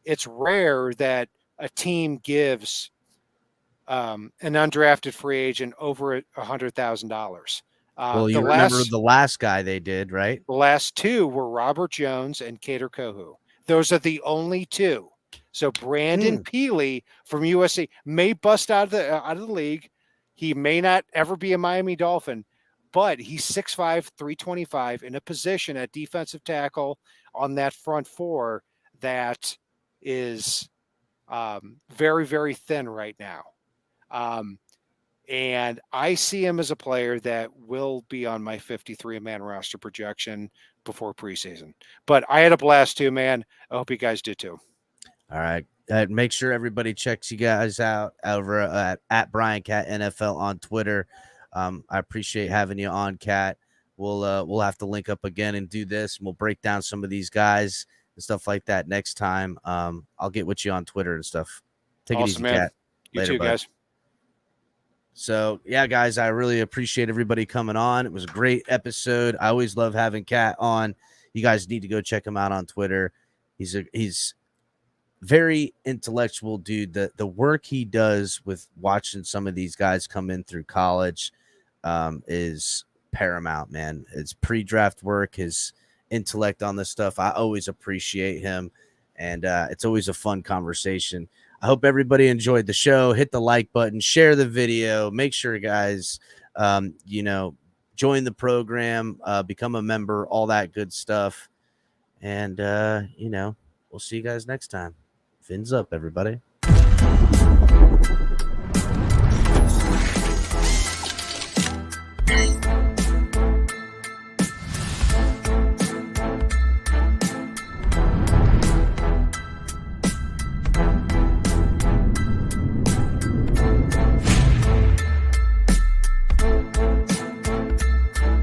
it's rare that a team gives an undrafted free agent over $100,000. Well, you remember the last guy they did, right? The last 2 were Robert Jones and Cater Kohu. Those are the only 2. So Brandon Peely from USC may bust out of the league. He may not ever be a Miami Dolphin, but he's 6'5", 325 in a position at defensive tackle on that front 4 that is very, very thin right now. And I see him as a player that will be on my 53-man roster projection before preseason. But I had a blast too, man. I hope you guys did too. All right. Make sure everybody checks you guys out over at Brian Cat NFL on Twitter. I appreciate having you on, Cat. We'll have to link up again and do this, and we'll break down some of these guys and stuff like that next time. I'll get with you on Twitter and stuff. Take it easy, man. Cat. You Later, too, bud. guys. So, yeah, guys, I really appreciate everybody coming on. It was a great episode. I always love having Cat on. You guys need to go check him out on Twitter. He's very intellectual dude. The work he does with watching some of these guys come in through college is paramount, man. It's pre-draft work, his intellect on this stuff. I always appreciate him, and it's always a fun conversation. I hope everybody enjoyed the show. Hit the like button, share the video. Make sure, guys, join the program, become a member, all that good stuff. And, we'll see you guys next time. Fins up, everybody.